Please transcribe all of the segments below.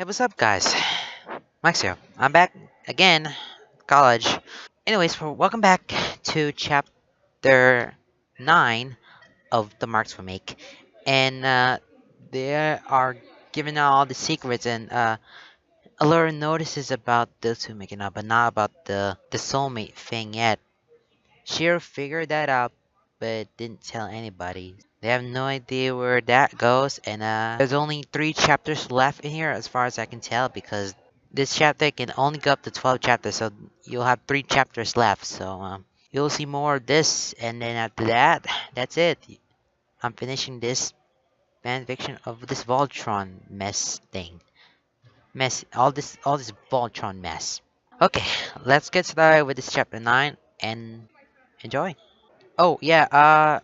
Hey, what's up, guys? Max here. I'm back again, college. Anyways, welcome back to chapter 9 of the Marks we Make. And they are giving out all the secrets and Allura notices about those two making up, but not about the soulmate thing yet. Shiro figured that out, but didn't tell anybody. They have no idea where that goes, and there's only 3 chapters left in here as far as I can tell, because this chapter can only go up to 12 chapters, so you'll have 3 chapters left. So you'll see more of this, and then after that, that's it. I'm finishing this fan fiction of this Voltron mess thing. All this Voltron mess. Okay, let's get started with this chapter 9 and enjoy. Oh yeah,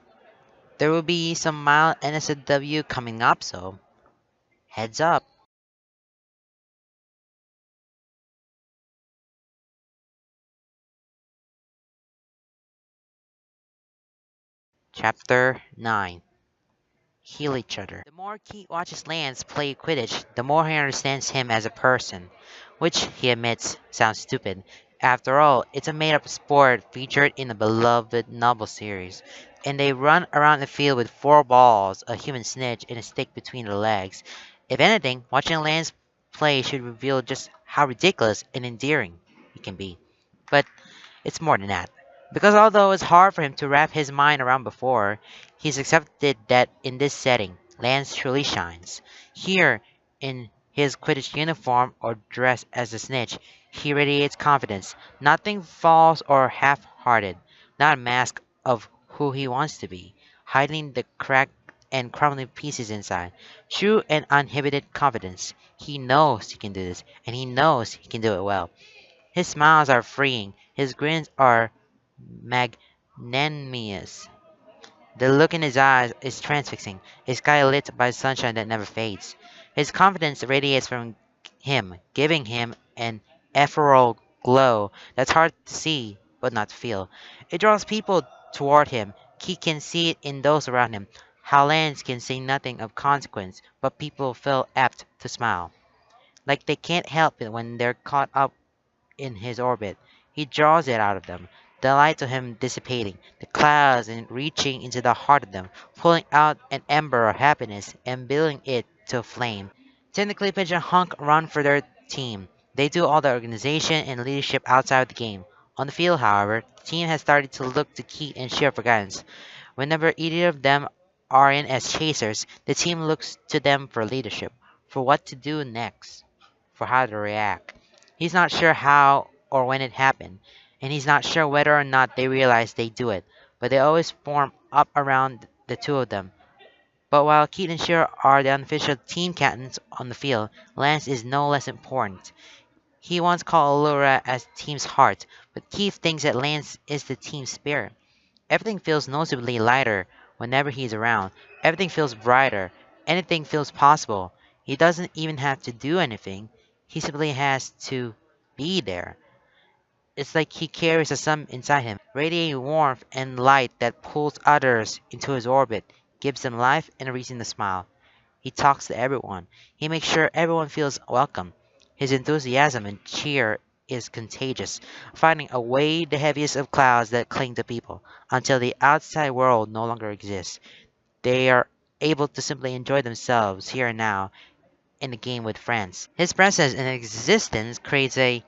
there will be some mild NSW coming up, so heads up. Chapter 9. Heal each other. The more Keith watches Lance play Quidditch, the more he understands him as a person, which, he admits, sounds stupid. After all, it's a made-up sport featured in the beloved novel series, and they run around the field with 4 balls, a human snitch, and a stick between their legs. If anything, watching Lance play should reveal just how ridiculous and endearing he can be. But it's more than that. Because although it's hard for him to wrap his mind around before, he's accepted that in this setting, Lance truly shines. Here, in his Quidditch uniform or dressed as a snitch, he radiates confidence. Nothing false or half-hearted. Not a mask of who he wants to be, hiding the cracked and crumbling pieces inside. True and uninhibited confidence. He knows he can do this, and he knows he can do it well. His smiles are freeing, his grins are magnanimous. The look in his eyes is transfixing, a sky lit by sunshine that never fades. His confidence radiates from him, giving him an ethereal glow that's hard to see but not to feel. It draws people toward him. He can see it in those around him. Lance can say nothing of consequence, but people feel apt to smile. Like they can't help it when they're caught up in his orbit. He draws it out of them, the light to him dissipating, the clouds and reaching into the heart of them, pulling out an ember of happiness and building it to a flame. Technically, Pigeon Hunk run for their team. They do all the organization and leadership outside of the game. On the field, however, the team has started to look to Keith and Sheer for guidance. Whenever either of them are in as chasers, the team looks to them for leadership, for what to do next, for how to react. He's not sure how or when it happened, and he's not sure whether or not they realize they do it, but they always form up around the two of them. But while Keith and Sheer are the unofficial team captains on the field, Lance is no less important. He once called Allura as team's heart, but Keith thinks that Lance is the team spirit. Everything feels noticeably lighter whenever he's around. Everything feels brighter. Anything feels possible. He doesn't even have to do anything. He simply has to be there. It's like he carries a sun inside him, radiating warmth and light that pulls others into his orbit, gives them life and a reason to smile. He talks to everyone. He makes sure everyone feels welcome. His enthusiasm and cheer is contagious, finding away the heaviest of clouds that cling to people, until the outside world no longer exists. They are able to simply enjoy themselves here and now in the game with friends. His presence and existence creates a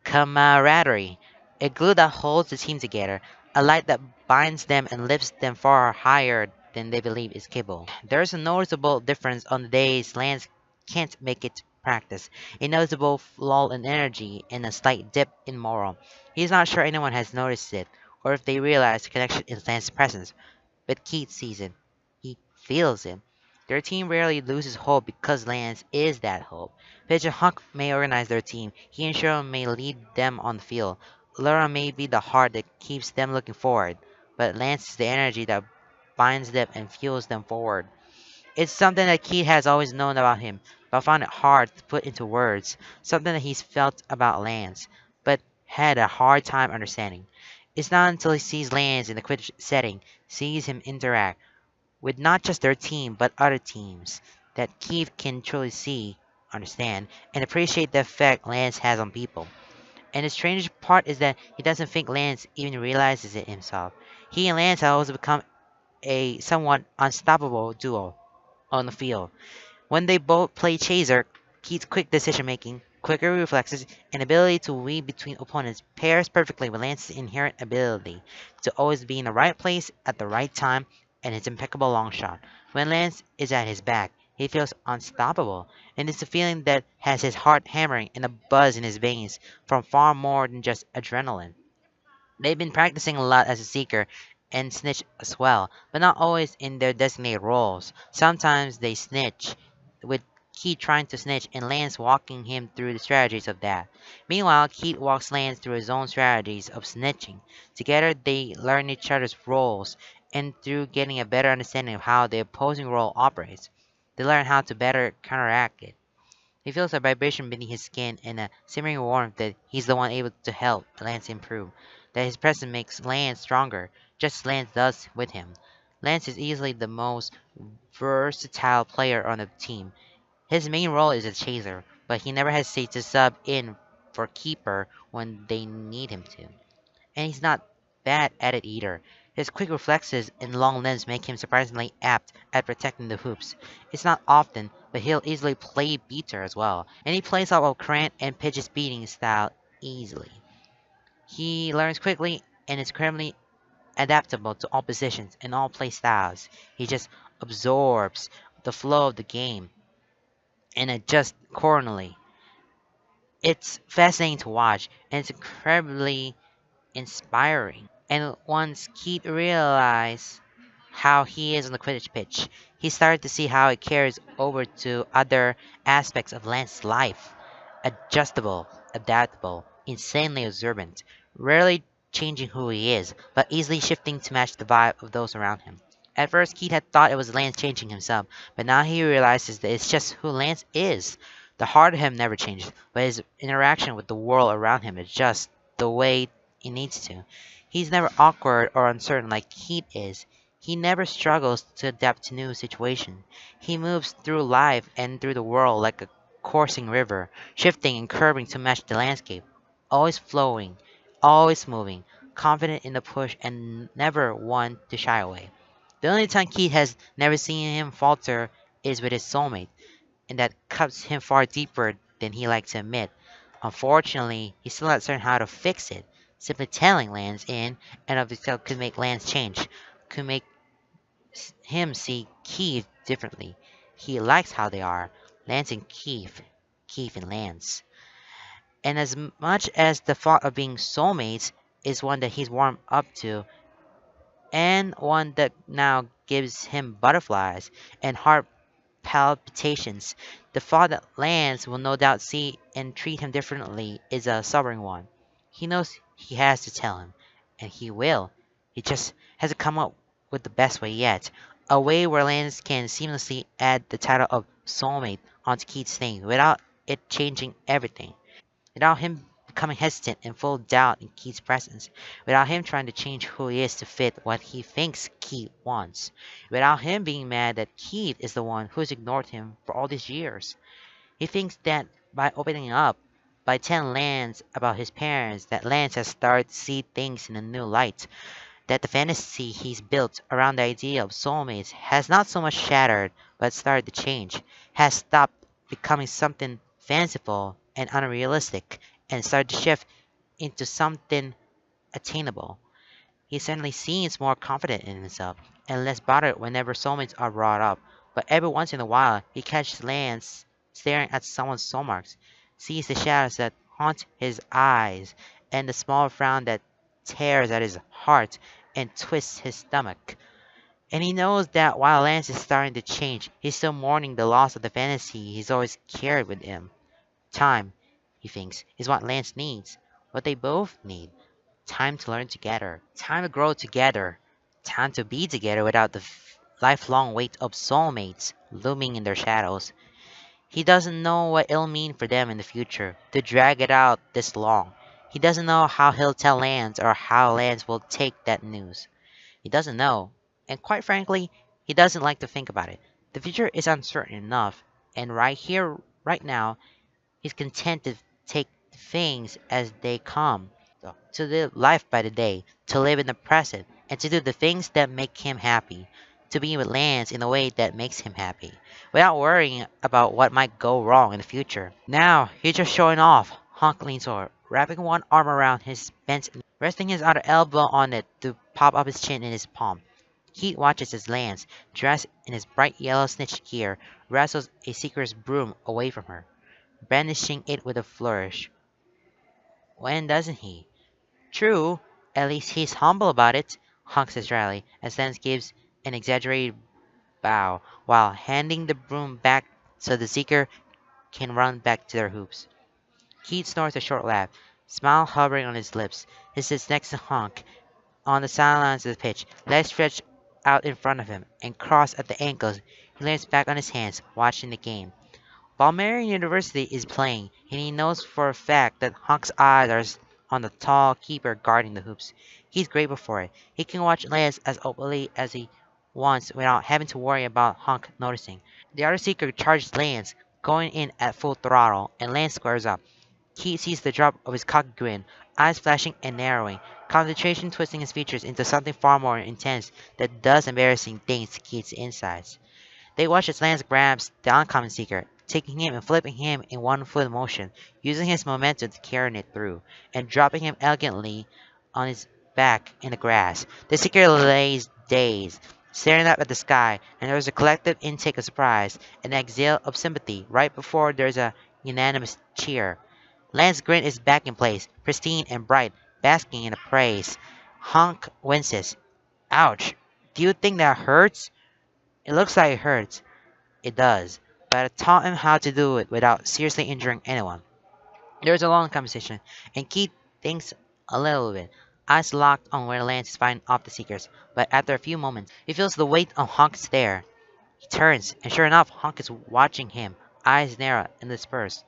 camaraderie, a glue that holds the team together, a light that binds them and lifts them far higher than they believe is capable. There's a noticeable difference on the days Lance can't make it to practice, a noticeable lull in energy and a slight dip in morale. He's not sure anyone has noticed it, or if they realize the connection in Lance's presence, but Keith sees it. He feels it. Their team rarely loses hope because Lance is that hope. Pigeon Hawk may organize their team, he and Cheryl may lead them on the field. Laura may be the heart that keeps them looking forward, but Lance is the energy that binds them and fuels them forward. It's something that Keith has always known about him, but found it hard to put into words. Something that he's felt about Lance, but had a hard time understanding. It's not until he sees Lance in the Quidditch setting, sees him interact with not just their team but other teams, that Keith can truly see understand, and appreciate the effect Lance has on people. And the strangest part is that he doesn't think Lance even realizes it himself. He and Lance have also become a somewhat unstoppable duo on the field. When they both play chaser, Keith's quick decision making, quicker reflexes, and ability to weave between opponents pairs perfectly with Lance's inherent ability to always be in the right place at the right time and his impeccable long shot. When Lance is at his back, he feels unstoppable, and it's a feeling that has his heart hammering and a buzz in his veins from far more than just adrenaline. They've been practicing a lot as a seeker and snitch as well, but not always in their designated roles. Sometimes they snitch, with Keith trying to snitch and Lance walking him through the strategies of that. Meanwhile, Keith walks Lance through his own strategies of snitching. Together, they learn each other's roles, and through getting a better understanding of how the opposing role operates, they learn how to better counteract it. He feels a vibration beneath his skin and a simmering warmth that he's the one able to help Lance improve. That his presence makes Lance stronger, just as Lance does with him. Lance is easily the most versatile player on the team. His main role is a chaser, but he never hesitates to sub in for keeper when they need him to. And he's not bad at it either. His quick reflexes and long limbs make him surprisingly apt at protecting the hoops. It's not often, but he'll easily play beater as well, and he plays off of Grant and Pidge's beating style easily. He learns quickly and is incredibly adaptable to all positions and all play styles. He just absorbs the flow of the game and adjusts accordingly. It's fascinating to watch, and it's incredibly inspiring. And once Keith realized how he is on the Quidditch pitch, he started to see how it carries over to other aspects of Lance's life. Adjustable, adaptable, insanely observant, rarely changing who he is, but easily shifting to match the vibe of those around him. At first, Keith had thought it was Lance changing himself, but now he realizes that it's just who Lance is. The heart of him never changes, but his interaction with the world around him is just the way it needs to. He's never awkward or uncertain like Keith is. He never struggles to adapt to new situations. He moves through life and through the world like a coursing river, shifting and curving to match the landscape, always flowing, always moving, confident in the push and never one to shy away. The only time Keith has never seen him falter is with his soulmate, and that cuts him far deeper than he likes to admit. Unfortunately, he's still not certain how to fix it. Simply telling Lance in and of itself could make Lance change, could make him see Keith differently. He likes how they are, Lance and Keith, Keith and Lance. And as much as the thought of being soulmates is one that he's warmed up to, and one that now gives him butterflies and heart palpitations, the thought that Lance will no doubt see and treat him differently is a sobering one. He knows he has to tell him, and he will. He just hasn't come up with the best way yet. A way where Lance can seamlessly add the title of soulmate onto Keith's name without it changing everything. Without him becoming hesitant and full of doubt in Keith's presence. Without him trying to change who he is to fit what he thinks Keith wants. Without him being mad that Keith is the one who's ignored him for all these years. He thinks that by opening up, by telling Lance about his parents, that Lance has started to see things in a new light. That the fantasy he's built around the idea of soulmates has not so much shattered, but started to change. Has stopped becoming something fanciful and unrealistic, and started to shift into something attainable. He suddenly seems more confident in himself, and less bothered whenever soulmates are brought up. But every once in a while, he catches Lance staring at someone's soul marks, sees the shadows that haunt his eyes, and the small frown that tears at his heart and twists his stomach. And he knows that while Lance is starting to change, he's still mourning the loss of the fantasy he's always carried with him. Time, he thinks, is what Lance needs, what they both need. Time to learn together, time to grow together, time to be together without the lifelong weight of soulmates looming in their shadows. He doesn't know what it'll mean for them in the future to drag it out this long. He doesn't know how he'll tell Lance or how Lance will take that news. He doesn't know, and quite frankly, he doesn't like to think about it. The future is uncertain enough, and right here, right now, he's content to take things as they come, to live life by the day, to live in the present, and to do the things that make him happy, to be with Lance in a way that makes him happy, without worrying about what might go wrong in the future. Now, he's just showing off. Honk leans over, wrapping one arm around his bent knee, resting his other elbow on it to pop up his chin in his palm. Keith watches as Lance, dressed in his bright yellow snitch gear, wrestles a seeker's broom away from her, brandishing it with a flourish. When doesn't he? True, at least he's humble about it, Hunk says dryly, as Lance gives an exaggerated bow, while handing the broom back so the seeker can run back to their hoops. Keith snorts a short laugh, smile hovering on his lips. He sits next to Hunk, on the sidelines of the pitch, legs stretched out in front of him, and crossed at the ankles. He leans back on his hands, watching the game. Balmerion University is playing, and he knows for a fact that Hunk's eyes are on the tall keeper guarding the hoops. He's grateful for it. He can watch Lance as openly as he wants without having to worry about Hunk noticing. The other seeker charges Lance, going in at full throttle, and Lance squares up. Keith sees the drop of his cocky grin, eyes flashing and narrowing, concentration twisting his features into something far more intense that does embarrassing things to Keith's insides. They watch as Lance grabs the oncoming seeker, taking him and flipping him in one fluid motion, using his momentum to carry it through, and dropping him elegantly on his back in the grass. The seeker lays dazed, staring up at the sky, and there is a collective intake of surprise, an exhale of sympathy, right before there is a unanimous cheer. Lance's grin is back in place, pristine and bright, basking in the praise. Hunk winces. Ouch. Do you think that hurts? It looks like it hurts. It does. But I taught him how to do it without seriously injuring anyone. There's a long conversation, and Keith thinks a little bit, eyes locked on where Lance is fighting off the Seekers, but after a few moments, he feels the weight of Hunk's stare. He turns, and sure enough, Hunk is watching him, eyes narrow and dispersed.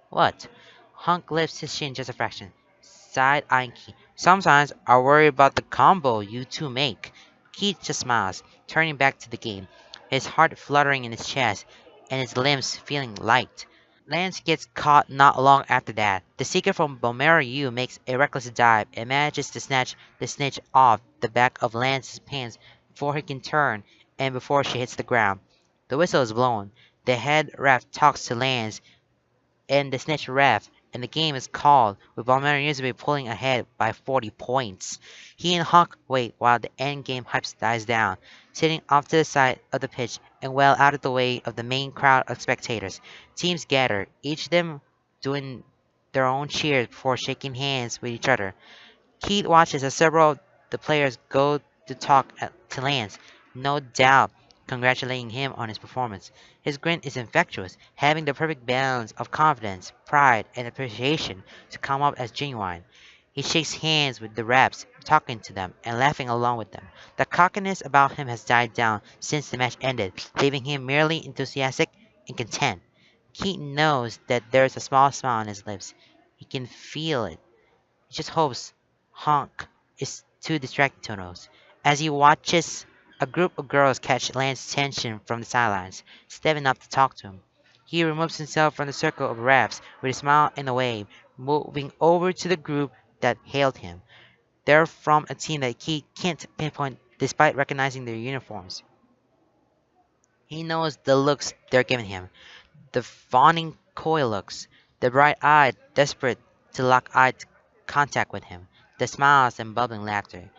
What? Hunk lifts his chin just a fraction, side-eyeing Keith. Sometimes I worry about the combo you two make. Keith just smiles, turning back to the game, his heart fluttering in his chest, and his limbs feeling light. Lance gets caught not long after that. The seeker from Bomera U makes a reckless dive and manages to snatch the snitch off the back of Lance's pants before he can turn and before she hits the ground. The whistle is blown. The head ref talks to Lance and the snitch ref, and the game is called, with Balmerion University pulling ahead by 40 points. He and Hunk wait while the end game hype dies down, sitting off to the side of the pitch and well out of the way of the main crowd of spectators. Teams gather, each of them doing their own cheers before shaking hands with each other. Keith watches as several of the players go to talk to Lance, no doubt congratulating him on his performance. His grin is infectious, having the perfect balance of confidence, pride, and appreciation to come up as genuine. He shakes hands with the reps, talking to them and laughing along with them. The cockiness about him has died down since the match ended, leaving him merely enthusiastic and content. Keaton knows that there is a small smile on his lips. He can feel it. He just hopes Honk is too distracted to notice. As he watches a group of girls catch Lance's attention from the sidelines, stepping up to talk to him. He removes himself from the circle of refs with a smile and a wave, moving over to the group that hailed him. They're from a team that he can't pinpoint despite recognizing their uniforms. He knows the looks they're giving him, the fawning coy looks, the bright-eyed, desperate to lock eye contact with him, the smiles and bubbling laughter.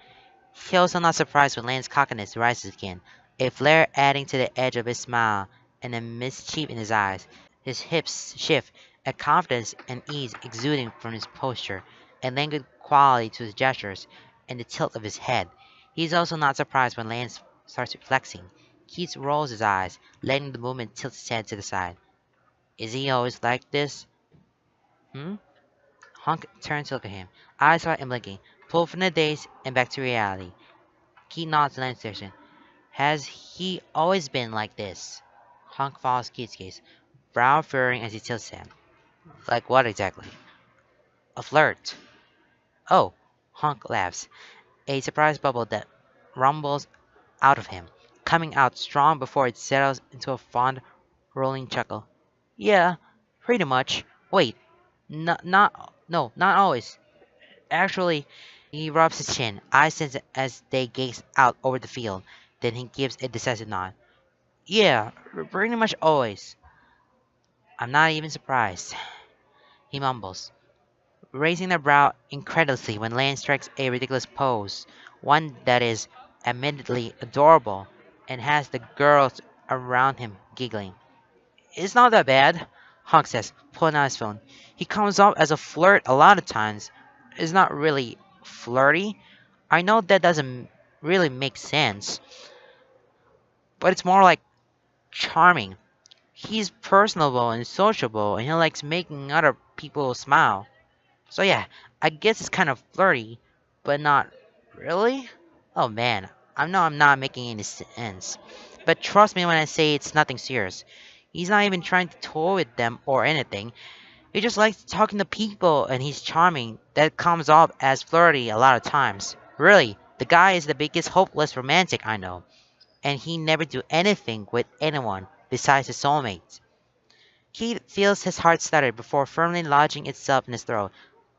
He also not surprised when Lance's cockiness rises again, a flare adding to the edge of his smile and a mischief in his eyes. His hips shift, a confidence and ease exuding from his posture, a languid quality to his gestures, and the tilt of his head. He is also not surprised when Lance starts flexing. Keith rolls his eyes, letting the movement tilt his head to the side. Is he always like this? Hmm? Hunk turns to look at him, eyes wide and blinking, pulled from the daze and back to reality. Keith nods in anticipation. Has he always been like this? Hunk follows Keith's gaze, brow furrowing as he tilts him. Like what exactly? A flirt. Oh, Hunk laughs, a surprise bubble that rumbles out of him, coming out strong before it settles into a fond, rolling chuckle. Yeah, pretty much. Wait, no, not always. Actually, he rubs his chin, eyes tense as they gaze out over the field. Then he gives a decisive nod. Yeah, pretty much always. I'm not even surprised, he mumbles, raising a brow incredulously when Lane strikes a ridiculous pose, one that is admittedly adorable, and has the girls around him giggling. It's not that bad, Hawk says, pulling out his phone. He comes off as a flirt a lot of times. It's not really flirty. I know that doesn't really make sense, but it's more like charming. He's personable and sociable, and he likes making other people smile. So yeah, I guess it's kind of flirty, but not really. Oh man, I know I'm not making any sense. But trust me when I say it's nothing serious. He's not even trying to toy with them or anything. He just likes talking to people and he's charming. That comes off as flirty a lot of times. Really, the guy is the biggest hopeless romantic I know. And he never do anything with anyone besides his soulmates. Keith feels his heart stutter before firmly lodging itself in his throat.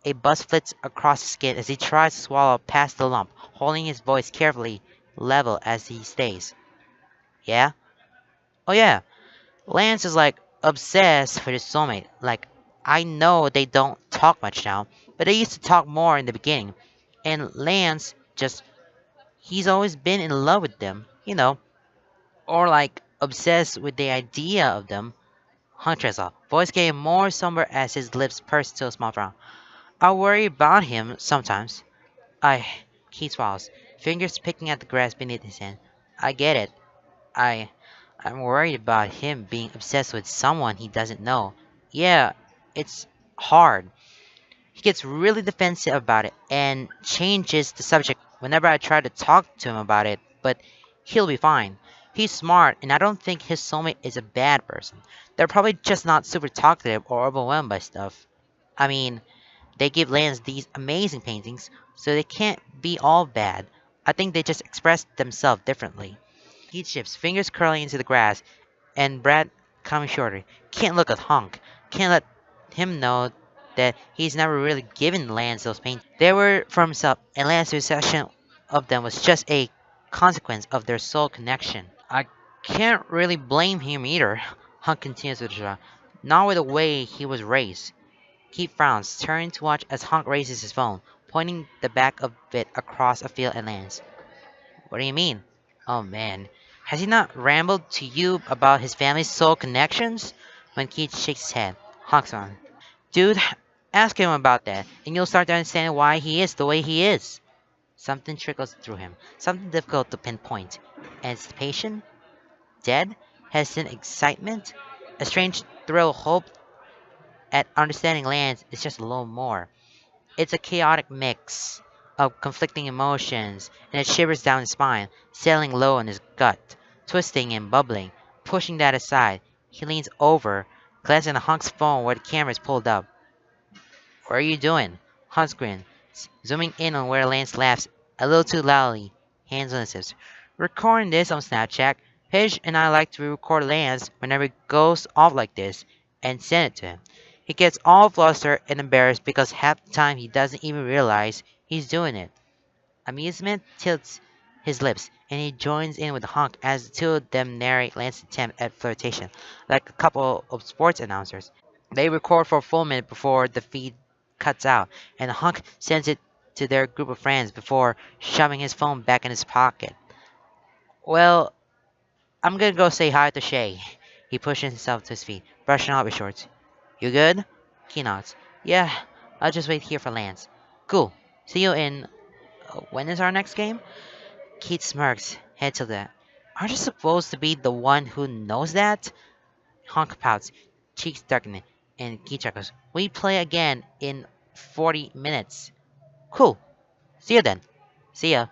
A buzz flits across his skin as he tries to swallow past the lump, holding his voice carefully level as he stays. Yeah? Oh yeah. Lance is like obsessed with his soulmate. Like, I know they don't talk much now, but they used to talk more in the beginning. And Lance just, he's always been in love with them, or like obsessed with the idea of them. Huntress, voice getting more somber as his lips pursed to a small frown. I worry about him sometimes. I, Keith swallows, fingers picking at the grass beneath his hand. I get it. I, I'm worried about him being obsessed with someone he doesn't know. Yeah, it's hard. He gets really defensive about it and changes the subject whenever I try to talk to him about it, but he'll be fine. He's smart, and I don't think his soulmate is a bad person. They're probably just not super talkative or overwhelmed by stuff. I mean, they give Lance these amazing paintings, so they can't be all bad. I think they just express themselves differently. He shifts, fingers curling into the grass, and Brad coming shorter. Can't look at Honk. Can't let him know that he's never really given Lance those paintings. They were for himself, and Lance's possession of them was just a consequence of their soul connection. I can't really blame him either, Honk continues with a shrug. Not with the way he was raised. Keith frowns, turning to watch as Honk raises his phone, pointing the back of it across a field at Lance. What do you mean? Oh man, has he not rambled to you about his family's soul connections? When Keith shakes his head, Honk's on. Dude, ask him about that, and you'll start to understand why he is the way he is. Something trickles through him, something difficult to pinpoint. Anticipation? Dead? Hesitant excitement? A strange thrill hope at understanding Lance is just a little more. It's a chaotic mix of conflicting emotions, and it shivers down his spine, settling low in his gut, twisting and bubbling. Pushing that aside, he leans over, glancing at Hunk's phone where the camera is pulled up. What are you doing? Hunt grins, zooming in on where Lance laughs a little too loudly, hands on his hips. Recording this on Snapchat. Paige and I like to record Lance whenever he goes off like this and send it to him. He gets all flustered and embarrassed because half the time he doesn't even realize he's doing it. Amusement tilts his lips, and he joins in with Honk as the two of them narrate Lance's attempt at flirtation, like a couple of sports announcers. They record for a full minute before the feed cuts out, and Hunk sends it to their group of friends before shoving his phone back in his pocket. Well, I'm gonna go say hi to Shay. He pushes himself to his feet, brushing off his shorts. You good? He nods. Yeah, I'll just wait here for Lance. Cool. See you in... when is our next game? Keith smirks, head tilted. Aren't you supposed to be the one who knows that? Honk pouts, cheeks darkening, and Keith chuckles. We play again in 40 minutes. Cool. See you then. See ya.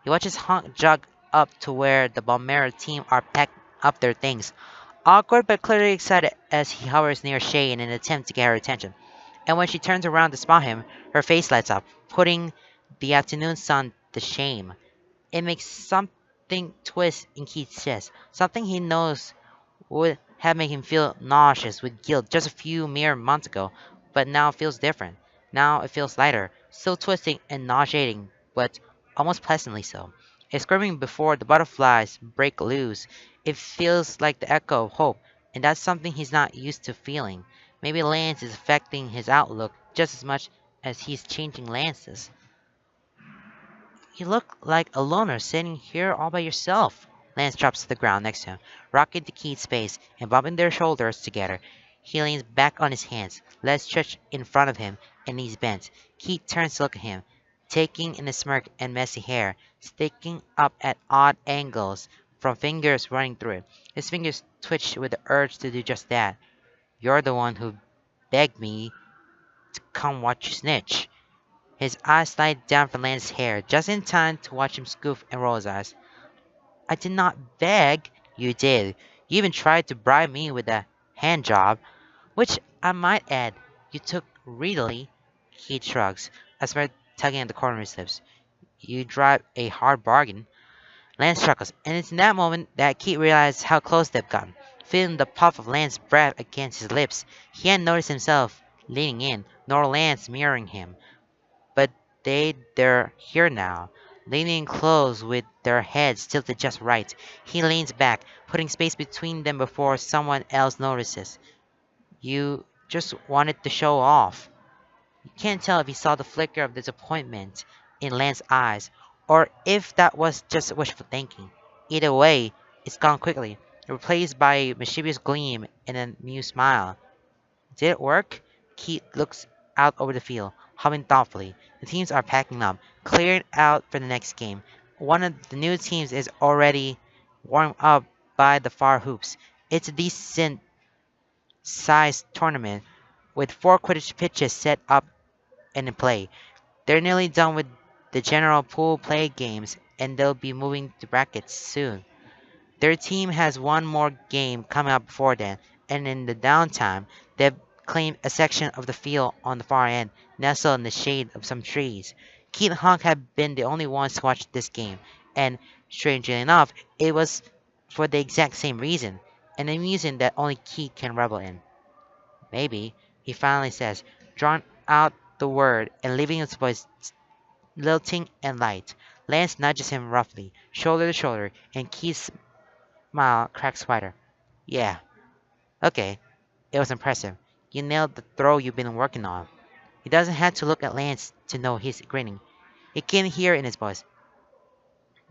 He watches Honk jog up to where the Balmero team are packing up their things. Awkward but clearly excited as he hovers near Shay in an attempt to get her attention. And when she turns around to spot him, her face lights up, putting the afternoon sun to shame. It makes something twist in Keith's chest, something he knows would had made him feel nauseous with guilt just a few mere months ago, but now it feels different. Now it feels lighter, still twisting and nauseating, but almost pleasantly so. It's screaming before the butterflies break loose. It feels like the echo of hope, and that's something he's not used to feeling. Maybe Lance is affecting his outlook just as much as he's changing Lance's. You look like a loner sitting here all by yourself. Lance drops to the ground next to him, rocking to Keith's face and bumping their shoulders together. He leans back on his hands, legs stretched in front of him, and knees bent. Keith turns to look at him, taking in a smirk and messy hair, sticking up at odd angles from fingers running through it. His fingers twitch with the urge to do just that. You're the one who begged me to come watch you snitch. His eyes slide down from Lance's hair, just in time to watch him scoof and roll his eyes. I did not beg. You did. You even tried to bribe me with a hand job, which I might add, you took readily. He shrugs, a smirk tugging at the corner of his lips. You drive a hard bargain. Lance chuckles, and it's in that moment that Keith realizes how close they've gotten. Feeling the puff of Lance's breath against his lips, he hadn't noticed himself leaning in, nor Lance mirroring him. But they're here now, leaning close with their heads tilted just right. He leans back, putting space between them before someone else notices. You just wanted to show off. You can't tell if he saw the flicker of disappointment in Lance's eyes, or if that was just wishful thinking. Either way, it's gone quickly, replaced by a mischievous gleam and an amused smile. Did it work? Keith looks out over the field, humming thoughtfully. The teams are packing up, clearing out for the next game. One of the new teams is already warmed up by the far hoops. It's a decent sized tournament with 4 Quidditch pitches set up and in play. They're nearly done with the general pool play games, and they'll be moving to brackets soon. Their team has one more game coming up before then, and in the downtime, they've claimed a section of the field on the far end, nestled in the shade of some trees. Keith and Hunk have been the only ones to watch this game, and, strangely enough, it was for the exact same reason, an amusement that only Keith can revel in. Maybe, he finally says, drawing out the word and leaving his voice lilting and light. Lance nudges him roughly, shoulder to shoulder, and Keith's smile cracks wider. Yeah, okay, it was impressive. You nailed the throw you've been working on. He doesn't have to look at Lance to know he's grinning. He can hear it in his voice.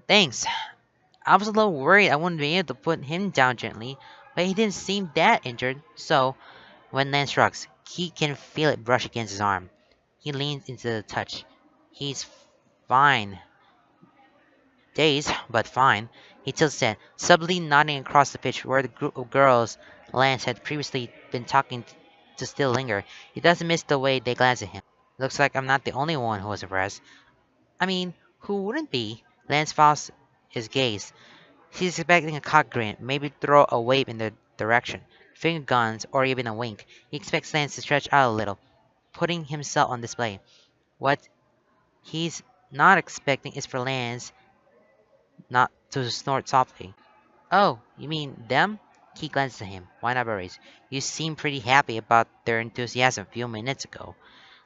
Thanks. I was a little worried I wouldn't be able to put him down gently, but he didn't seem that injured, so when Lance shrugs, he can feel it brush against his arm. He leans into the touch. He's fine. Dazed, but fine. He tilts his head, subtly nodding across the pitch where the group of girls Lance had previously been talking to still linger. He doesn't miss the way they glance at him. Looks like I'm not the only one who was impressed. I mean, who wouldn't be? Lance follows his gaze. He's expecting a cock grin, maybe throw a wave in their direction, finger guns, or even a wink. He expects Lance to stretch out a little, putting himself on display. What he's not expecting is for Lance not to snort softly. Oh, you mean them? He glanced at him. Why not berries? You seemed pretty happy about their enthusiasm a few minutes ago.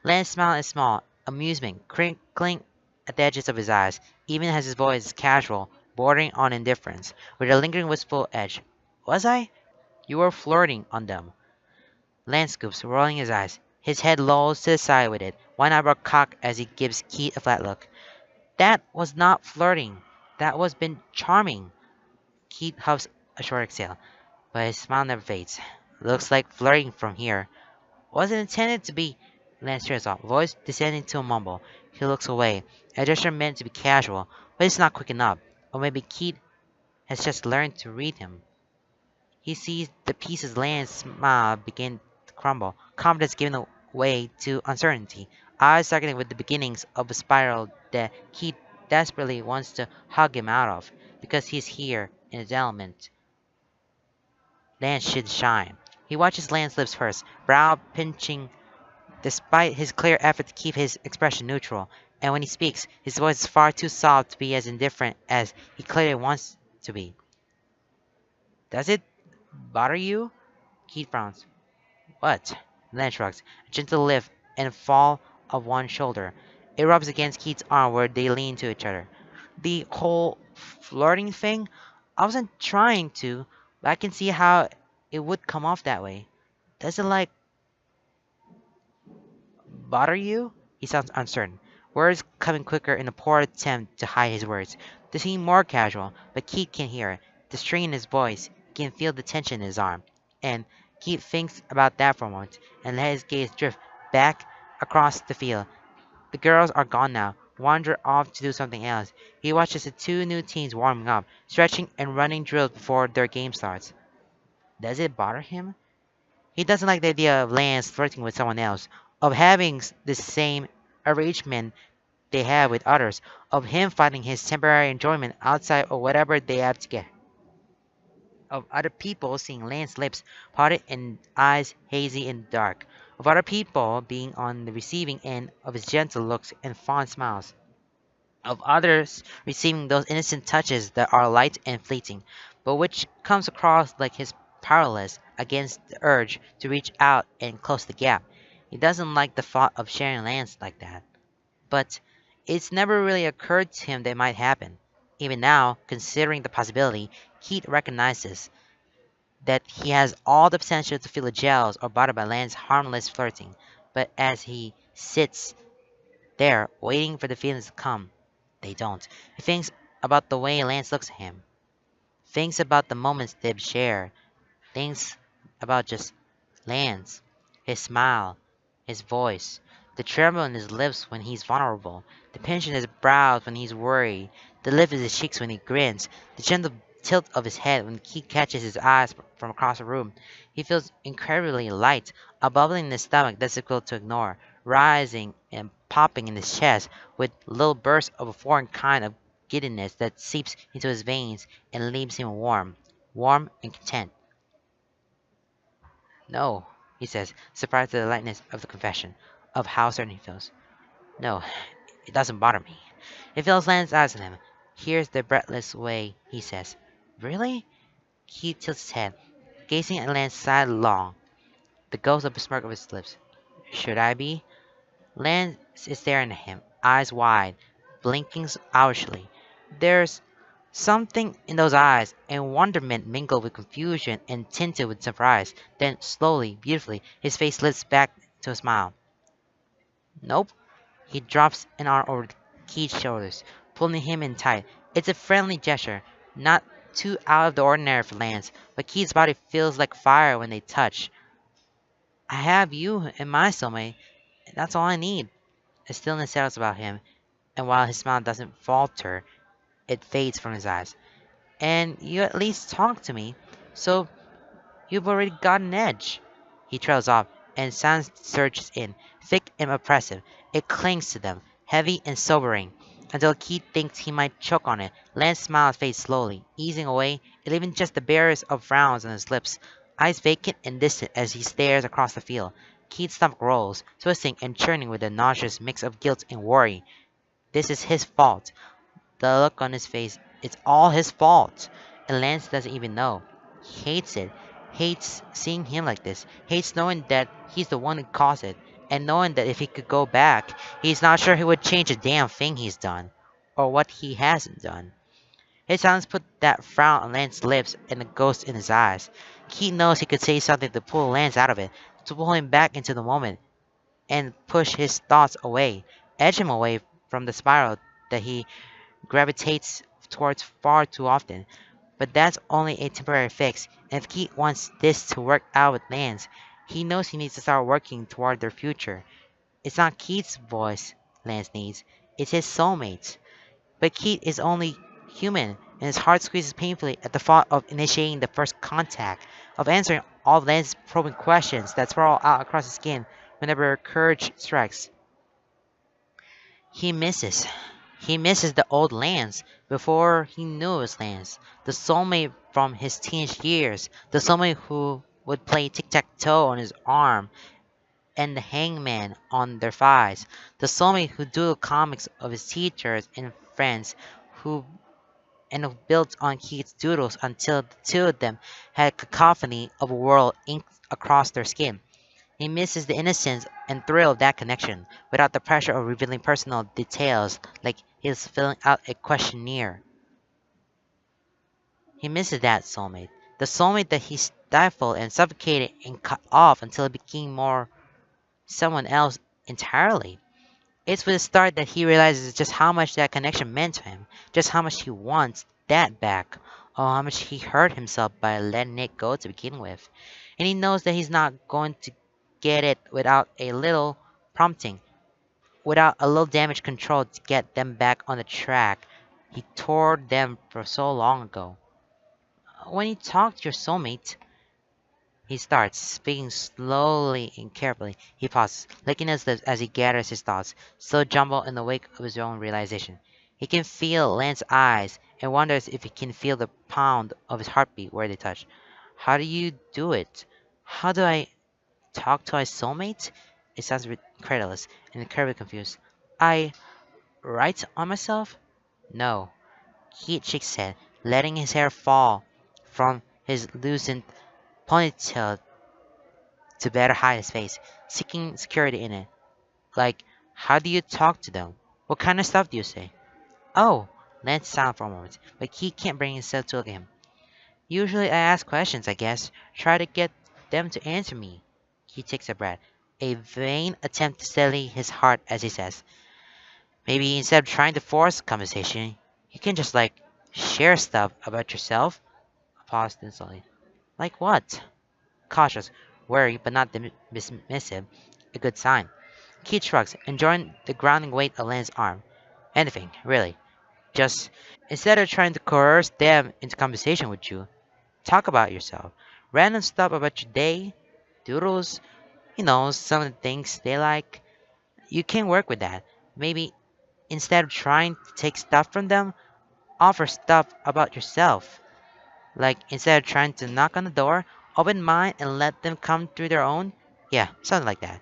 Lance smiled a small amusement crinkling at the edges of his eyes, even as his voice is casual, bordering on indifference, with a lingering wistful edge. Was I? You were flirting on them. Lance scoops, rolling his eyes. His head lolls to the side with it, one eyebrow cocked as he gives Keith a flat look. That was not flirting. That was been charming. Keith huffs a short exhale, but his smile never fades. Looks like flirting from here. Wasn't intended to be. Lance tears off, voice descending to a mumble. He looks away, a gesture meant to be casual, but it's not quick enough. Or maybe Keith has just learned to read him. He sees the pieces Lance's smile begin to crumble, confidence giving way to uncertainty, eyes struggling with the beginnings of a spiral that Keith desperately wants to hug him out of, because he's here in his element. Lance should shine. He watches Lance's lips first, brow pinching despite his clear effort to keep his expression neutral, and when he speaks, his voice is far too soft to be as indifferent as he clearly wants to be. Does it Bother you? Keith frowns. What? Lance shrugs. A gentle lift and fall of one shoulder. It rubs against Keith's arm where they lean to each other. The whole flirting thing? I wasn't trying to, but I can see how it would come off that way. Does it like bother you? He sounds uncertain. Words coming quicker in a poor attempt to hide his words. They seem more casual, but Keith can hear it. The strain in his voice. He can feel the tension in his arm. And Keith thinks about that for a moment and let his gaze drift back across the field. The girls are gone now, wander off to do something else. He watches the two new teams warming up, stretching and running drills before their game starts. Does it bother him? He doesn't like the idea of Lance flirting with someone else, of having the same arrangement they have with others, of him finding his temporary enjoyment outside of whatever they have together, of other people seeing Lance's lips parted and eyes hazy and dark, of other people being on the receiving end of his gentle looks and fond smiles, of others receiving those innocent touches that are light and fleeting, but which comes across like his powerless against the urge to reach out and close the gap. He doesn't like the thought of sharing Lance like that. But it's never really occurred to him that it might happen. Even now, considering the possibility, Keith recognizes that he has all the potential to feel jealous or bothered by Lance's harmless flirting. But as he sits there, waiting for the feelings to come, they don't. He thinks about the way Lance looks at him, thinks about the moments they've shared, thinks about just Lance, his smile, his voice, the tremble in his lips when he's vulnerable, the pinch in his brows when he's worried, the lift in his cheeks when he grins, the gentle tilt of his head when he catches his eyes from across the room. He feels incredibly light, a bubbling in his stomach that's difficult to ignore, rising and popping in his chest with little bursts of a foreign kind of giddiness that seeps into his veins and leaves him warm, warm and content. No, he says, surprised at the lightness of the confession, of how certain he feels. No, it doesn't bother me. He feels Lance's eyes on him, hears the breathless way he says, Really? He tilts his head, gazing at Lance sidelong, the ghost of a smirk of his lips. Should I be? Lance is staring at him, eyes wide, blinking owlishly. There's something in those eyes, and wonderment mingled with confusion and tinted with surprise. Then, slowly, beautifully, his face lifts back to a smile. Nope. He drops an arm over Keith's shoulders, pulling him in tight. It's a friendly gesture, not too out of the ordinary for Lance, but Keith's body feels like fire when they touch. I have you in my soulmate, and that's all I need. A stillness settles about him, and while his smile doesn't falter, it fades from his eyes. And you at least talk to me, so you've already got an edge. He trails off, and silence surges in, thick and oppressive. It clings to them, heavy and sobering, until Keith thinks he might choke on it. Lance's smile fades slowly, easing away, leaving just the barriers of frowns on his lips, eyes vacant and distant as he stares across the field. Keith's stomach rolls, twisting and churning with a nauseous mix of guilt and worry. This is his fault. The look on his face, it's all his fault. And Lance doesn't even know. He hates it. Hates seeing him like this. Hates knowing that he's the one who caused it. And knowing that if he could go back, he's not sure he would change a damn thing he's done. Or what he hasn't done. His silence put that frown on Lance's lips and a ghost in his eyes. He knows he could say something to pull Lance out of it. To pull him back into the moment. And push his thoughts away. Edge him away from the spiral that he gravitates towards far too often. But that's only a temporary fix, and if Keith wants this to work out with Lance, he knows he needs to start working toward their future. It's not Keith's voice Lance needs, it's his soulmate's. But Keith is only human, and his heart squeezes painfully at the thought of initiating the first contact, of answering all of Lance's probing questions that sprawl out across his skin whenever courage strikes. He misses. He misses the old Lance before he knew it was Lance. The soulmate from his teenage years. The soulmate who would play tic-tac-toe on his arm and the hangman on their thighs. The soulmate who doodled comics of his teachers and friends. Who and built on Keith's doodles until the two of them had a cacophony of a world inked across their skin. He misses the innocence and thrill of that connection, without the pressure of revealing personal details like he's filling out a questionnaire. He misses that soulmate. The soulmate that he stifled and suffocated and cut off until it became more someone else entirely. It's with the start that he realizes just how much that connection meant to him, just how much he wants that back, or how much he hurt himself by letting it go to begin with. And he knows that he's not going to get it without a little prompting, without a little damage control to get them back on the track he tore them for so long ago. When you talk to your soulmate, he starts, speaking slowly and carefully. He pauses, licking his lips as he gathers his thoughts, still jumbled in the wake of his own realization. He can feel Lance's eyes and wonders if he can feel the pound of his heartbeat where they touch. How do you do it? How do I talk to my soulmate? It sounds incredulous and incredibly confused. I write on myself? No. He shakes his head, letting his hair fall from his loosened ponytail to better hide his face, seeking security in it. Like, how do you talk to them? What kind of stuff do you say? Oh, Lance is silent for a moment, but he can't bring himself to look at him. Usually I ask questions, I guess, try to get them to answer me. He takes a breath, a vain attempt to steady his heart as he says, maybe instead of trying to force a conversation, you can just share stuff about yourself. A pause instantly. Like what? Cautious, wary, but not dismissive. A good sign. Keith shrugs, enjoying the grounding weight of Lance's arm. Anything, really. Just, instead of trying to coerce them into conversation with you, talk about yourself. Random stuff about your day, doodles, some of the things they like. You can work with that. Maybe instead of trying to take stuff from them, offer stuff about yourself. Like instead of trying to knock on the door, open mine and let them come through their own. Yeah, something like that.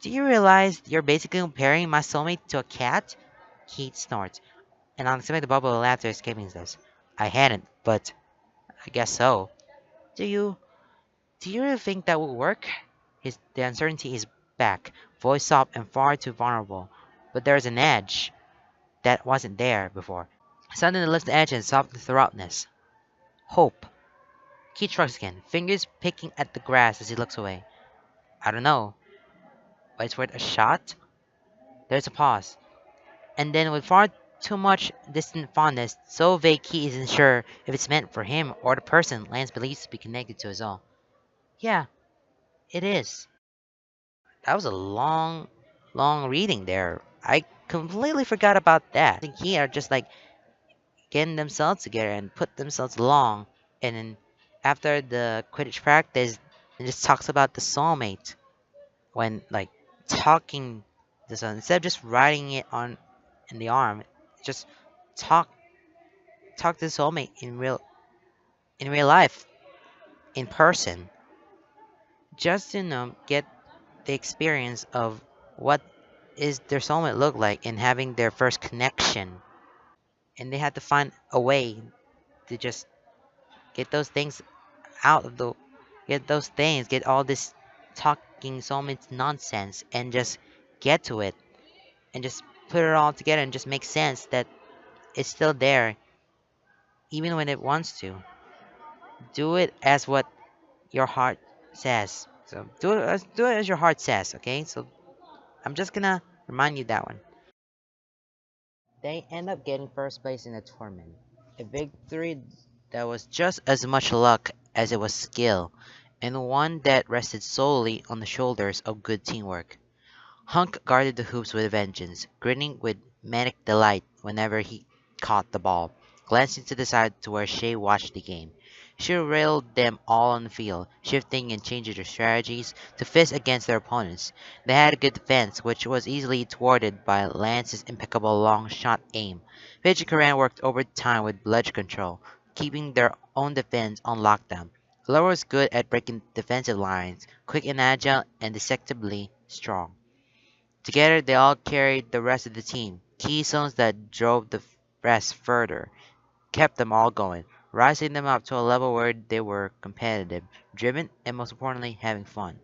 Do you realize you're basically comparing my soulmate to a cat? Keith snorts, and unexpected bubble of laughter escaping his lips. I hadn't, but I guess so. Do you do you really think that would work? The uncertainty is back, voice soft and far too vulnerable. But there's an edge that wasn't there before. Suddenly lifts the edge and softens the roughness. Hope. Keith shrugs again, fingers picking at the grass as he looks away. I don't know, but it's worth a shot. There's a pause. And then with far too much distant fondness, so vague he isn't sure if it's meant for him or the person Lance believes to be connected to his own. Yeah, it is. That was a long, long reading there. I completely forgot about that. I think here just getting themselves together and put themselves along, and then after the Quidditch practice, it just talks about the soulmate when talking this instead of just writing it on in the arm, just talk talk to the soulmate in real life, in person, just to get the experience of what is their soulmate look like in having their first connection. And they had to find a way to just get those things out of the get those things, get all this talking soulmates nonsense and just get to it and just put it all together and just make sense that it's still there even when it wants to. Do it as what your heart says. So do it as your heart says, okay? So I'm just gonna remind you that one. They end up getting first place in the tournament. A victory that was just as much luck as it was skill, and one that rested solely on the shoulders of good teamwork. Hunk guarded the hoops with a vengeance, grinning with manic delight whenever he caught the ball, glancing to the side to where Shay watched the game. She railed them all on the field, shifting and changing their strategies to fit against their opponents. They had a good defense, which was easily thwarted by Lance's impeccable long shot aim. Fitch and Coran worked overtime with bludge control, keeping their own defense on lockdown. Laura was good at breaking defensive lines, quick and agile and deceptively strong. Together they all carried the rest of the team, keystones that drove the rest further. kept them all going, rising them up to a level where they were competitive, driven, and most importantly, having fun.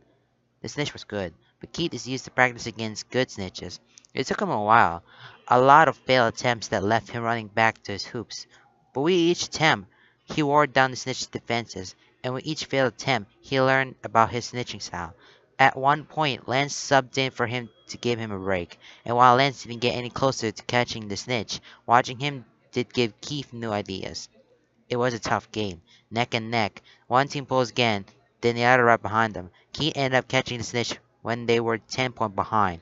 The snitch was good, but Keith is used to practice against good snitches. It took him a while, a lot of failed attempts that left him running back to his hoops. But with each attempt, he wore down the snitch's defenses, and with each failed attempt, he learned about his snitching style. At one point, Lance subbed in for him to give him a break, and while Lance didn't get any closer to catching the snitch, watching him did give Keith new ideas. It was a tough game, neck and neck. One team pulls again, then the other right behind them. Keith ended up catching the snitch when they were 10 points behind,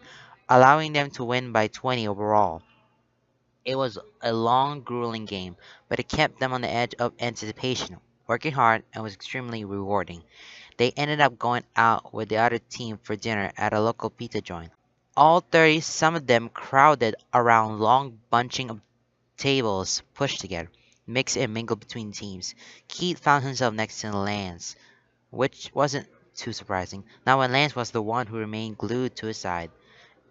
allowing them to win by 20 overall. It was a long, grueling game, but it kept them on the edge of anticipation, working hard, and was extremely rewarding. They ended up going out with the other team for dinner at a local pizza joint. All 30, some of them crowded around long bunching of tables pushed together, mixed and mingled between teams. Keith found himself next to Lance, which wasn't too surprising, not when Lance was the one who remained glued to his side.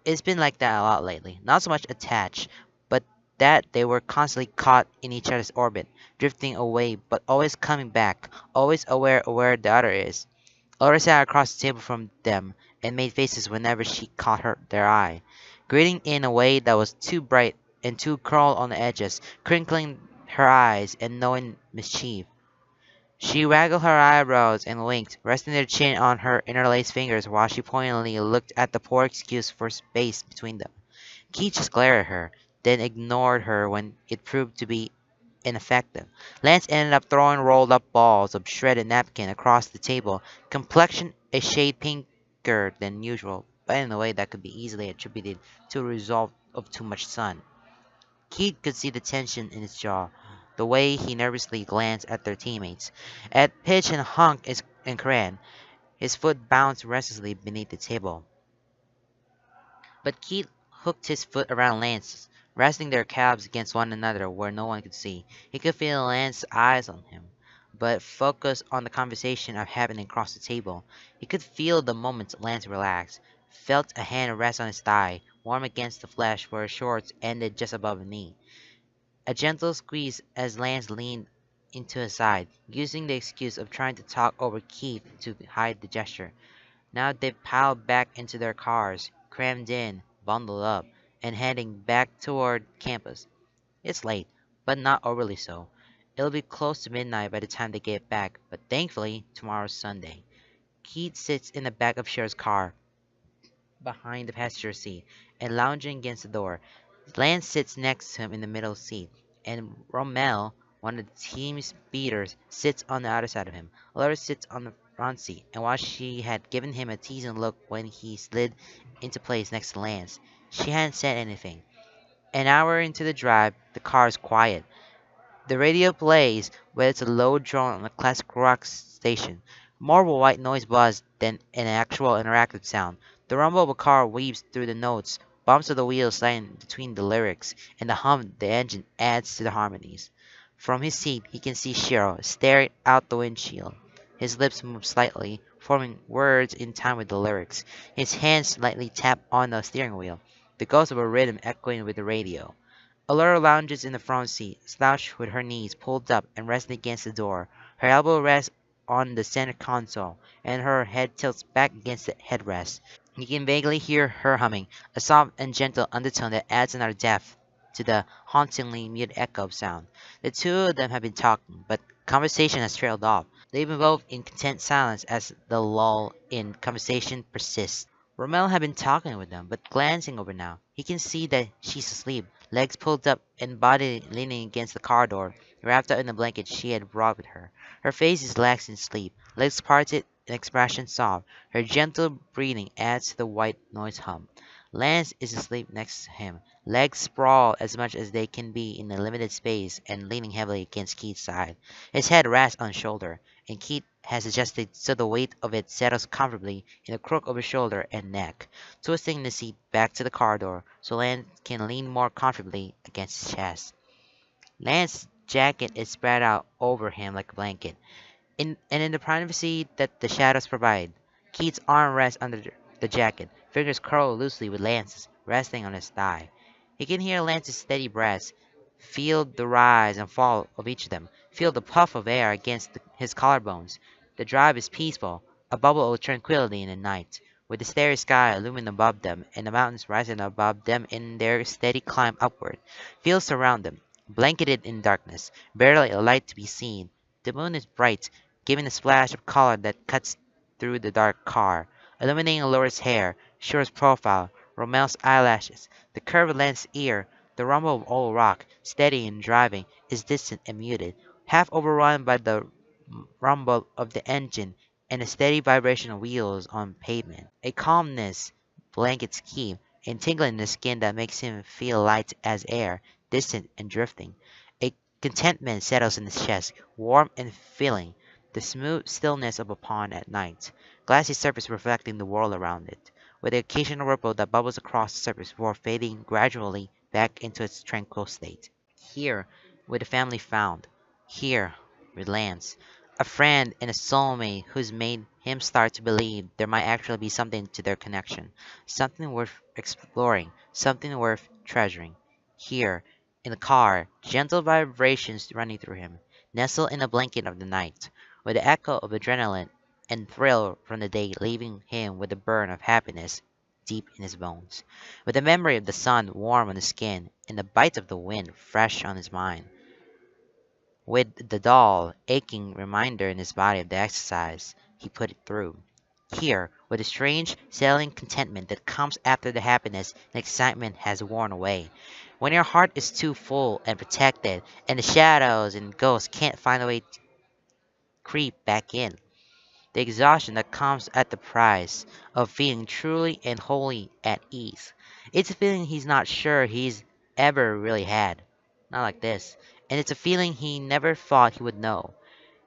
It's been like that a lot lately. Not so much attached, but that they were constantly caught in each other's orbit, drifting away but always coming back, always aware of where the other is. Laura sat across the table from them and made faces whenever she caught their eye, grinning in a way that was too bright and too curled on the edges, crinkling her eyes and knowing mischief. She waggled her eyebrows and winked, resting her chin on her interlaced fingers while she pointedly looked at the poor excuse for space between them. Keith just glared at her, then ignored her when it proved to be ineffective. Lance ended up throwing rolled up balls of shredded napkin across the table, complexion a shade pinker than usual, but in a way that could be easily attributed to a result of too much sun. Keith could see the tension in his jaw, the way he nervously glanced at their teammates. At pitch and hunk and cran, his foot bounced restlessly beneath the table. But Keith hooked his foot around Lance's, resting their calves against one another where no one could see. He could feel Lance's eyes on him, but focused on the conversation happening across the table. He could feel the moment Lance relaxed, felt a hand rest on his thigh, warm against the flesh where his shorts ended just above the knee. A gentle squeeze as Lance leaned into his side, using the excuse of trying to talk over Keith to hide the gesture. Now they've piled back into their cars, crammed in, bundled up, and heading back toward campus. It's late, but not overly so. It'll be close to midnight by the time they get back, but thankfully, tomorrow's Sunday. Keith sits in the back of Cher's car, behind the passenger seat, and lounging against the door. Lance sits next to him in the middle seat, and Rommel, one of the team's beaters, sits on the other side of him. Laura sits on the front seat, and while she had given him a teasing look when he slid into place next to Lance, she hadn't said anything. An hour into the drive, the car is quiet. The radio plays, but it's a low drone on a classic rock station. More of a white noise buzz than an actual interactive sound. The rumble of a car weaves through the notes, bumps of the wheels sliding between the lyrics, and the hum of the engine adds to the harmonies. From his seat, he can see Cheryl staring out the windshield. His lips move slightly, forming words in time with the lyrics. His hands slightly tap on the steering wheel, the ghost of a rhythm echoing with the radio. Allura lounges in the front seat, slouched with her knees pulled up and resting against the door. Her elbow rests on the center console, and her head tilts back against the headrest. You can vaguely hear her humming, a soft and gentle undertone that adds another depth to the hauntingly mute echo of sound. The two of them have been talking, but conversation has trailed off. They've been both in content silence as the lull in conversation persists. Rommel had been talking with them, but glancing over now, he can see that she's asleep, legs pulled up and body leaning against the car door, wrapped up in the blanket she had brought with her. Her face is lax in sleep, lips parted, an expression soft. Her gentle breathing adds to the white noise hum. Lance is asleep next to him, legs sprawled as much as they can be in a limited space and leaning heavily against Keith's side. His head rests on his shoulder, and Keith has adjusted so the weight of it settles comfortably in the crook of his shoulder and neck, twisting the seat back to the car door so Lance can lean more comfortably against his chest. Lance's jacket is spread out over him like a blanket, and in the privacy that the shadows provide, Keith's arm rests under the jacket, fingers curled loosely with Lance's, resting on his thigh. He can hear Lance's steady breath, Feel the rise and fall of each of them. Feel the puff of air against his collarbones. The drive is peaceful, a bubble of tranquility in the night, with the starry sky looming above them and the mountains rising above them in their steady climb upward. Fields surround them, blanketed in darkness, barely a light to be seen. The moon is bright, giving a splash of color that cuts through the dark car, illuminating Laura's hair, Shure's profile, Romel's eyelashes, the curve of Lance's ear. The rumble of old rock, steady in driving, is distant and muted, half overrun by the rumble of the engine and the steady vibration of wheels on pavement. A calmness blankets Keith, and tingling in the skin that makes him feel light as air, distant and drifting. A contentment settles in his chest, warm and filling, the smooth stillness of a pond at night, glassy surface reflecting the world around it, with the occasional ripple that bubbles across the surface before fading gradually back into its tranquil state. Here, with the family found. Here, with Lance. A friend and a soulmate who's made him start to believe there might actually be something to their connection. Something worth exploring. Something worth treasuring. Here, in the car, gentle vibrations running through him. Nestled in the blanket of the night, with the echo of adrenaline and thrill from the day leaving him with a burn of happiness deep in his bones, with the memory of the sun warm on his skin and the bite of the wind fresh on his mind, with the dull, aching reminder in his body of the exercise he put it through. Here, with the strange, settling contentment that comes after the happiness and excitement has worn away. When your heart is too full and protected, and the shadows and ghosts can't find a way to creep back in. The exhaustion that comes at the price of feeling truly and wholly at ease. It's a feeling he's not sure he's ever really had. Not like this. And it's a feeling he never thought he would know.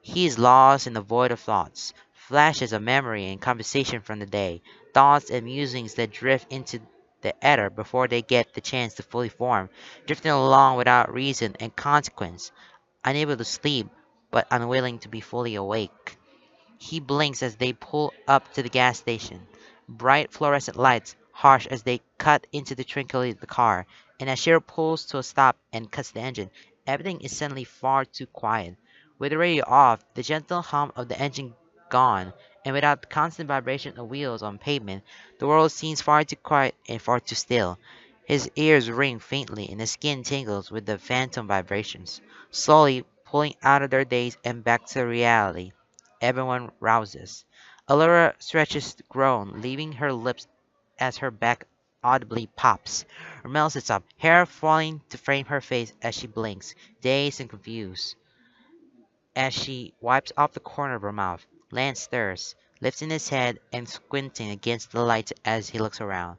He is lost in the void of thoughts, flashes of memory and conversation from the day, thoughts and musings that drift into the ether before they get the chance to fully form, drifting along without reason and consequence, unable to sleep, but unwilling to be fully awake. He blinks as they pull up to the gas station. Bright fluorescent lights, harsh as they cut into the tranquility of the car, and as Cheryl pulls to a stop and cuts the engine, everything is suddenly far too quiet. With the radio off, the gentle hum of the engine gone, and without the constant vibration of wheels on pavement, the world seems far too quiet and far too still. His ears ring faintly, and his skin tingles with the phantom vibrations, slowly pulling out of their daze and back to reality. Everyone rouses. Allura stretches to groan, leaving her lips as her back audibly pops. Ramel sits up, hair falling to frame her face as she blinks, dazed and confused. As she wipes off the corner of her mouth, Lance stirs, lifting his head and squinting against the light as he looks around.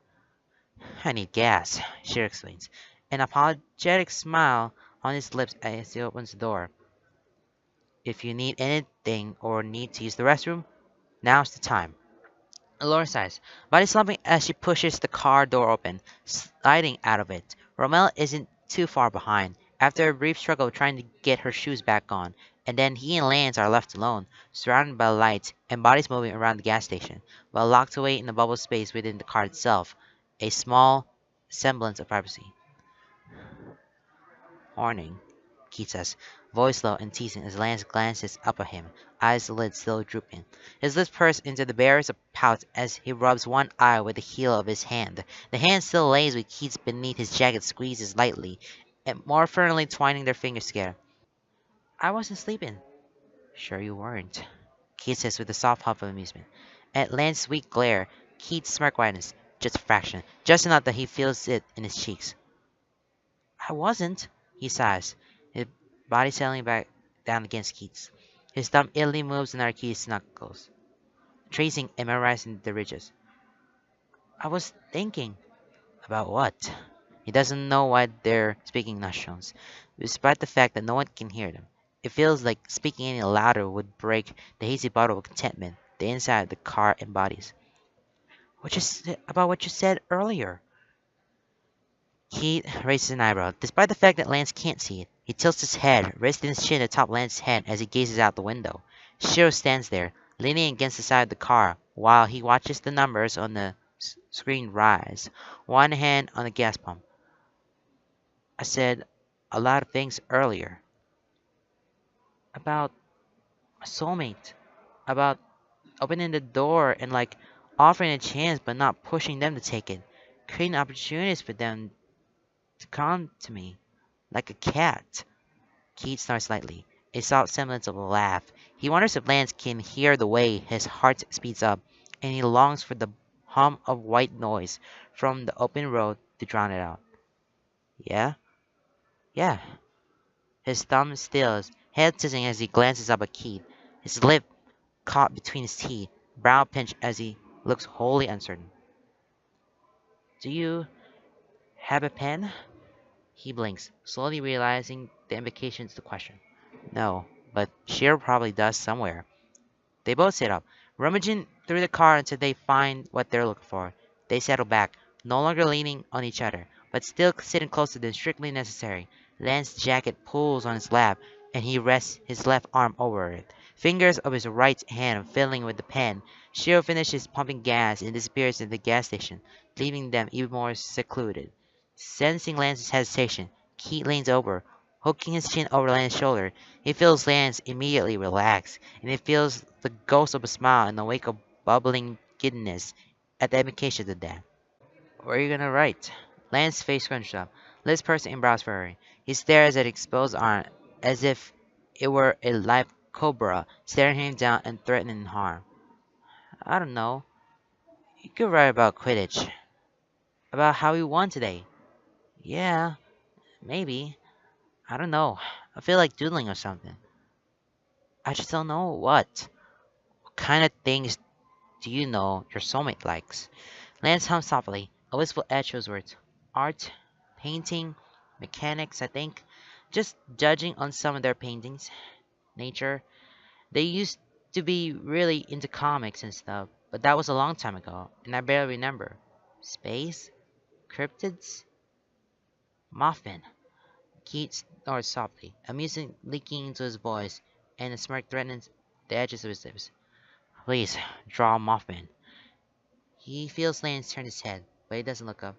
I need gas, she explains, an apologetic smile on his lips as he opens the door. If you need anything or need to use the restroom, now's the time. Laura sighs, body slumping as she pushes the car door open, sliding out of it. Romel isn't too far behind, after a brief struggle trying to get her shoes back on, and then he and Lance are left alone, surrounded by lights and bodies moving around the gas station, while locked away in the bubble space within the car itself, a small semblance of privacy. Morning, Keith says, voice low and teasing as Lance glances up at him, eyelids still drooping. His lips purse into the barest of pout as he rubs one eye with the heel of his hand. The hand still lays with Keith's beneath his jacket squeezes lightly, and more firmly twining their fingers together. I wasn't sleeping. Sure you weren't, Keith says with a soft huff of amusement. At Lance's weak glare, Keith's smirk widens, just a fraction, just enough that he feels it in his cheeks. I wasn't, he sighs, his body settling back down against Keith's. His thumb idly moves on Keith's knuckles, tracing and memorizing the ridges. I was thinking. About what? He doesn't know why they're speaking nostrils, despite the fact that no one can hear them. It feels like speaking any louder would break the hazy bottle of contentment the inside of the car embodies. About what you said earlier? Keith raises an eyebrow, despite the fact that Lance can't see it. He tilts his head, resting his chin atop Lance's head as he gazes out the window. Shiro stands there, leaning against the side of the car, while he watches the numbers on the screen rise, one hand on the gas pump. I said a lot of things earlier. About a soulmate. About opening the door and like offering a chance but not pushing them to take it. Creating opportunities for them to come to me. Like a cat. Keith snorts slightly, a soft semblance of a laugh. He wonders if Lance can hear the way his heart speeds up, and he longs for the hum of white noise from the open road to drown it out. Yeah? Yeah. His thumb stills, head tilting as he glances up at Keith, his lip caught between his teeth, brow pinched as he looks wholly uncertain. Do you have a pen? He blinks, slowly realizing the implications of the question. No, but Shiro probably does somewhere. They both sit up, rummaging through the car until they find what they're looking for. They settle back, no longer leaning on each other, but still sitting closer than strictly necessary. Lance's jacket pulls on his lap, and he rests his left arm over it. Fingers of his right hand fiddling with the pen. Shiro finishes pumping gas and disappears in the gas station, leaving them even more secluded. Sensing Lance's hesitation, Keith leans over, hooking his chin over Lance's shoulder. He feels Lance immediately relax, and he feels the ghost of a smile in the wake of bubbling giddiness at the implication of the death. What are you gonna write? Lance's face scrunched up, lips pursed and brows furrowed. He stares at exposed arm as if it were a live cobra staring him down and threatening harm. I don't know. You could write about Quidditch. About how we won today. Yeah, maybe. I don't know. I feel like doodling or something. I just don't know what. What kind of things do you know your soulmate likes? Lance hummed softly, a wistful edge to his words. Art, painting, mechanics, I think. Just judging on some of their paintings. Nature. They used to be really into comics and stuff, but that was a long time ago, and I barely remember. Space? Cryptids? Mothman. Keith snored softly, amusement leaking into his voice, and a smirk threatened the edges of his lips. Please, draw Mothman. He feels Lance turn his head, but he doesn't look up.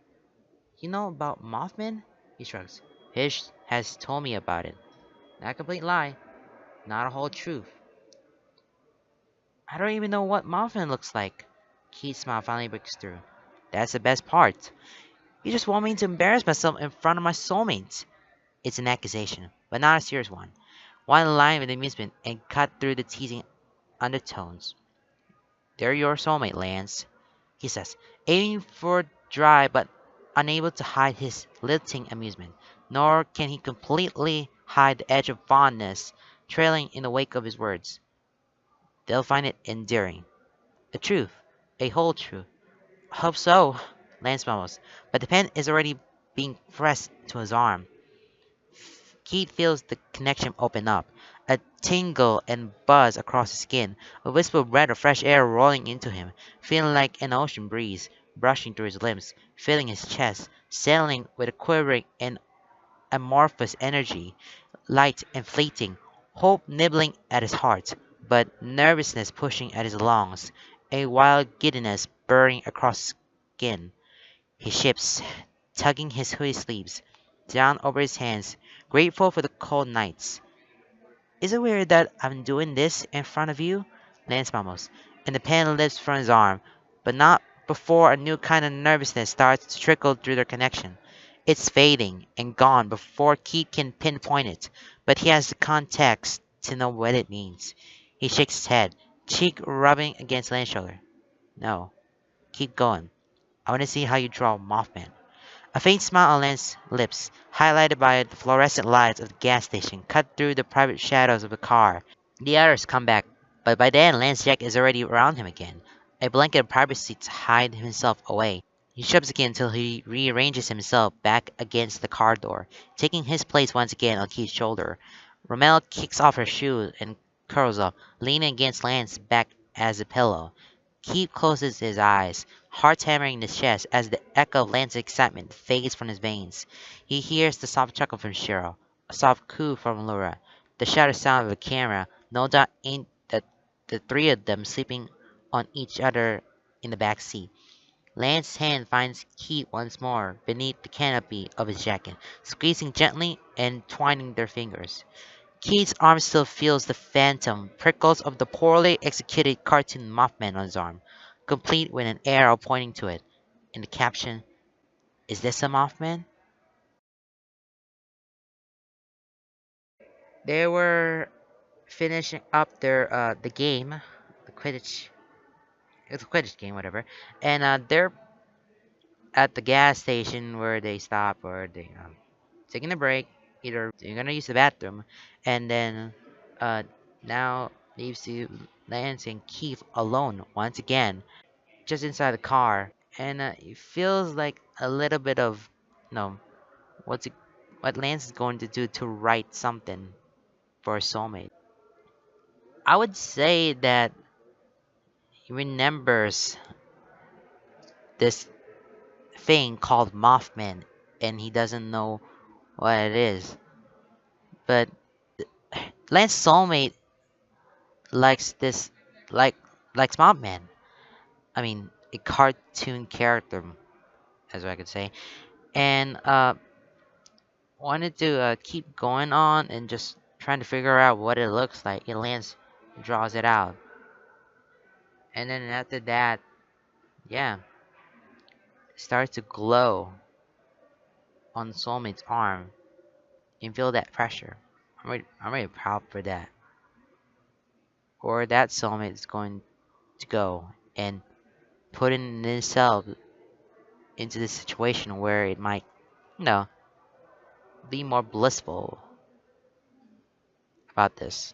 You know about Mothman? He shrugs. Fish has told me about it. Not a complete lie, not a whole truth. I don't even know what Mothman looks like. Keith's smile finally breaks through. That's the best part. You just want me to embarrass myself in front of my soulmates. It's an accusation, but not a serious one. One line with amusement and cut through the teasing undertones. They're your soulmate, Lance, he says, aiming for dry but unable to hide his lilting amusement, nor can he completely hide the edge of fondness trailing in the wake of his words. They'll find it endearing. A truth. A whole truth. Hope so, Lance mumbles, but the pen is already being pressed to his arm. Keith feels the connection open up, a tingle and buzz across his skin, a wisp of breath of fresh air rolling into him, feeling like an ocean breeze, brushing through his limbs, filling his chest, sailing with a quivering and amorphous energy, light and fleeting, hope nibbling at his heart, but nervousness pushing at his lungs, a wild giddiness burning across his skin. He ships, tugging his hoodie sleeves down over his hands, grateful for the cold nights. Is it weird that I'm doing this in front of you? Lance mumbles, and the pen lifts from his arm, but not before a new kind of nervousness starts to trickle through their connection. It's fading and gone before Keith can pinpoint it, but he has the context to know what it means. He shakes his head, cheek rubbing against Lance's shoulder. No, keep going. I want to see how you draw Mothman. A faint smile on Lance's lips, highlighted by the fluorescent lights of the gas station, cut through the private shadows of the car. The others come back, but by then Lance's jacket is already around him again, a blanket of privacy to hide himself away. He shoves again until he rearranges himself back against the car door, taking his place once again on Keith's shoulder. Rommel kicks off her shoe and curls up, leaning against Lance's back as a pillow. Keith closes his eyes, heart hammering in his chest as the echo of Lance's excitement fades from his veins. He hears the soft chuckle from Shiro, a soft coo from Laura, the shutter sound of a camera. No doubt ain't the three of them sleeping on each other in the back seat. Lance's hand finds Keith once more beneath the canopy of his jacket, squeezing gently and twining their fingers. Keith's arm still feels the phantom prickles of the poorly executed cartoon Mothman on his arm, complete with an arrow pointing to it. In the caption, "Is this a Mothman?" They were finishing up the game, the Quidditch. It's a Quidditch game, whatever. And they're at the gas station where they stop, or they taking a break. Either you're gonna use the bathroom, and then uh, now leaves you Lance and Keith alone once again, just inside the car, and it feels like a little bit of, you know, what's it, what Lance is going to do to write something for a soulmate. I would say that he remembers this thing called Mothman, and he doesn't know what it is. But Lance's soulmate likes this, like likes Mothman. I mean, a cartoon character, as I could say, and wanted to keep going on and just trying to figure out what it looks like. And Lance draws it out, and then after that, yeah, it starts to glow on Soulmate's arm. You can feel that pressure. I'm really proud for that. Or that soulmate is going to go and putting himself into this situation where it might, you know, be more blissful about this.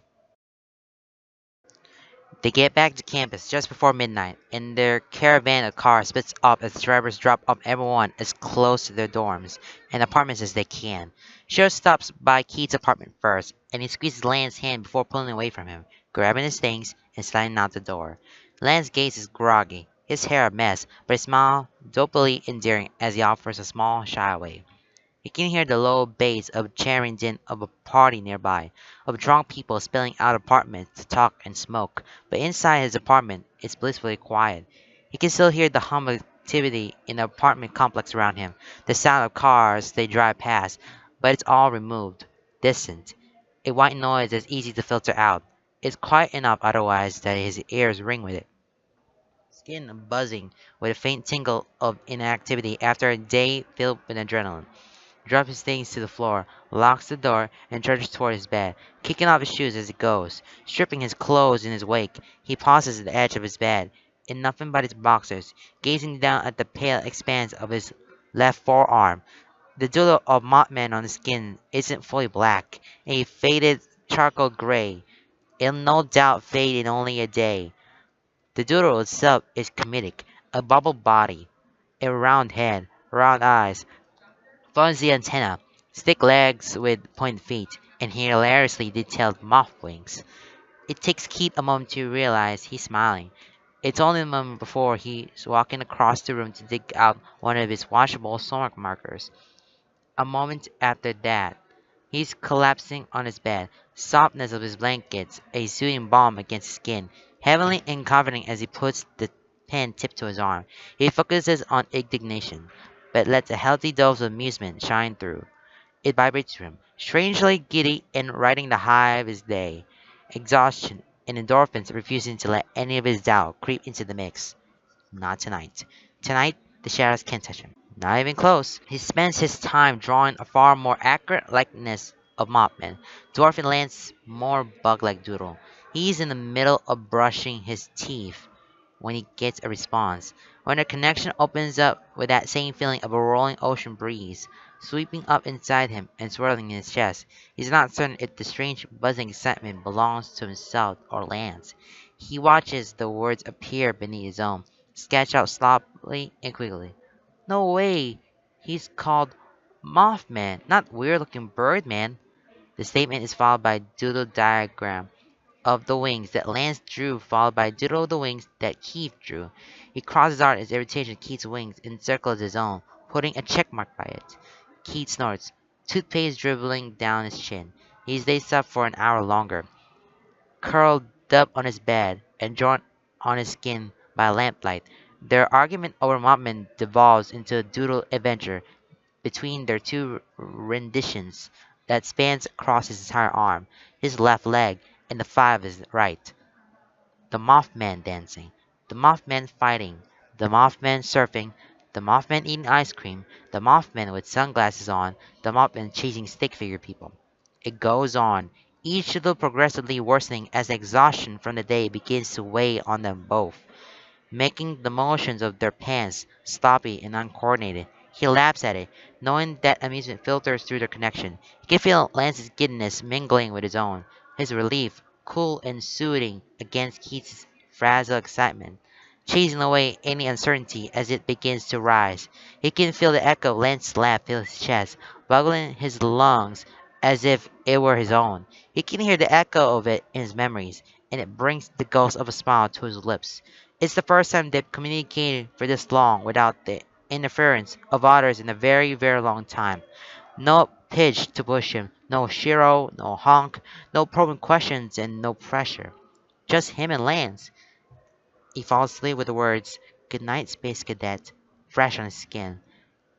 They get back to campus just before midnight, and their caravan of cars splits up as drivers drop off everyone as close to their dorms and apartments as they can. Cheryl stops by Keith's apartment first, and he squeezes Lance's hand before pulling away from him, grabbing his things and sliding out the door. Lance's gaze is groggy, his hair a mess, but his smile dopily endearing as he offers a small shy away. You can hear the low bass of chattering din of a party nearby, of drunk people spilling out of apartments to talk and smoke, but inside his apartment it's blissfully quiet. He can still hear the hum of activity in the apartment complex around him, the sound of cars they drive past, but it's all removed, distant. A white noise that's easy to filter out. It's quiet enough otherwise that his ears ring with it. Skin buzzing with a faint tingle of inactivity after a day filled with adrenaline. Drops his things to the floor, locks the door, and trudges toward his bed, kicking off his shoes as he goes. Stripping his clothes in his wake, he pauses at the edge of his bed, in nothing but his boxers, gazing down at the pale expanse of his left forearm. The doodle of Mothman on his skin isn't fully black, a faded charcoal gray. It'll no doubt fade in only a day. The doodle itself is comedic, a bubble body, a round head, round eyes, fuzzy antenna, stick legs with pointed feet, and hilariously detailed moth wings. It takes Keith a moment to realize he's smiling. It's only a moment before he's walking across the room to dig out one of his washable stomach markers. A moment after that, he's collapsing on his bed, softness of his blankets a soothing balm against his skin, heavenly and comforting as he puts the pen tip to his arm. He focuses on indignation, but lets a healthy dose of amusement shine through. It vibrates through him, strangely giddy and riding the high of his day. Exhaustion and endorphins refusing to let any of his doubt creep into the mix. Not tonight. Tonight, the shadows can't touch him. Not even close. He spends his time drawing a far more accurate likeness of Mopman. Dwarfing Lance more bug-like doodle. He's in the middle of brushing his teeth when he gets a response. When the connection opens up with that same feeling of a rolling ocean breeze, sweeping up inside him and swirling in his chest. He's not certain if the strange buzzing excitement belongs to himself or Lance. He watches the words appear beneath his own, sketched out sloppily and quickly. No way! He's called Mothman, not weird-looking Birdman. The statement is followed by a doodle diagram of the wings that Lance drew, followed by a doodle of the wings that Keith drew. He crosses out his irritation Keith's wings encircles his own, putting a check mark by it. Keith snorts, toothpaste dribbling down his chin. He stays up for an hour longer, curled up on his bed and drawn on his skin by lamplight, Their argument over Mopman devolves into a doodle adventure between their two renditions that spans across his entire arm, his left leg, and the thigh of his right. The Mothman dancing, the Mothman fighting, the Mothman surfing, the Mothman eating ice cream, the Mothman with sunglasses on, the Mothman chasing stick figure people. It goes on, each little progressively worsening as the exhaustion from the day begins to weigh on them both, making the motions of their pants sloppy and uncoordinated. He laughs at it, knowing that amusement filters through their connection. He can feel Lance's giddiness mingling with his own, his relief, cool and soothing against Keith's fragile excitement, chasing away any uncertainty as it begins to rise. He can feel the echo of Lance's laugh fill his chest, bubbling his lungs as if it were his own. He can hear the echo of it in his memories, and it brings the ghost of a smile to his lips. It's the first time they've communicated for this long without the interference of others in a very, very long time. No pitch to push him, no Shiro, no honk, no probing questions, and no pressure. Just him and Lance. He falls asleep with the words, "Good night, Space Cadet," fresh on his skin.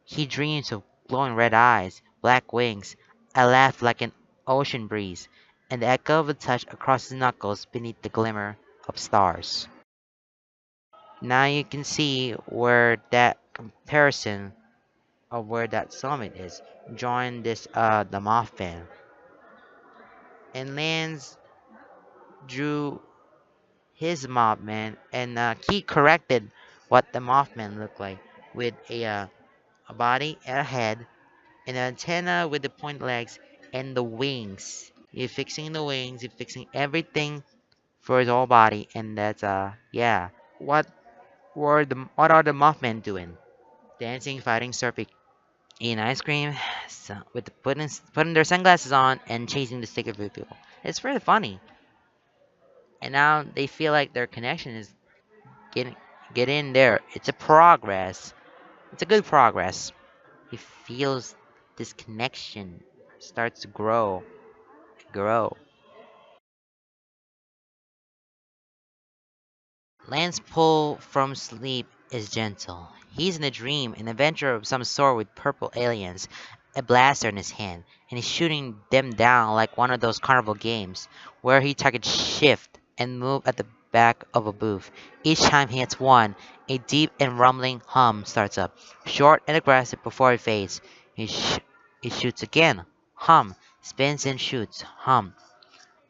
He dreams of glowing red eyes, black wings, a laugh like an ocean breeze, and the echo of a touch across his knuckles beneath the glimmer of stars. Now you can see where that comparison of where that summit is. Join this the Mothman. And Lance drew his Mothman and he corrected what the Mothman looked like with a body and a head, an antenna with the point legs and the wings. You're fixing the wings, you're fixing everything for his whole body, and that's yeah. What what are the Mothman doing? Dancing, fighting, surfing, eating ice cream, so, with putting their sunglasses on and chasing the stick of people. It's really funny, and now they feel like their connection is getting get in there. It's a progress. It's a good progress. He feels this connection starts to grow. Lance's pull from sleep is gentle. He's in a dream, an adventure of some sort with purple aliens, a blaster in his hand, and he's shooting them down like one of those carnival games, where he targets shift and move at the back of a booth. Each time he hits one, a deep and rumbling hum starts up, short and aggressive before it fades. He shoots again. Hum. Spins and shoots. Hum.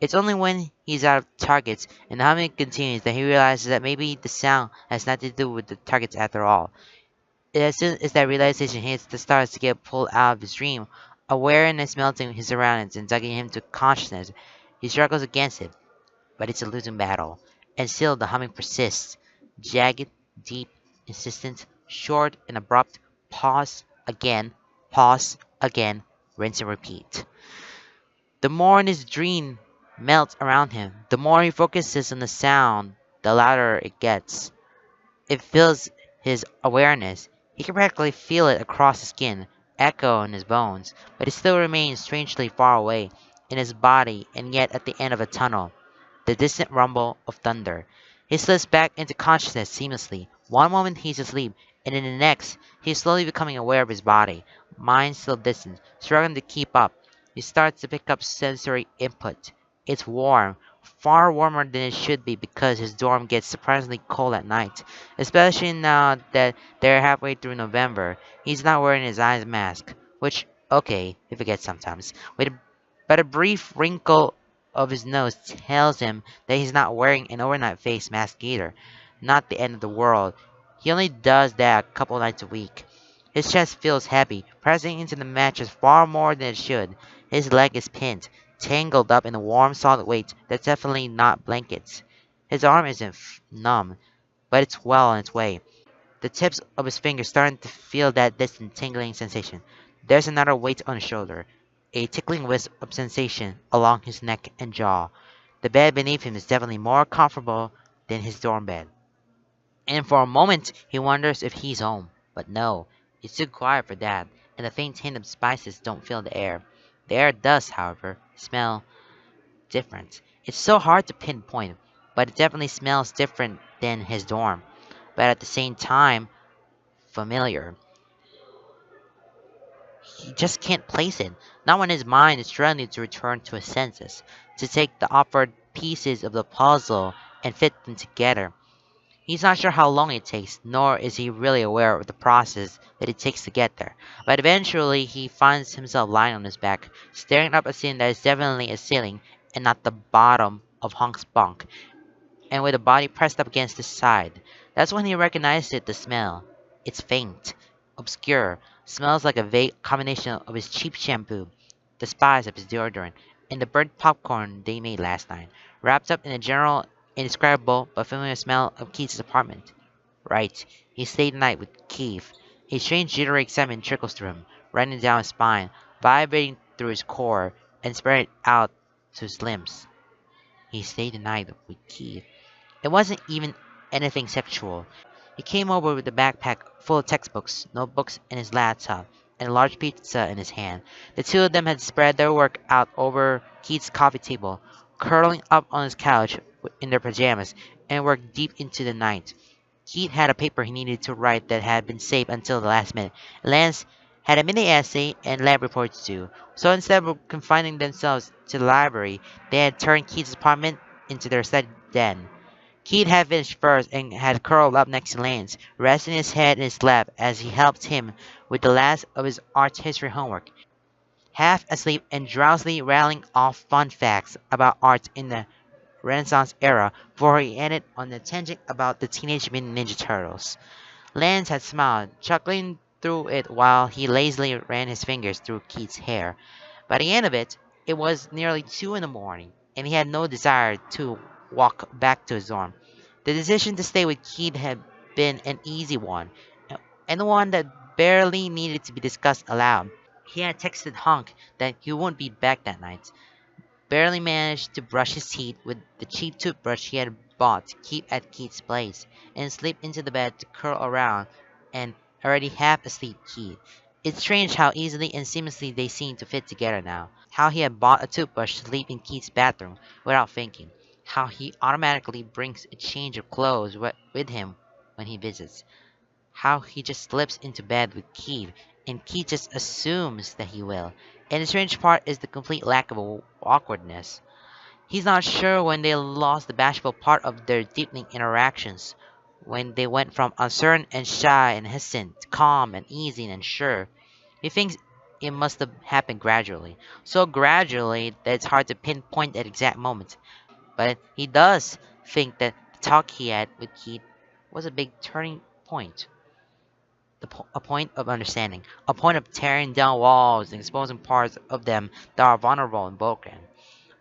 It's only when he's out of targets and the humming continues that he realizes that maybe the sound has nothing to do with the targets after all. As soon as that realization hits, the starts to get pulled out of his dream, awareness melting his surroundings and tugging him to consciousness. He struggles against it, but it's a losing battle. And still the humming persists. Jagged, deep, insistent, short and abrupt. Pause again, rinse and repeat. The more his dream melts around him, the more he focuses on the sound, the louder it gets. It fills his awareness. He can practically feel it across his skin, echo in his bones, but it still remains strangely far away in his body and yet at the end of a tunnel. The distant rumble of thunder. He slips back into consciousness seamlessly. One moment he's asleep, and in the next, he's slowly becoming aware of his body. Mind still distant, struggling to keep up. He starts to pick up sensory input. It's warm, far warmer than it should be because his dorm gets surprisingly cold at night, especially now that they're halfway through November. He's not wearing his eyes mask, which, okay, he forgets sometimes. But a brief wrinkle of his nose tells him that he's not wearing an overnight face mask either. Not the end of the world. He only does that a couple nights a week. His chest feels heavy, pressing into the mattress far more than it should. His leg is pinned, tangled up in a warm, solid weight that's definitely not blankets. His arm isn't numb, but it's well on its way. The tips of his fingers starting to feel that distant tingling sensation. There's another weight on his shoulder, a tickling wisp of sensation along his neck and jaw. The bed beneath him is definitely more comfortable than his dorm bed. And for a moment he wonders if he's home. But no, it's too quiet for that, and the faint hint of spices don't fill the air. The air does, however, smell different. It's so hard to pinpoint, but it definitely smells different than his dorm. but at the same time, familiar. He just can't place it, not when his mind is struggling to return to his senses, to take the offered pieces of the puzzle and fit them together. He's not sure how long it takes, nor is he really aware of the process that it takes to get there. But eventually, he finds himself lying on his back, staring up a scene that is definitely a ceiling and not the bottom of Honk's bunk, and with the body pressed up against his side. That's when he recognized it, the smell. It's faint, obscure, smells like a vague combination of his cheap shampoo, the spice of his deodorant, and the burnt popcorn they made last night, wrapped up in a general, indescribable but familiar smell of Keith's apartment. Right, he stayed the night with Keith. A strange jittery excitement trickles through him, running down his spine, vibrating through his core, and spreading out to his limbs. He stayed the night with Keith. It wasn't even anything sexual. He came over with a backpack full of textbooks, notebooks, and his laptop, and a large pizza in his hand. The two of them had spread their work out over Keith's coffee table, curling up on his couch in their pajamas, and worked deep into the night. Keith had a paper he needed to write that had been saved until the last minute. Lance had a mini essay and lab report to do. So instead of confining themselves to the library, they had turned Keith's apartment into their study den. Keith had finished first and had curled up next to Lance, resting his head in his lap as he helped him with the last of his art history homework, half asleep and drowsily rattling off fun facts about art in the Renaissance era before he ended on a tangent about the Teenage Mutant Ninja Turtles. Lance had smiled, chuckling through it while he lazily ran his fingers through Keith's hair. By the end of it, it was nearly 2 in the morning, and he had no desire to walk back to his dorm. The decision to stay with Keith had been an easy one, and one that barely needed to be discussed aloud. He had texted Hunk that he wouldn't be back that night, barely managed to brush his teeth with the cheap toothbrush he had bought to keep at Keith's place, and slip into the bed to curl around an already half asleep Keith. It's strange how easily and seamlessly they seemed to fit together now. How he had bought a toothbrush to leave in Keith's bathroom without thinking. How he automatically brings a change of clothes with him when he visits. How he just slips into bed with Keith, and Keith just assumes that he will. And the strange part is the complete lack of awkwardness. He's not sure when they lost the bashful part of their deepening interactions, when they went from uncertain and shy and hesitant to calm and easy and sure. He thinks it must have happened gradually, so gradually that it's hard to pinpoint that exact moment. But he does think that the talk he had with Keith was a big turning point. A point of understanding, a point of tearing down walls and exposing parts of them that are vulnerable and broken.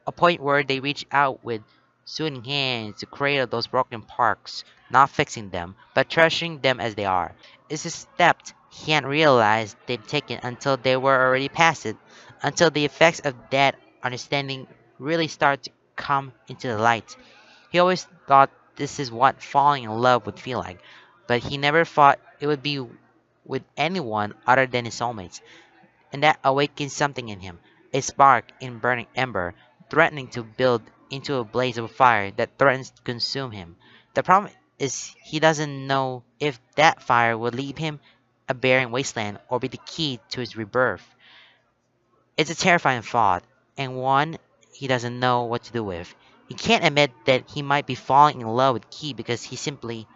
A point where they reach out with soothing hands to cradle those broken parts, not fixing them, but treasuring them as they are. It's a step he hadn't realized they'd taken until they were already past it, until the effects of that understanding really start to come into the light. He always thought this is what falling in love would feel like, but he never thought it would be with anyone other than his soulmates, and that awakened something in him, a spark in burning ember, threatening to build into a blaze of fire that threatens to consume him. The problem is he doesn't know if that fire will leave him a barren wasteland or be the key to his rebirth. It's a terrifying thought, and one he doesn't know what to do with. He can't admit that he might be falling in love with Key because he simply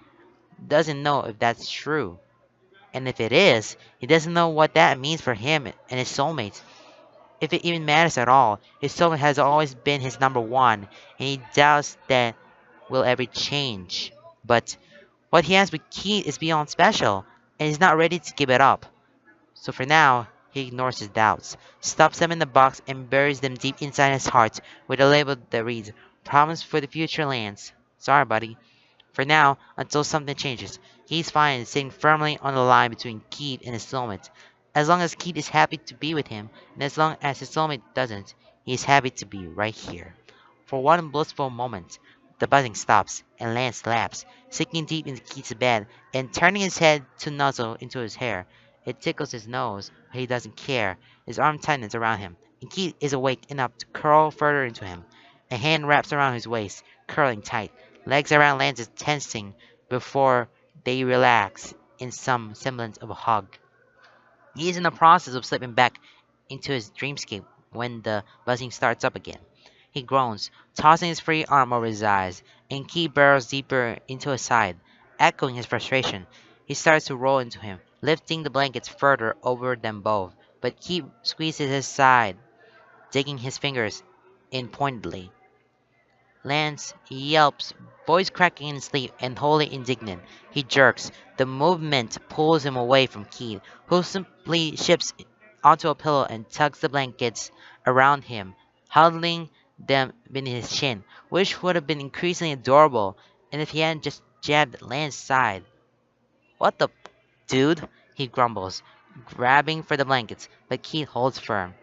doesn't know if that's true. And if it is, he doesn't know what that means for him and his soulmate. If it even matters at all, his soulmate has always been his number one, and he doubts that will ever change. But what he has with Keith is beyond special, and he's not ready to give it up. So for now, he ignores his doubts, stuffs them in the box, and buries them deep inside his heart with a label that reads, "Promise for the future, Lance." Sorry, buddy. For now, until something changes, he's fine sitting firmly on the line between Keith and his soulmate. As long as Keith is happy to be with him, and as long as his soulmate doesn't, he is happy to be right here. For one blissful moment, the buzzing stops, and Lance laughs, sinking deep into Keith's bed, and turning his head to nuzzle into his hair. It tickles his nose, but he doesn't care. His arm tightens around him, and Keith is awake enough to curl further into him. A hand wraps around his waist, curling tight. Legs around Lance's tensing before they relax in some semblance of a hug. He is in the process of slipping back into his dreamscape when the buzzing starts up again. He groans, tossing his free arm over his eyes, and Key burrows deeper into his side, echoing his frustration. He starts to roll into him, lifting the blankets further over them both, but Key squeezes his side, digging his fingers in pointedly. Lance yelps, voice cracking in sleep and wholly indignant. He jerks. The movement pulls him away from Keith, who simply shifts onto a pillow and tugs the blankets around him, huddling them beneath his chin, which would have been increasingly adorable, and if he hadn't just jabbed at Lance's side. What the dude? He grumbles, grabbing for the blankets, but Keith holds firm.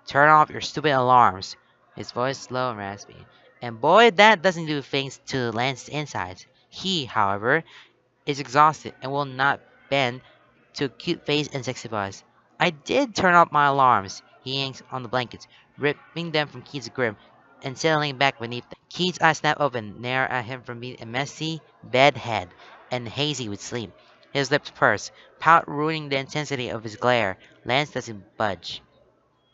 Turn off your stupid alarms. His voice slow and raspy. And boy, that doesn't do things to Lance's insides. He, however, is exhausted and will not bend to cute face and sexy buzz. I did turn off my alarms. He yanks on the blankets, ripping them from Keith's grip and settling back beneath them. Keith's eyes snap open, narrow at him from beneath a messy bed head and hazy with sleep. His lips purse, pout ruining the intensity of his glare. Lance doesn't budge.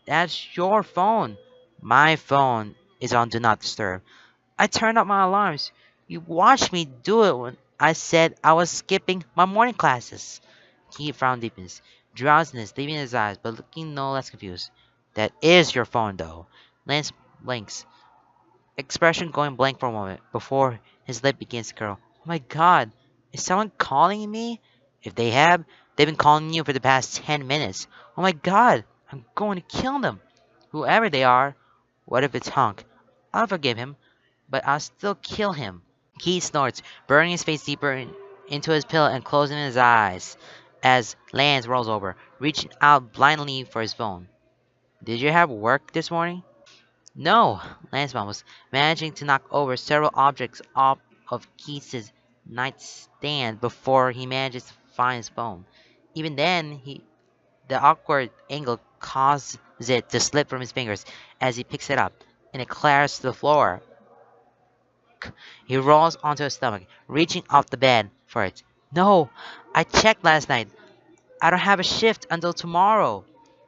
That's your phone. My phone is on Do Not Disturb. I turned off my alarms. You watched me do it when I said I was skipping my morning classes. Keith frown deepens, drowsiness leaving his eyes, but looking no less confused. That is your phone, though. Lance blinks, expression going blank for a moment before his lip begins to curl. Oh my god, is someone calling me? If they have, they've been calling you for the past 10 minutes. Oh my god, I'm going to kill them. Whoever they are. What if it's Hunk? I'll forgive him, but I'll still kill him. Keith snorts, burrowing his face deeper into his pillow and closing his eyes as Lance rolls over, reaching out blindly for his phone. Did you have work this morning? No, Lance mumbles, managing to knock over several objects off of Keith's nightstand before he manages to find his phone. Even then, the awkward angle causes it to slip from his fingers as he picks it up, and it clatters to the floor. He rolls onto his stomach, reaching off the bed for it. No, I checked last night. I don't have a shift until tomorrow.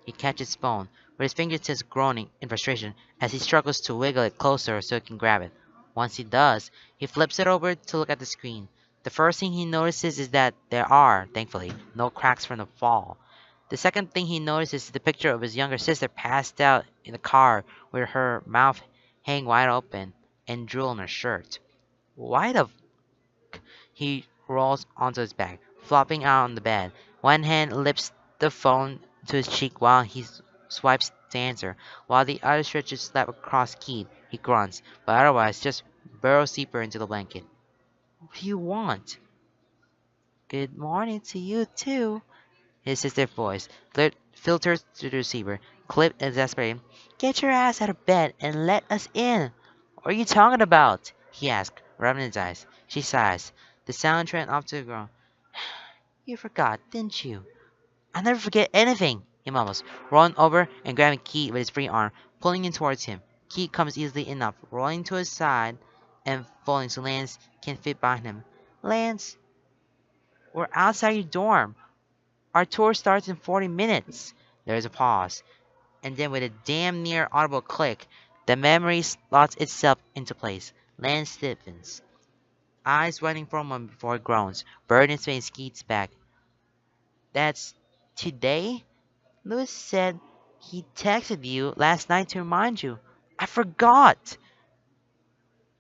He catches his phone, with his fingertips groaning in frustration as he struggles to wiggle it closer so he can grab it. Once he does, he flips it over to look at the screen. The first thing he notices is that there are, thankfully, no cracks from the fall. The second thing he notices is the picture of his younger sister passed out in the car with her mouth hanging wide open and drool on her shirt. Why the He rolls onto his back, flopping out on the bed. One hand lifts the phone to his cheek while he swipes to answer, while the other stretches slap across Keith. He grunts, but otherwise just burrows deeper into the blanket. What do you want? Good morning to you too. His sister's voice filters through the receiver, clipped and exasperated. Get your ass out of bed and let us in. What are you talking about? He asks, rubbing his eyes. She sighs. The sound trend off to the ground. You forgot, didn't you? I never forget anything, he mumbles, rolling over and grabbing Keith with his free arm, pulling him towards him. Keith comes easily enough, rolling to his side and falling so Lance can fit behind him. Lance, we're outside your dorm. Our tour starts in 40 minutes. There's a pause, and then with a damn near audible click, the memory slots itself into place. Lance stiffens, eyes running for a moment before he groans, burdened face Keith's back. That's today? Lewis said he texted you last night to remind you. I forgot!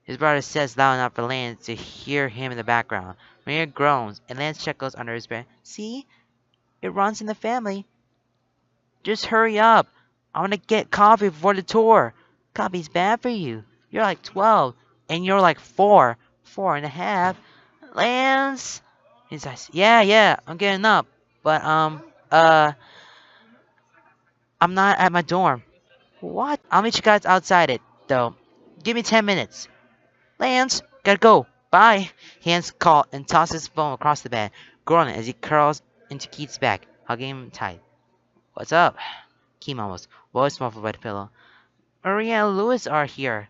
His brother says loud enough for Lance to hear him in the background. Maria groans, and Lance chuckles under his breath. See? It runs in the family. Just hurry up. I want to get coffee before the tour. Coffee's bad for you. You're like 12, and you're like 4, 4.5. Lance! He says, yeah, I'm getting up. But, I'm not at my dorm. What? I'll meet you guys outside it, though. Give me 10 minutes. Lance, gotta go. Bye. He hands call and tosses his phone across the bed, groaning as he curls into Keith's back, hugging him tight. What's up? Keith mumbles, voice muffled by the pillow. Maria and Lewis are here.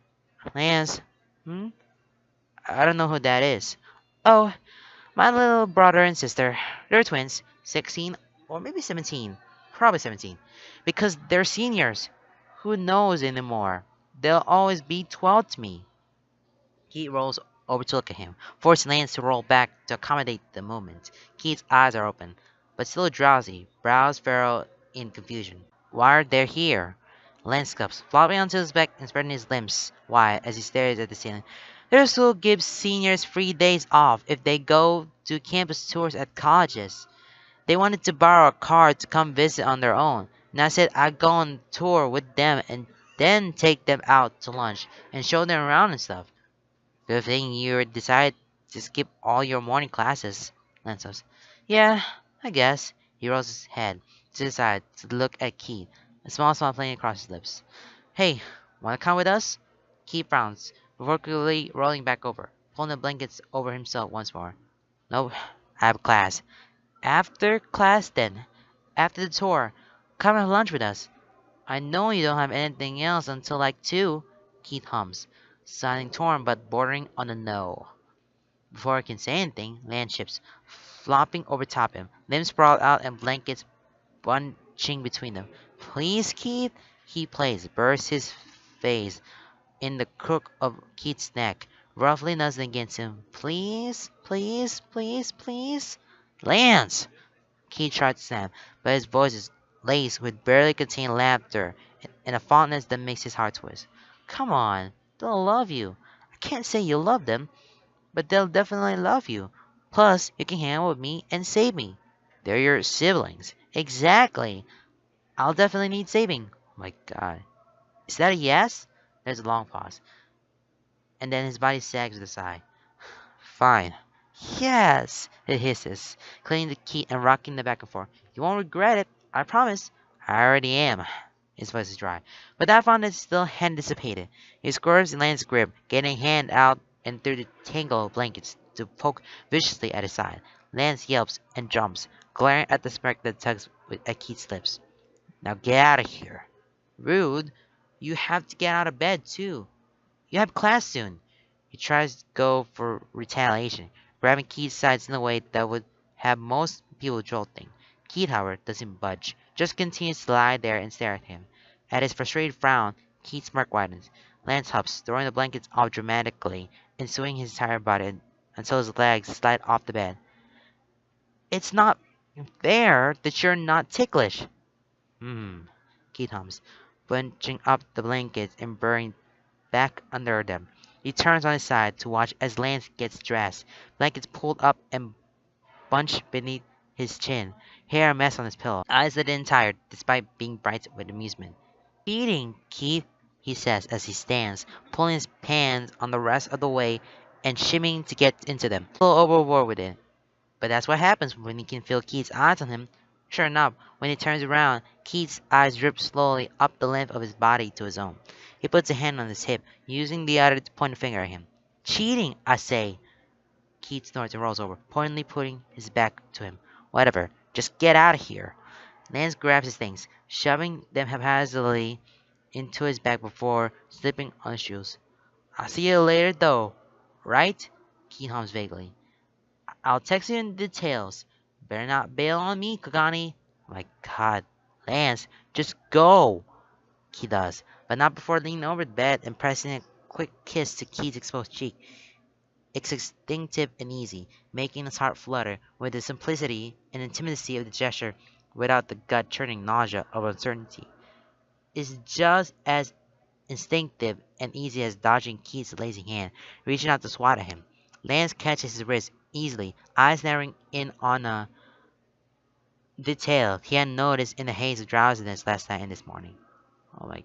Lance, I don't know who that is. Oh, My little brother and sister, they're twins, 16 or maybe 17, probably 17, because they're seniors. Who knows anymore? They'll always be 12 to me. Keith rolls over to look at him, forcing Lance to roll back to accommodate the movement. Keith's eyes are open, but still drowsy, brows furrowed in confusion. Why are they here? Lance scuffs, flopping onto his back and spreading his limbs wide as he stares at the ceiling. Their school gives seniors 3 days off if they go to campus tours at colleges. They wanted to borrow a car to come visit on their own, and I said I'd go on tour with them and then take them out to lunch and show them around and stuff. Good thing you decided to skip all your morning classes, Lance says. Yeah, I guess. He rolls his head to the side to look at Keith, a small smile playing across his lips. Hey, wanna come with us? Keith frowns, before quickly rolling back over, pulling the blankets over himself once more. Nope, I have class. After class then. After the tour. Come have lunch with us. I know you don't have anything else until like 2, Keith hums, sounding torn but bordering on a no. Before he can say anything, Lance ships, flopping over top him, limbs sprawled out and blankets bunching between them. Please, Keith? He plays, bursts his face in the crook of Keith's neck, roughly nuzzling against him. Please, please, please, please? Lance! Keith tried to snap, but his voice is laced with barely contained laughter and a fondness that makes his heart twist. Come on, they'll love you. I can't say you love them, but they'll definitely love you. Plus, you can hang out with me and save me. They're your siblings. Exactly. I'll definitely need saving. Oh my god. Is that a yes? There's a long pause, and then his body sags with a sigh. Fine. Yes, it hisses, cleaning the key and rocking the back and forth. You won't regret it, I promise. I already am. His voice is dry, but that fondness still hadn't dissipated. He swerves in Lance's grip, getting a hand out and through the tangle of blankets to poke viciously at his side. Lance yelps and jumps, glaring at the smirk that tugs at Keith's lips. Now get out of here. Rude. You have to get out of bed, too. You have class soon. He tries to go for retaliation, grabbing Keith's sides in a way that would have most people jolting. Keith, however, doesn't budge, just continues to lie there and stare at him. At his frustrated frown, Keith's smirk widens. Lance hops, throwing the blankets off dramatically and swinging his entire body until his legs slide off the bed. It's not fair that you're not ticklish. Keith hums, bunching up the blankets and burrowing back under them. He turns on his side to watch as Lance gets dressed, blankets pulled up and bunched beneath his chin, hair a mess on his pillow, eyes that didn't tire despite being bright with amusement. Eating, Keith, he says as he stands, pulling his pants on the rest of the way and shimmying to get into them. A little overboard with it. But that's what happens when he can feel Keith's eyes on him. Sure enough, when he turns around, Keith's eyes drip slowly up the length of his body to his own. He puts a hand on his hip, using the other to point a finger at him. Cheating, I say. Keith snorts and rolls over, pointedly putting his back to him. Whatever, just get out of here. Lance grabs his things, shoving them haphazardly into his bag before slipping on his shoes. I'll see you later, though, right? Keith hums vaguely. I'll text you in details. Better not bail on me, Kagani. Oh my god. Lance, just go. He does, but not before leaning over the bed and pressing a quick kiss to Keith's exposed cheek. It's instinctive and easy, making his heart flutter with the simplicity and intimacy of the gesture without the gut-churning nausea of uncertainty. It's just as instinctive and easy as dodging Keith's lazy hand, reaching out to swat at him. Lance catches his wrist easily, eyes narrowing in on a detail he hadn't noticed in the haze of drowsiness last night and this morning. Oh my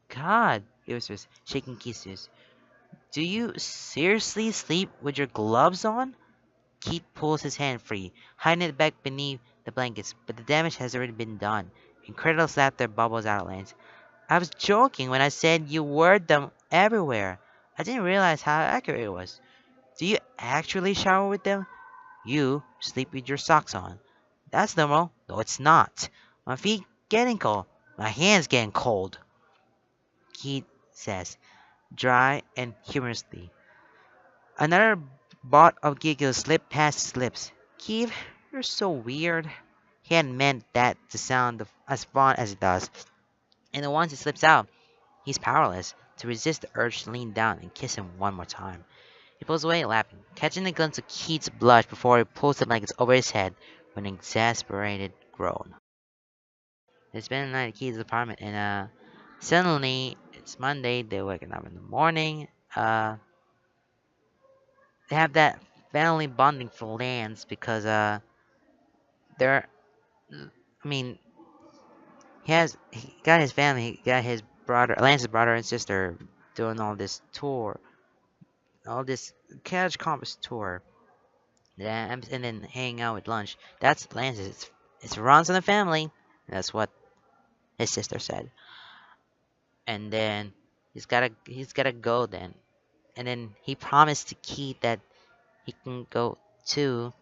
god, he whispers, shaking Keith's shoes. Do you seriously sleep with your gloves on? Keith pulls his hand free, hiding it back beneath the blankets, but the damage has already been done. Incredulous laughter bubbles out of Lance. I was joking when I said you wore them everywhere. I didn't realize how accurate it was. Do you actually shower with them? You sleep with your socks on. That's normal. No, it's not. My feet getting cold. My hands getting cold. Keith says, dry and humorously. Another Bot of giggles slipped past his lips. Keith, you're so weird. He hadn't meant that to sound as fun as it does. And once it slips out, he's powerless to resist the urge to lean down and kiss him one more time. He pulls away, laughing, catching a glimpse of Keith's blush before he pulls the blankets over his head with an exasperated groan. They spend the night at Keith's apartment, and suddenly it's Monday. They're waking up in the morning. They have that family bonding for Lance because they're. I mean, he got his family. He got his brother, Lance's brother and sister, doing all this tour, all this Catch Compass tour. Yeah, and then hanging out with lunch. That's Lance's. It's runs in the family. That's what his sister said. And then he's gotta go then. And then he promised to Keith that he can go too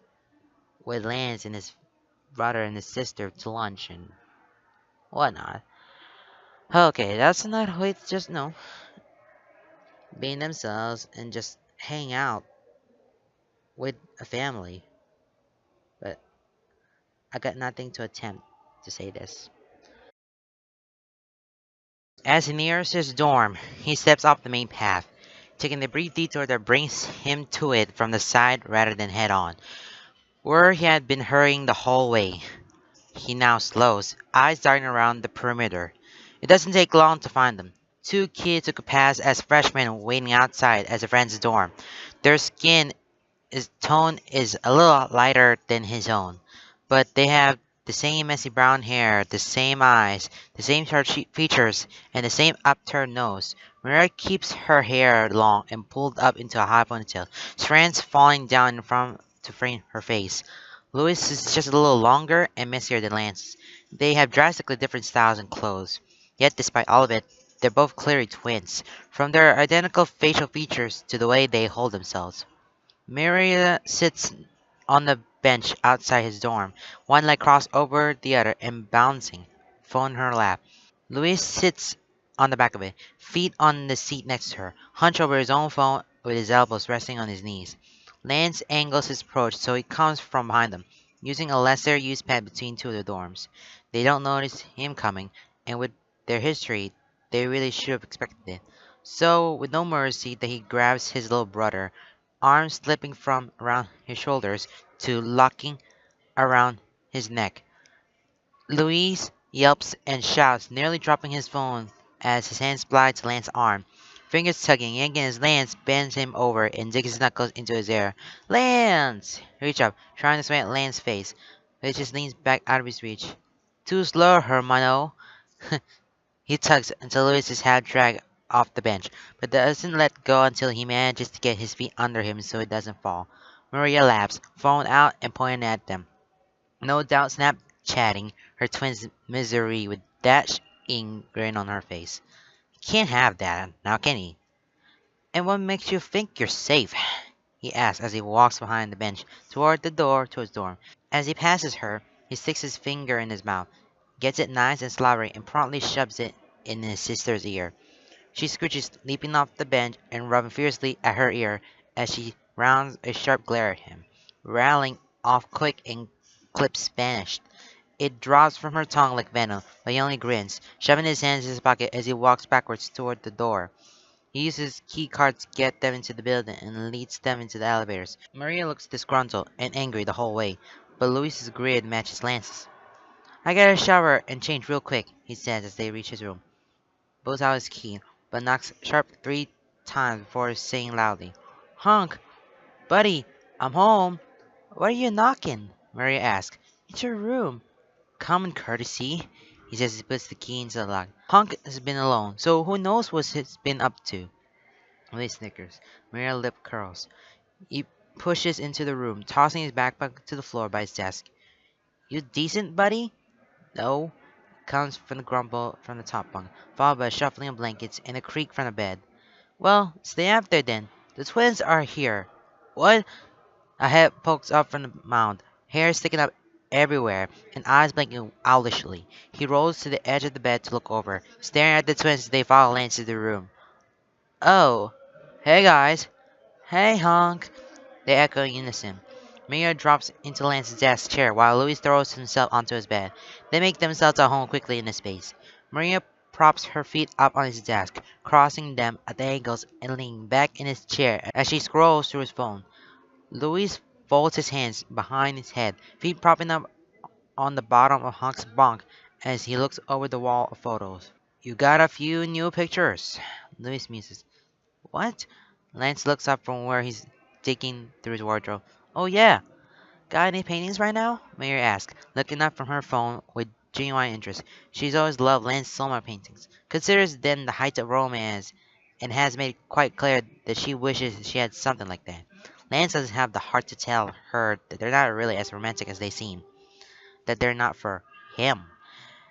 with Lance and his brother and his sister to lunch and whatnot. Okay, that's another way to just being themselves and just hang out with a family. But I got nothing to attempt to say this. As he nears his dorm, he steps off the main path, taking the brief detour that brings him to it from the side rather than head on. Where he had been hurrying the whole way, he now slows, eyes darting around the perimeter. It doesn't take long to find them. Two kids who could pass as freshmen waiting outside as a friend's dorm. Their his tone is a little lighter than his own, but they have the same messy brown hair, the same eyes, the same sharp features, and the same upturned nose. Maria keeps her hair long and pulled up into a high ponytail, strands falling down in front to frame her face. Louis is just a little longer and messier than Lance. They have drastically different styles and clothes. Yet, despite all of it, they're both clearly twins, from their identical facial features to the way they hold themselves. Maria sits on the bench outside his dorm, one leg crossed over the other and bouncing, phone in her lap. Luis sits on the back of it, feet on the seat next to her, hunched over his own phone with his elbows resting on his knees. Lance angles his approach so he comes from behind them, using a lesser used pad between two of the dorms. They don't notice him coming, and with their history, they really should have expected it. So, with no mercy, that he grabs his little brother, arms slipping from around his shoulders to locking around his neck. Louise yelps and shouts, nearly dropping his phone as his hands glide to Lance's arm. Fingers tugging, yanking as Lance bends him over and digs his knuckles into his ear. Lance! Reach up, trying to smack Lance's face, but it just leans back out of his reach. Too slow, hermano. He tugs until Louis is half dragged off the bench, but doesn't let go until he manages to get his feet under him so he doesn't fall. Maria laughs, phone out and pointing at them. No doubt Snapchatting her twin's misery with that grin on her face. Can't have that, now can he? And what makes you think you're safe? He asks as he walks behind the bench toward the door to his dorm. As he passes her, he sticks his finger in his mouth, gets it nice and slobbery, and promptly shoves it in his sister's ear. She screeches, leaping off the bench and rubbing fiercely at her ear as she rounds a sharp glare at him, rattling off quick and clip Spanish. It drops from her tongue like venom, but he only grins, shoving his hands in his pocket as he walks backwards toward the door. He uses key cards to get them into the building and leads them into the elevators. Maria looks disgruntled and angry the whole way, but Luis's grin matches Lance's. I gotta shower and change real quick, he says as they reach his room. Pulls out his key, but knocks sharp 3 times before saying loudly, Honk, buddy, I'm home. Why are you knocking? Maria asks. It's your room. Common courtesy, he says as he puts the key into the lock. Honk has been alone, so who knows what he's been up to. Lee snickers. Maria lip curls. He pushes into the room, tossing his backpack to the floor by his desk. You decent, buddy? No, comes from the grumble from the top bunk, followed by a shuffling of blankets and a creak from the bed. Well, stay up there then. The twins are here. What? A head pokes up from the mound, hair sticking up everywhere, and eyes blinking owlishly. He rolls to the edge of the bed to look over, staring at the twins as they follow Lance into the room. Oh, hey guys. Hey, Honk. They echo in unison. Maria drops into Lance's desk chair while Louis throws himself onto his bed. They make themselves at home quickly in the space. Maria props her feet up on his desk, crossing them at the ankles and leaning back in his chair as she scrolls through his phone. Louis folds his hands behind his head, feet propping up on the bottom of Hunk's bunk as he looks over the wall of photos. You got a few new pictures, Louis muses. What? Lance looks up from where he's digging through his wardrobe. Oh yeah, got any paintings right now? Mary asks, looking up from her phone with genuine interest. She's always loved Lance's Soma paintings, considers them the height of romance, and has made it quite clear that she wishes she had something like that. Lance doesn't have the heart to tell her that they're not really as romantic as they seem, that they're not for him.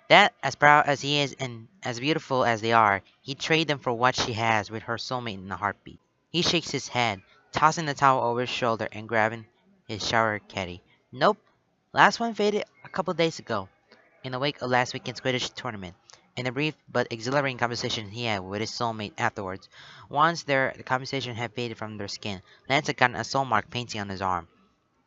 That, as proud as he is and as beautiful as they are, he'd trade them for what she has with her soulmate in a heartbeat. He shakes his head, tossing the towel over his shoulder and grabbing his shower caddy. Nope. Last one faded a couple days ago, in the wake of last weekend's Quidditch tournament, and the brief but exhilarating conversation he had with his soulmate afterwards. Once the conversation had faded from their skin, Lance had gotten a soul mark painting on his arm.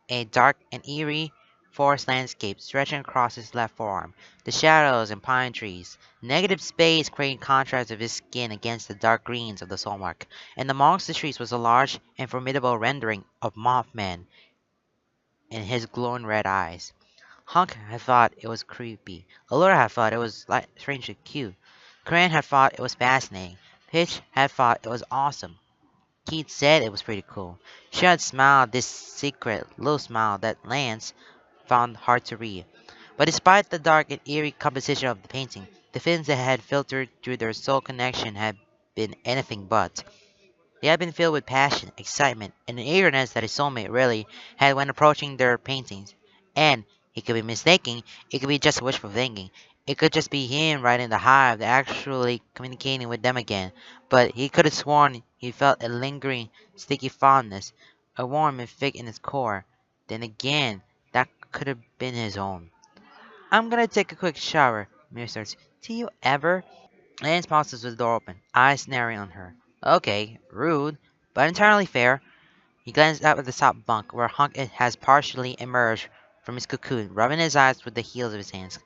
A dark and eerie forest landscape stretching across his left forearm. The shadows and pine trees. Negative space creating contrast of his skin against the dark greens of the soulmark. And amongst the trees was a large and formidable rendering of Mothman in his glowing red eyes. Hunk had thought it was creepy. Allura had thought it was strangely cute. Corinne had thought it was fascinating. Pitch had thought it was awesome. Keith said it was pretty cool. She had smiled this secret little smile that Lance found hard to read. But despite the dark and eerie composition of the painting, the feelings that had filtered through their soul connection had been anything but. They had been filled with passion, excitement, and an eagerness that his soulmate really had when approaching their paintings. And he could be mistaken, it could be just wishful thinking. It could just be him right in the hive, actually communicating with them again. But he could have sworn he felt a lingering, sticky fondness, a warm and thick in his core. Then again, that could have been his own. I'm gonna take a quick shower, Mira starts. Do you ever? Lance pauses with the door open, eyes narrowing on her. Okay, rude, but entirely fair. He glances out of the top bunk, where Hunk has partially emerged from his cocoon, rubbing his eyes with the heels of his hands.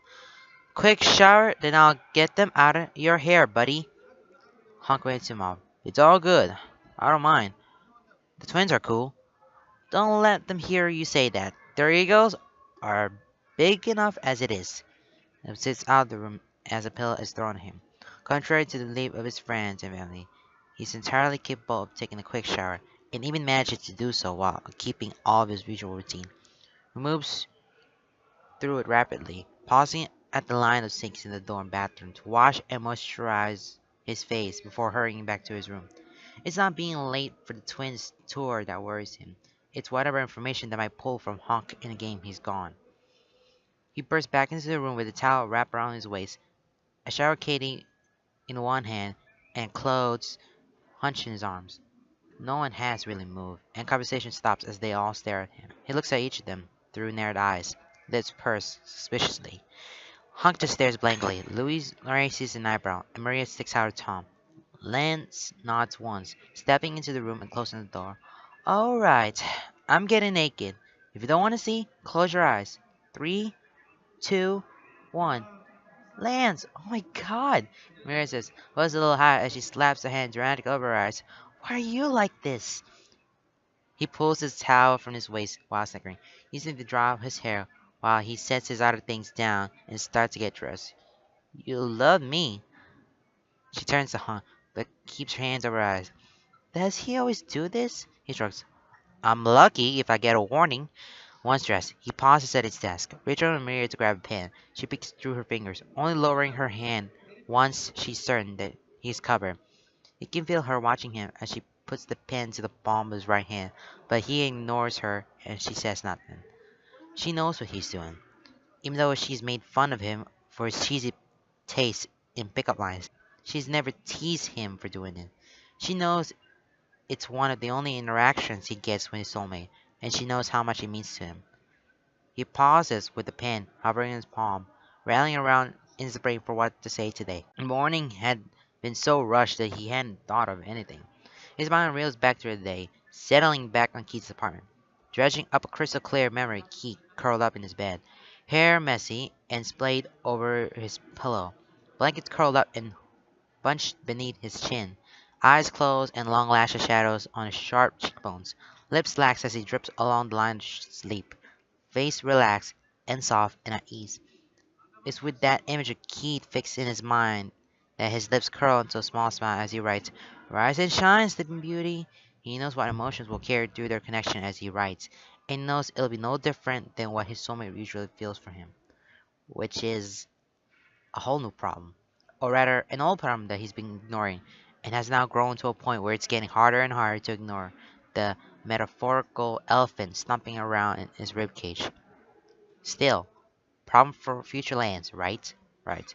Quick shower, then I'll get them out of your hair, buddy. Hunk waves him off. It's all good. I don't mind. The twins are cool. Don't let them hear you say that. Their egos are big enough as it is. And sits out of the room as a pillow is thrown at him. Contrary to the belief of his friends and family, he's entirely capable of taking a quick shower, and even manages to do so while keeping all of his usual routine. He moves through it rapidly, pausing at the line of sinks in the dorm bathroom to wash and moisturize his face before hurrying back to his room. It's not being late for the twins' tour that worries him. It's whatever information that might pull from Honk in a game he's gone. He bursts back into the room with a towel wrapped around his waist, a shower caddy in one hand, and clothes hunched in his arms. No one has really moved, and conversation stops as they all stare at him. He looks at each of them through narrowed eyes, lips pursed suspiciously. Hunk just stares blankly. Louise raises an eyebrow, and Maria sticks out her tongue. Lance nods once, stepping into the room and closing the door. All right, I'm getting naked. If you don't want to see, close your eyes. 3, 2, 1. Lance! Oh my god! Maria says, holds a little high as she slaps her hand dramatic over her eyes. Why are you like this? He pulls his towel from his waist while snickering, using to dry off his hair while he sets his other things down and starts to get dressed. You love me. She turns to Hunt, but keeps her hands over her eyes. Does he always do this? He shrugs. I'm lucky if I get a warning. Once dressed, he pauses at his desk, reaching over Maria to grab a pen. She peeks through her fingers, only lowering her hand once she's certain that he's covered. He can feel her watching him as she puts the pen to the palm of his right hand, but he ignores her and she says nothing. She knows what he's doing, even though she's made fun of him for his cheesy taste in pickup lines. She's never teased him for doing it. She knows it's one of the only interactions he gets with his soulmate, and she knows how much it means to him. He pauses with the pen hovering in his palm, rattling around in his brain for what to say today. The morning had been so rushed that he hadn't thought of anything. His mind reels back to the day, settling back on Keith's apartment. Dredging up a crystal clear memory, Keith curled up in his bed, hair messy and splayed over his pillow, blankets curled up and bunched beneath his chin, eyes closed and long lashes shadows on his sharp cheekbones, lips lax as he drips along the line of sleep, face relaxed and soft and at ease. It's with that image of Keith fixed in his mind that his lips curl into a small smile as he writes, "Rise and shine, Sleeping Beauty." He knows what emotions will carry through their connection as he writes, and knows it'll be no different than what his soulmate usually feels for him, which is a whole new problem. Or rather, an old problem that he's been ignoring, and has now grown to a point where it's getting harder and harder to ignore the metaphorical elephant stomping around in his ribcage. Still, problem for future lands, right? Right.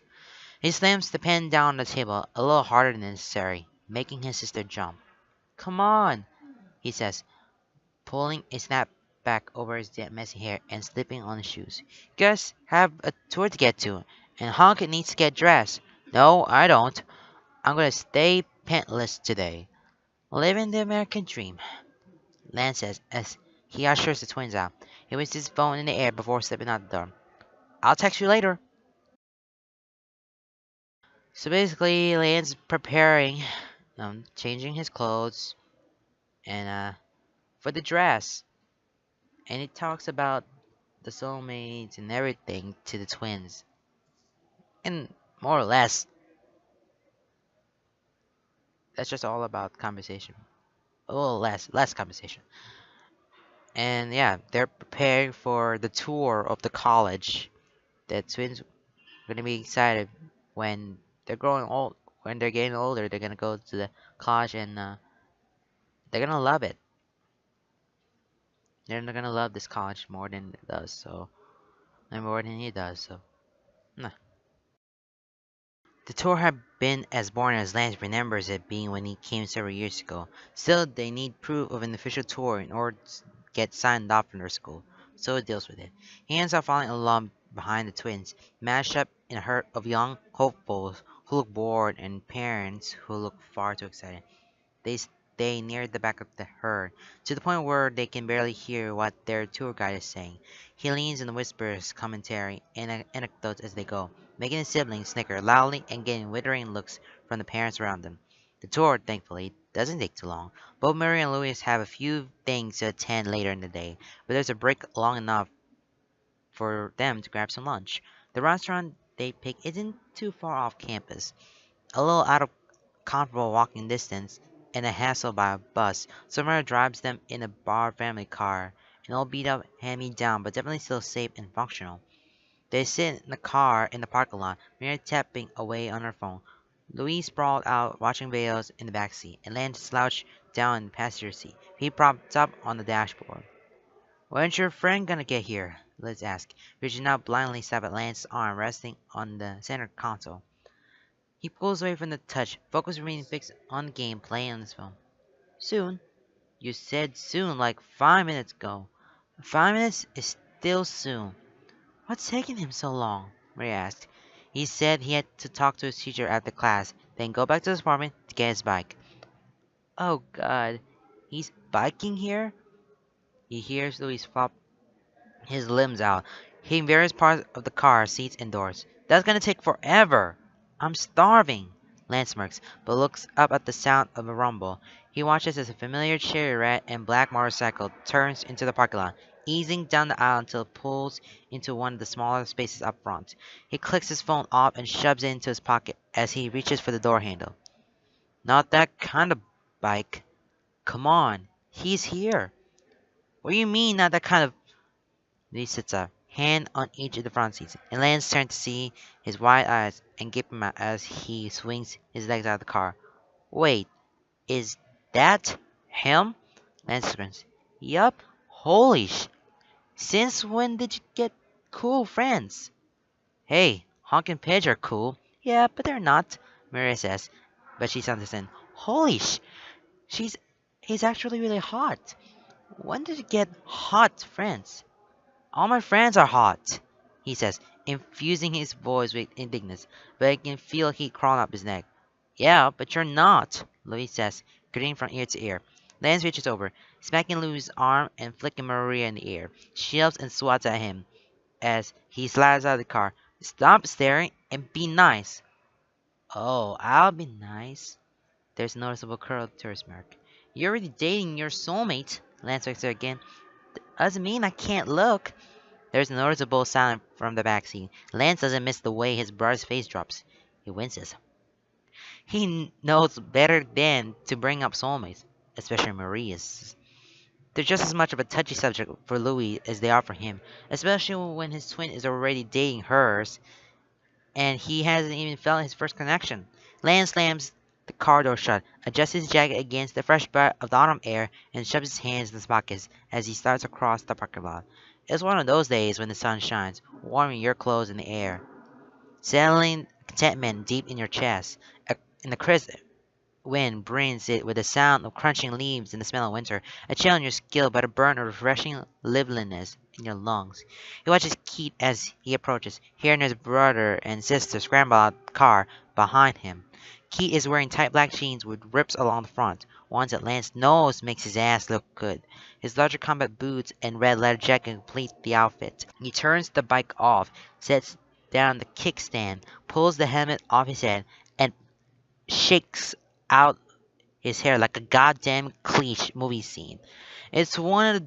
He slams the pen down on the table a little harder than necessary, making his sister jump. "Come on," he says, pulling a snapback over his messy hair and slipping on his shoes. "You guys have a tour to get to, and Honk needs to get dressed." "No, I don't. I'm gonna stay penniless today. Living the American dream," Lance says as he ushers the twins out. He waves his phone in the air before slipping out the door. "I'll text you later." So basically, Lance preparing, changing his clothes, and for the dress, and it talks about the soulmates and everything to the twins, and more or less, that's just all about conversation. A little less conversation, and yeah, they're preparing for the tour of the college. The twins are gonna be excited when they're growing old. When they're getting older, they're gonna go to the college, and they're gonna love it. They're not gonna love this college more than it does. So, and more than he does. So, nah. The tour had been as boring as Lance remembers it being when he came several years ago. Still, they need proof of an official tour in order to get signed off from their school, so he deals with it. He ends up following along behind the twins, mashed up in a herd of young hopefuls who look bored and parents who look far too excited. They stay near the back of the herd, to the point where they can barely hear what their tour guide is saying. He leans and whispers commentary and anecdotes as they go, making his siblings snicker loudly and getting withering looks from the parents around them. The tour, thankfully, doesn't take too long. Both Murray and Louis have a few things to attend later in the day, but there's a break long enough for them to grab some lunch. The restaurant they pick isn't too far off campus, a little out of comfortable walking distance, and a hassle by a bus. Somewhere drives them in a bar family car, an old beat up hand me down, but definitely still safe and functional. They sit in the car in the parking lot, Mary tapping away on her phone. Louise sprawled out watching videos in the back seat, and Lance slouched down in the passenger seat. He propped up on the dashboard. "When's your friend gonna get here?" Liz asked, reaching out blindly stab at Lance's arm resting on the center console. He pulls away from the touch, focus remaining fixed on the game playing on his phone. "Soon? You said soon like 5 minutes ago. 5 minutes is still soon." "What's taking him so long?" Maria asked. He said he had to talk to his teacher after class, then go back to his apartment to get his bike. "Oh God, he's biking here?" He hears Louis flop his limbs out, hitting various parts of the car, seats, and doors. "That's gonna take forever. I'm starving." Lance smirks, but looks up at the sound of a rumble. He watches as a familiar cherry red and black motorcycle turns into the parking lot, easing down the aisle until it pulls into one of the smaller spaces up front. He clicks his phone off and shoves it into his pocket as he reaches for the door handle. "Not that kind of bike." "Come on, he's here." "What do you mean, not that kind of—" Lee sits up, hand on each of the front seats, and Lance turns to see his wide eyes and gape him out as he swings his legs out of the car. "Wait, is that him?" Lance grins. "Yup. Holy sh! Since when did you get cool friends?" "Hey, Honk and Pidge are cool." "Yeah, but they're not," Maria says, but she sounds in. "Holy sh! He's actually really hot. When did you get hot friends?" "All my friends are hot," he says, infusing his voice with indignance, but I can feel heat crawling up his neck. "Yeah, but you're not," Louis says, grinning from ear to ear. Lance reaches over, smacking Louis' arm and flicking Maria in the air. She yelps and swats at him as he slides out of the car. Stop staring and be nice. Oh, I'll be nice. There's a noticeable curl to her smirk. You're already dating your soulmate, Lance looks at her again. Doesn't mean I can't look. There's a noticeable silence from the backseat. Lance doesn't miss the way his brother's face drops. He winces. He knows better than to bring up soulmates, especially Maria's. They're just as much of a touchy subject for Louis as they are for him, especially when his twin is already dating hers and he hasn't even felt his first connection. Lance slams the car door shut, adjusts his jacket against the fresh breath of the autumn air, and shoves his hands in his pockets as he starts across the parking lot. It's one of those days when the sun shines, warming your clothes in the air, settling contentment deep in your chest. In the crisp wind brings it with the sound of crunching leaves and the smell of winter, a chill in your skin but a burn of refreshing liveliness in your lungs. He watches Keith as he approaches, hearing his brother and sister scramble out the car behind him. Keith is wearing tight black jeans with rips along the front, ones that Lance knows makes his ass look good. His larger combat boots and red leather jacket complete the outfit. He turns the bike off, sets down the kickstand, pulls the helmet off his head, and shakes out his hair like a goddamn cliche movie scene. It's one of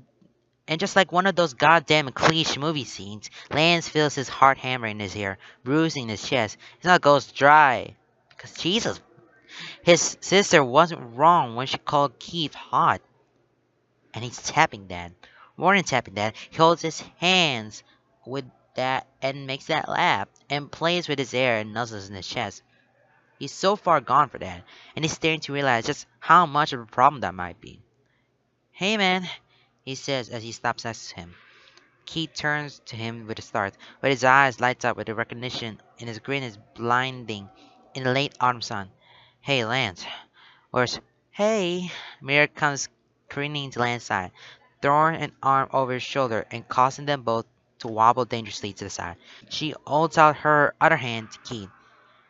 and just like one of those goddamn cliche movie scenes, Lance feels his heart hammering in his ear, bruising his chest. His mouth goes dry. Because Jesus, his sister wasn't wrong when she called Keith hot. And he's tapping that. More than tapping that, he holds his hands with that and makes that laugh and plays with his hair and nuzzles in his chest. He's so far gone for that, and he's starting to realize just how much of a problem that might be. Hey man, he says as he stops next to him. Keith turns to him with a start, but his eyes light up with the recognition and his grin is blinding in the late autumn sun. Hey Lance. Where's Hey Mira comes craning to Lance's side, throwing an arm over his shoulder and causing them both to wobble dangerously to the side. She holds out her other hand to Keith.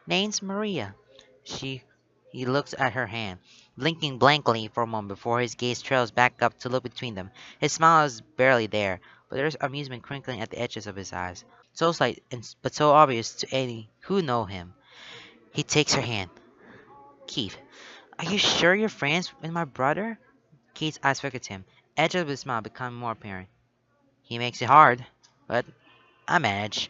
Name's Maria. She He looks at her hand, blinking blankly for a moment before his gaze trails back up to look between them. His smile is barely there, but there's amusement crinkling at the edges of his eyes. So slight but so obvious to any who know him. He takes her hand. Keith, are you sure you're friends with my brother? Keith's eyes flicker at him, edge of his smile becoming more apparent. He makes it hard, but I manage.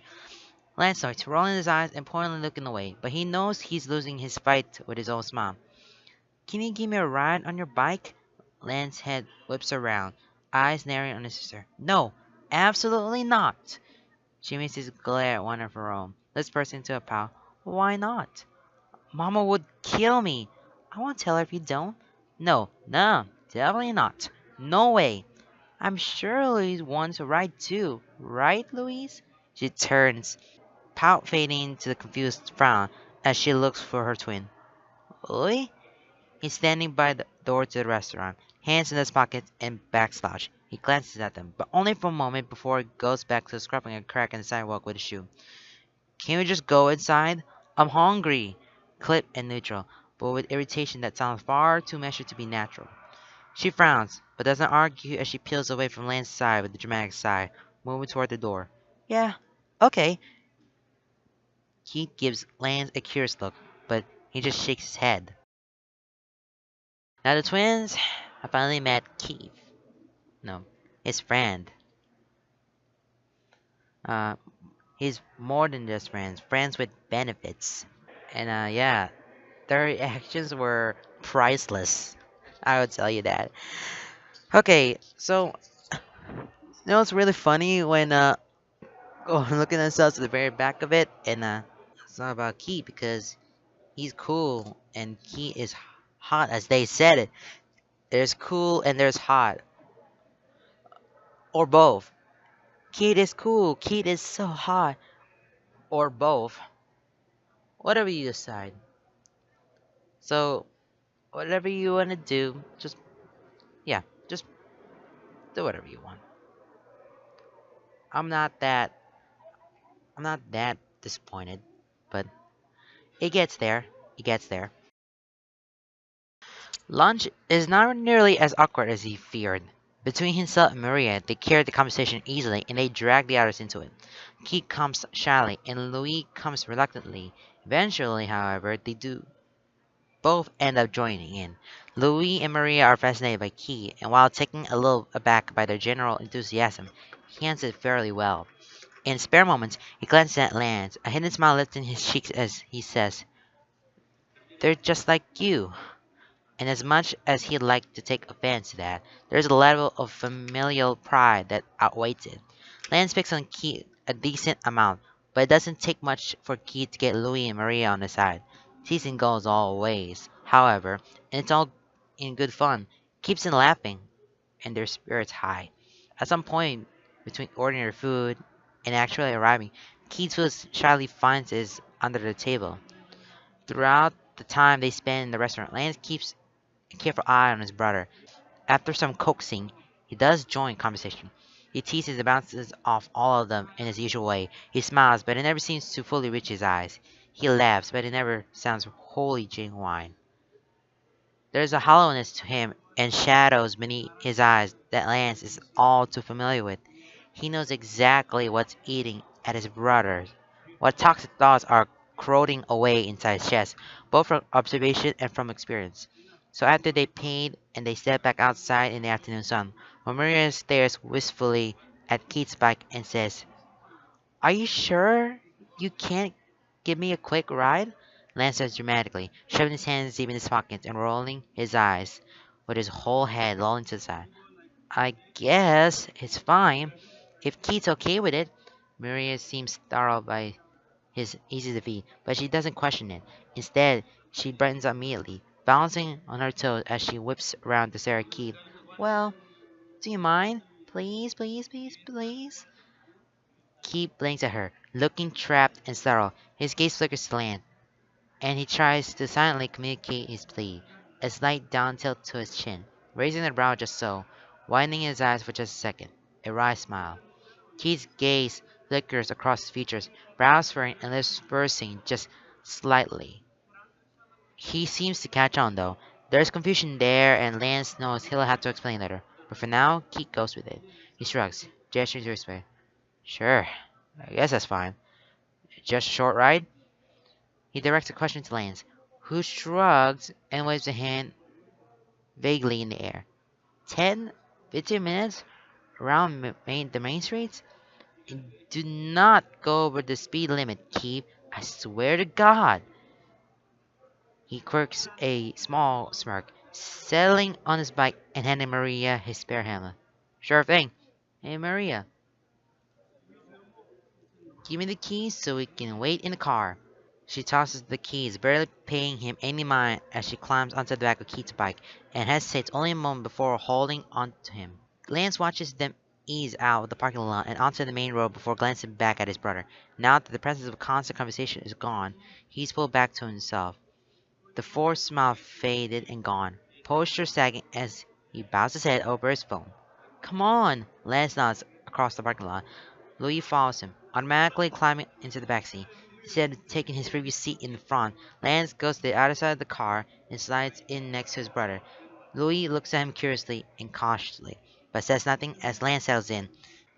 Lance starts rolling his eyes and pointedly looking away, but he knows he's losing his fight with his own smile. Can you give me a ride on your bike? Lance's head whips around, eyes narrowing on his sister. No, absolutely not. She makes his glare at one of her own, lips burst into a pout. Why not? Mama would kill me. I won't tell her if you don't. No, no, definitely not. No way. I'm sure Louise wants a ride too. Right, Louise? She turns, pout fading to the confused frown as she looks for her twin. Louis? He's standing by the door to the restaurant, hands in his pockets and back slouched. He glances at them, but only for a moment before he goes back to scrubbing a crack in the sidewalk with his shoe. Can we just go inside? I'm hungry. Clip and neutral, but with irritation that sounds far too measured to be natural. She frowns, but doesn't argue as she peels away from Lance's side with a dramatic sigh, moving toward the door. Yeah, okay. Keith gives Lance a curious look, but he just shakes his head. Now the twins have finally met Keith. No, his friend. Uh, he's more than just friends. Friends with benefits. And yeah, their reactions were priceless. I would tell you that. Okay, so it's really funny when looking at ourselves to the very back of it, and it's not about Keith because he's cool and Keith is hot as they said it. There's cool and there's hot, or both. Keith is cool, Keith is so hot, or both. Whatever you decide. So whatever you want to do, yeah, just do whatever you want. I'm not that I'm not that disappointed, but it gets there. It gets there. Lunch is not nearly as awkward as he feared. Between himself and Maria, they carried the conversation easily and they dragged the others into it. Keith comes shyly and Louis comes reluctantly. Eventually, however, they do both end up joining in. Louis and Maria are fascinated by Keith, and while taken a little aback by their general enthusiasm, he answered fairly well. In spare moments, he glances at Lance, a hidden smile lifting his cheeks as he says, "They're just like you." And as much as he'd like to take offense to that, there's a level of familial pride that outweighs it. Lance picks on Keith a decent amount, but it doesn't take much for Keith to get Louis and Maria on his side. Teasing goes all ways, however, and it's all in good fun. Keeps them laughing and their spirits high. At some point between ordinary food and actually arriving, Keith feels shyly finds his under the table. Throughout the time they spend in the restaurant, Lance keeps a careful eye on his brother. After some coaxing, he does join conversation. He teases and bounces off all of them in his usual way. He smiles, but it never seems to fully reach his eyes. He laughs, but it never sounds wholly genuine. There's a hollowness to him and shadows beneath his eyes that Lance is all too familiar with. He knows exactly what's eating at his brother's, what toxic thoughts are corroding away inside his chest, both from observation and from experience. So after they paid and they step back outside in the afternoon sun, Maria stares wistfully at Keith's bike and says, "Are you sure you can't give me a quick ride?" Lance says dramatically, shoving his hands deep in his pockets and rolling his eyes, with his whole head lolling to the side. "I guess it's fine, if Keith's okay with it." Maria seems startled by his easy defeat, but she doesn't question it. Instead, she brightens up immediately, bouncing on her toes as she whips around to stare at Keith. "Well, do you mind? Please, please, please, please." Keith blinks at her, looking trapped and startled. His gaze flickers to Lance, and he tries to silently communicate his plea, a slight down tilt to his chin, raising the brow just so, widening his eyes for just a second, a wry smile. Keith's gaze flickers across his features, brows furrowing and lips pursing just slightly. He seems to catch on though. There's confusion there, and Lance knows he'll have to explain later. But for now, Keith goes with it. He shrugs, gesturing to his way. "Sure, I guess that's fine. Just a short ride?" He directs a question to Lance, who shrugs and waves a hand vaguely in the air. 10, 15 minutes around the main streets? And do not go over the speed limit, Keith. I swear to God. He quirks a small smirk, settling on his bike and handing Maria his spare hammer. "Sure thing. Hey, Maria, give me the keys so we can wait in the car." She tosses the keys, barely paying him any mind as she climbs onto the back of Keith's bike and hesitates only a moment before holding onto him. Lance watches them ease out of the parking lot and onto the main road before glancing back at his brother. Now that the presence of constant conversation is gone, he's pulled back to himself. The forced smile faded and gone, posture sagging as he bows his head over his phone. "Come on!" Lance nods across the parking lot. Louis follows him, automatically climbing into the backseat. Instead of taking his previous seat in the front, Lance goes to the other side of the car and slides in next to his brother. Louis looks at him curiously and cautiously, but says nothing as Lance settles in.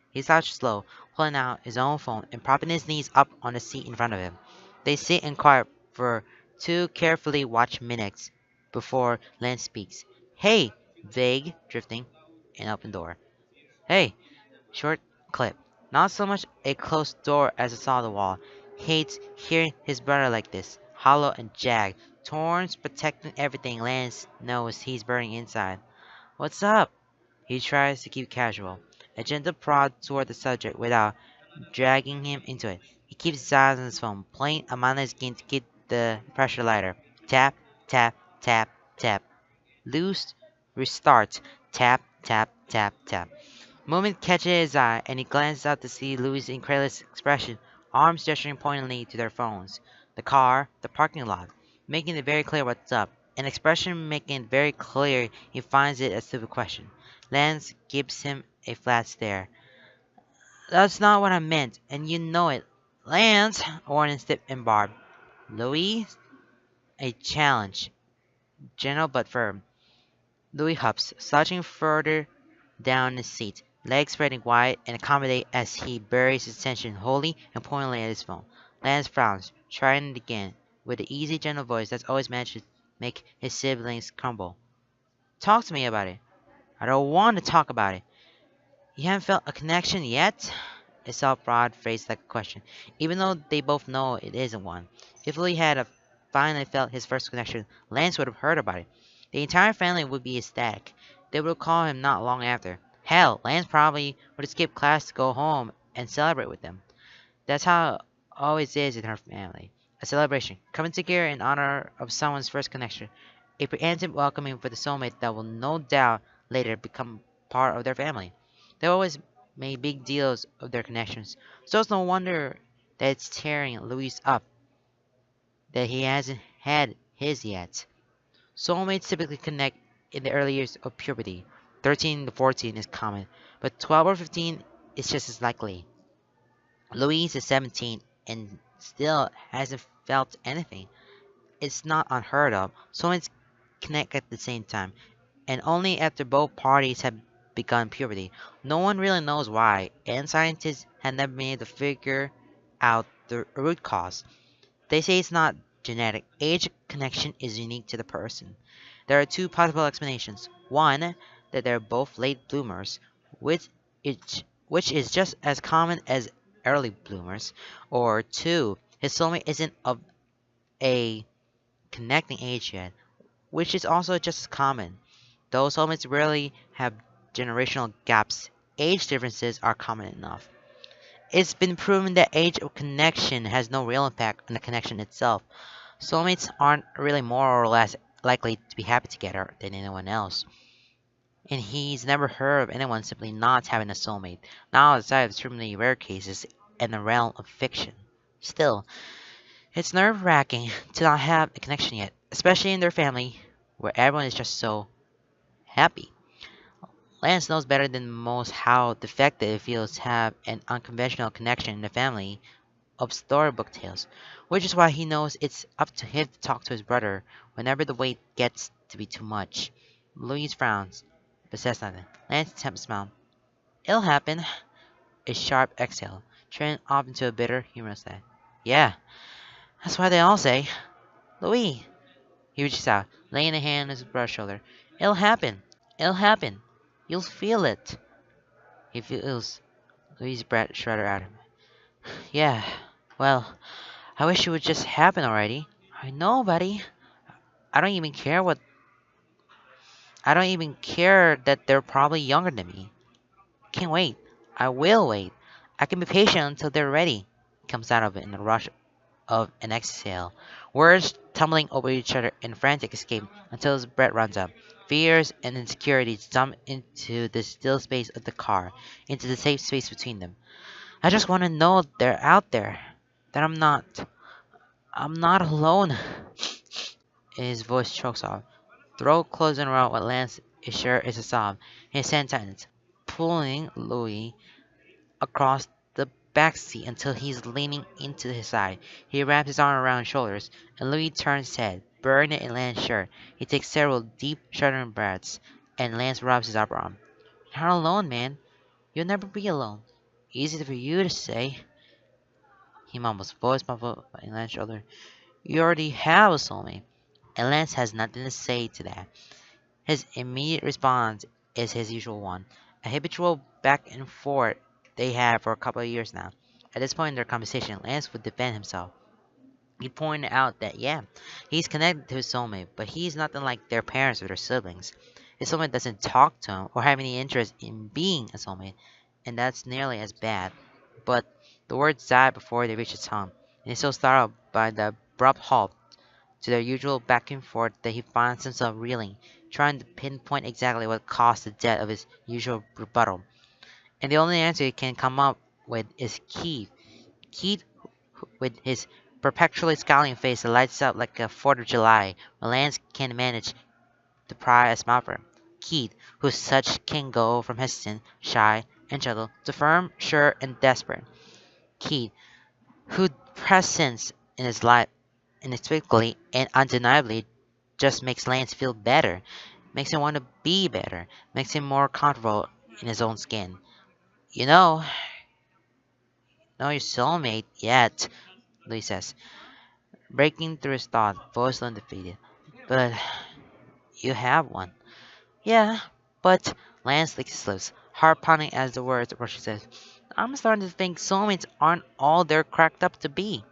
He slouches slow, pulling out his own phone and propping his knees up on the seat in front of him. They sit and quiet for 2 carefully watched minutes before Lance speaks. "Hey!" Vague, drifting, an open door. "Hey!" Short clip. Not so much a closed door as a solid wall. Hates hearing his brother like this, hollow and jagged, thorns protecting everything. Lance knows he's burning inside. "What's up?" He tries to keep casual, a gentle prod toward the subject without dragging him into it. He keeps his eyes on his phone, playing a mindless game to get the pressure lighter. Tap, tap, tap, tap. Loose, restart. Tap, tap, tap, tap. Moment catches his eye, and he glances out to see Louis' incredulous expression, arms gesturing pointedly to their phones. The car, the parking lot, making it very clear what's up. An expression making it very clear he finds it a stupid question. Lance gives him a flat stare. "That's not what I meant, and you know it." "Lance!" A warning stiff and barbed. "Louis?" A challenge, gentle but firm. Louis hops, slouching further down his seat, legs spreading wide and accommodate as he buries his attention wholly and pointedly at his phone. Lance frowns, trying it again, with the easy, gentle voice that's always managed to make his siblings crumble. Talk to me about it. I don't want to talk about it. You haven't felt a connection yet? It's all broad phrased like a question, even though they both know it isn't one. If Louis had finally felt his first connection, Lance would have heard about it. The entire family would be ecstatic. They would call him not long after. Hell, Lance probably would skip class to go home and celebrate with them. That's how it always is in her family. A celebration, coming together in honor of someone's first connection. A preemptive welcoming for the soulmate that will no doubt later become part of their family. They always made big deals of their connections, so it's no wonder that it's tearing Louis up that he hasn't had his yet. Soulmates typically connect in the early years of puberty. 13 to 14 is common, but 12 or 15 is just as likely. Louise is 17 and still hasn't felt anything. It's not unheard of. Soulmates connect at the same time, and only after both parties have begun puberty. No one really knows why, and scientists have never been able to figure out the root cause. They say it's not genetic. Age connection is unique to the person. There are two possible explanations. One, that they're both late bloomers, which is just as common as early bloomers. Or two, his soulmate isn't of a connecting age yet, which is also just as common. Though soulmates rarely have generational gaps, age differences are common enough. It's been proven that age of connection has no real impact on the connection itself. Soulmates aren't really more or less likely to be happy together than anyone else. And he's never heard of anyone simply not having a soulmate, not outside of extremely rare cases in the realm of fiction. Still, it's nerve-wracking to not have a connection yet, especially in their family, where everyone is just so happy. Lance knows better than most how defective it feels to have an unconventional connection in the family of storybook tales, which is why he knows it's up to him to talk to his brother whenever the weight gets to be too much. Louise frowns, but says nothing. Lance attempts to smile. It'll happen. A sharp exhale, turning off into a bitter, humorous laugh. Yeah, that's why they all say. Louis, he reaches out, laying a hand on his brother's shoulder. It'll happen. It'll happen. You'll feel it. He feels Louis' breath shudder at him. Yeah, well, I wish it would just happen already. I know, buddy. I don't even care what. I don't even care that they're probably younger than me. Can't wait. I will wait. I can be patient until they're ready. Comes out of it in a rush of an exhale. Words tumbling over each other in frantic escape until his breath runs out. Fears and insecurities jump into the still space of the car, into the safe space between them. I just want to know they're out there. That I'm not alone. His voice chokes off. Throat closing around what Lance is sure is a sob. His hand tightens, pulling Louis across the back seat until he's leaning into his side. He wraps his arm around his shoulders, and Louis turns his head, burying it in Lance's shirt. He takes several deep, shuddering breaths, and Lance rubs his upper arm. You're not alone, man. You'll never be alone. Easy for you to say, he mumbles, voice muffled in Lance's shoulder. You already have a soulmate. And Lance has nothing to say to that. His immediate response is his usual one, a habitual back and forth they have for a couple of years now. At this point in their conversation, Lance would defend himself. He'd point out that, yeah, he's connected to his soulmate, but he's nothing like their parents or their siblings. His soulmate doesn't talk to him or have any interest in being a soulmate, and that's nearly as bad. But the words die before they reach his tongue, and he's so startled by the abrupt halt to their usual back and forth that he finds himself reeling, trying to pinpoint exactly what caused the death of his usual rebuttal. And the only answer he can come up with is Keith. Keith, with his perpetually scowling face that lights up like a 4th of July when Lance can manage to pry a smile from him. Keith, whose such can go from hesitant, shy, and gentle to firm, sure, and desperate. Keith, whose presence in his life inexplicably and undeniably just makes Lance feel better. makes him want to be better, makes him more comfortable in his own skin. You know your soulmate yet, Louis says, breaking through his thought, voice undefeated. But you have one. Yeah, but Lance licks his lips, heart pounding as the words were she says, I'm starting to think soulmates aren't all they're cracked up to be.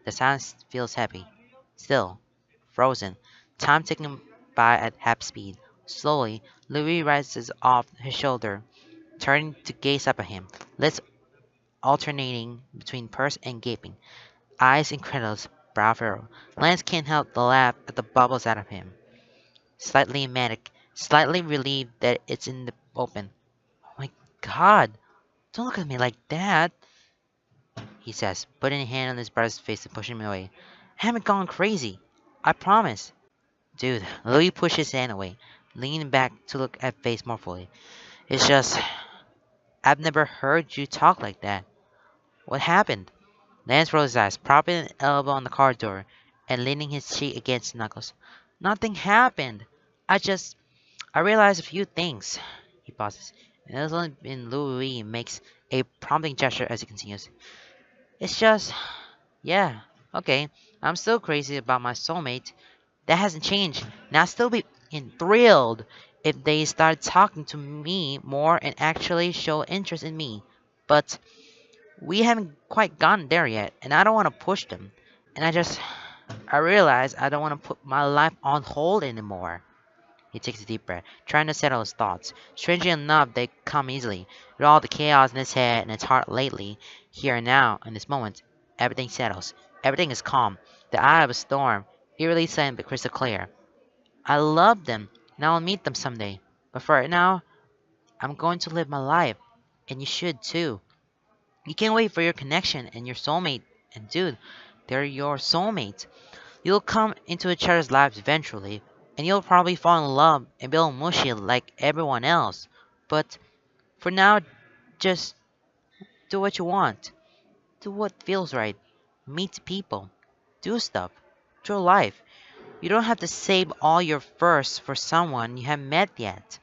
The silence feels heavy. Still, frozen. Time ticking by at half speed. Slowly, Louis rises off his shoulder, turning to gaze up at him, lips alternating between pursed and gaping, eyes incredulous, brow furrowed. Lance can't help but laugh at the bubbles out of him. Slightly manic, slightly relieved that it's in the open. Oh my god, don't look at me like that, he says, putting a hand on his brother's face and pushing him away. I haven't gone crazy. I promise. Dude, Louis pushed his hand away, leaning back to look at face more fully. It's just, I've never heard you talk like that. What happened? Lance rolled his eyes, propping an elbow on the car door and leaning his cheek against Knuckles. Nothing happened. I realized a few things. He pauses, and it's only been Louis makes a prompting gesture as he continues. It's just, yeah, okay. I'm still crazy about my soulmate. That hasn't changed. And I'll still be thrilled if they start talking to me more and actually show interest in me. But we haven't quite gotten there yet, and I don't want to push them. And I realize I don't want to put my life on hold anymore. He takes a deep breath, trying to settle his thoughts. Strangely enough, they come easily. With all the chaos in his head and his heart lately, here and now, in this moment, everything settles. Everything is calm. The eye of a storm, eerily silent but crystal clear. I love them, and I'll meet them someday. But for right now, I'm going to live my life. And you should too. You can't wait for your connection and your soulmate. And dude, they're your soulmate. You'll come into each other's lives eventually, and you'll probably fall in love and be all mushy like everyone else. But for now, just do what you want. Do what feels right. Meet people. Do stuff. Enjoy life. You don't have to save all your firsts for someone you haven't met yet.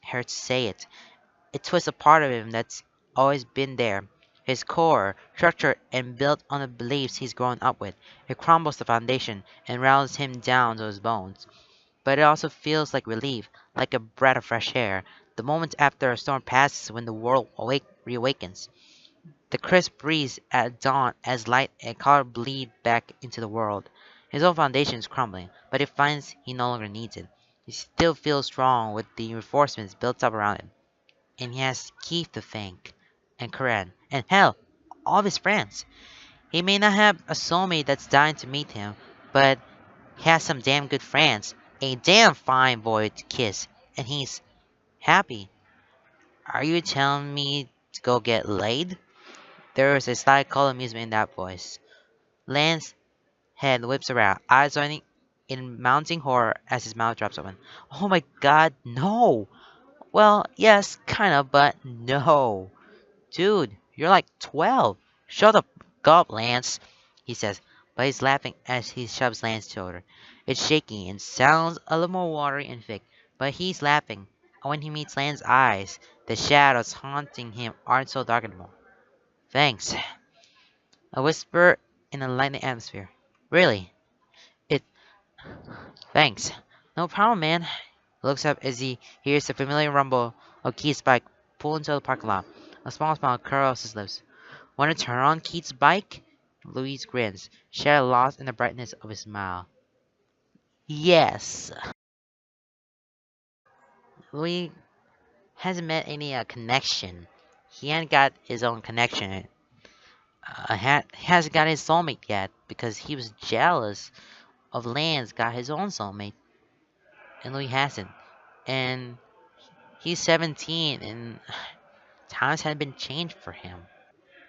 It hurts to say it. It twists a part of him that's always been there. His core, structured and built on the beliefs he's grown up with. It crumbles the foundation and rattles him down to his bones. But it also feels like relief, like a breath of fresh air, the moment after a storm passes when the world reawakens. The crisp breeze at dawn as light and color bleed back into the world. His own foundation is crumbling, but he finds he no longer needs it. He still feels strong with the reinforcements built up around him. And he has Keith to thank, and Karen, and hell, all of his friends. He may not have a soulmate that's dying to meet him, but he has some damn good friends, a damn fine boy to kiss, and he's happy. Are you telling me to go get laid? There is a slight cold amusement in that voice. Lance's head whips around, eyes widening in mounting horror as his mouth drops open. Oh my god, no! Well, yes, kinda, but no. Dude, you're like 12. Shut the fuck up, Lance, he says, but he's laughing as he shoves Lance's shoulder. It's shaky and sounds a little more watery and thick, but he's laughing. And when he meets Lance's eyes, the shadows haunting him aren't so dark anymore. Thanks. A whisper in a lightning atmosphere. Really? It. Thanks. No problem, man. He looks up as he hears the familiar rumble of Keith's bike pull into the parking lot. A small smile curls his lips. Want to turn on Keith's bike? Louise grins, shadow lost in the brightness of his smile. Yes. Louis hasn't met any connection. He ain't got his own connection. He hasn't got his soulmate yet because he was jealous of Lance got his own soulmate, and Louis hasn't. And he's 17, and times had been changed for him.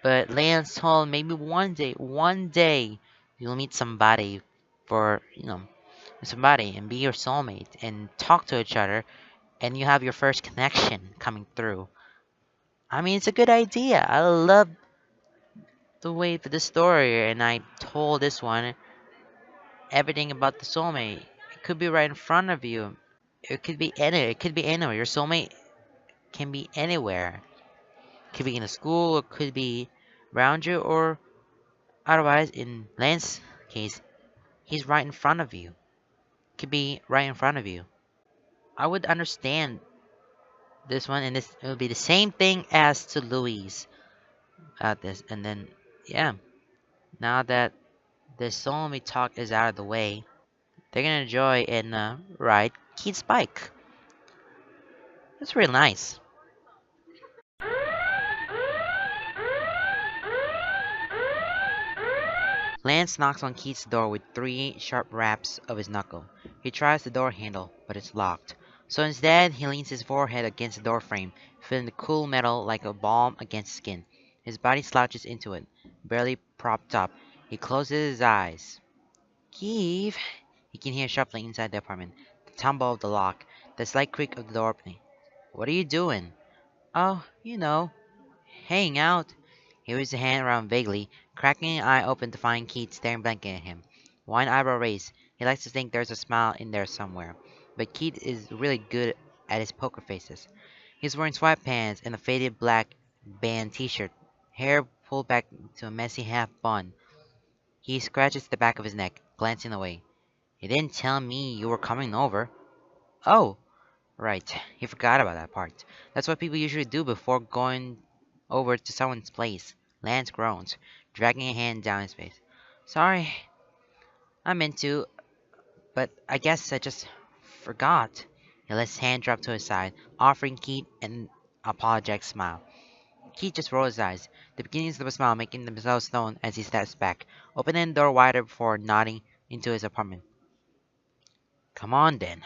But Lance told him maybe one day, you'll meet somebody for, somebody and be your soulmate and talk to each other and you have your first connection coming through. I mean, it's a good idea. I love the way for the story, and I told this one everything about the soulmate. It could be right in front of you. It could be any. It could be anywhere. Your soulmate can be anywhere. Could be in a school, or could be around you, or otherwise, in Lance's case, he's right in front of you. Could be right in front of you. I would understand this one, and this it would be the same thing as to Louise at this. And then, yeah, now that the soulmate talk is out of the way, they're gonna enjoy and ride Keith's bike. That's really nice. Lance knocks on Keith's door with three sharp raps of his knuckle. He tries the door handle, but it's locked. So instead, he leans his forehead against the door frame, feeling the cool metal like a balm against skin. His body slouches into it, barely propped up. He closes his eyes. Keith! He can hear shuffling inside the apartment, the tumble of the lock, the slight creak of the door opening. What are you doing? Oh, hanging out. He raised a hand around vaguely, cracking an eye open to find Keith staring blankly at him. One eyebrow raised. He likes to think there's a smile in there somewhere. But Keith is really good at his poker faces. He's wearing sweatpants and a faded black band t-shirt, hair pulled back to a messy half bun. He scratches the back of his neck, glancing away. You didn't tell me you were coming over. Oh, right. He forgot about that part. That's what people usually do before going over to someone's place. Lance groans, dragging a hand down his face. Sorry, I meant to, but I guess I just forgot. He lets his hand drop to his side, offering Keith an apologetic smile. Keith just rolls his eyes, the beginnings of a smile making themselves known as he steps back, opening the door wider before nodding into his apartment. Come on then.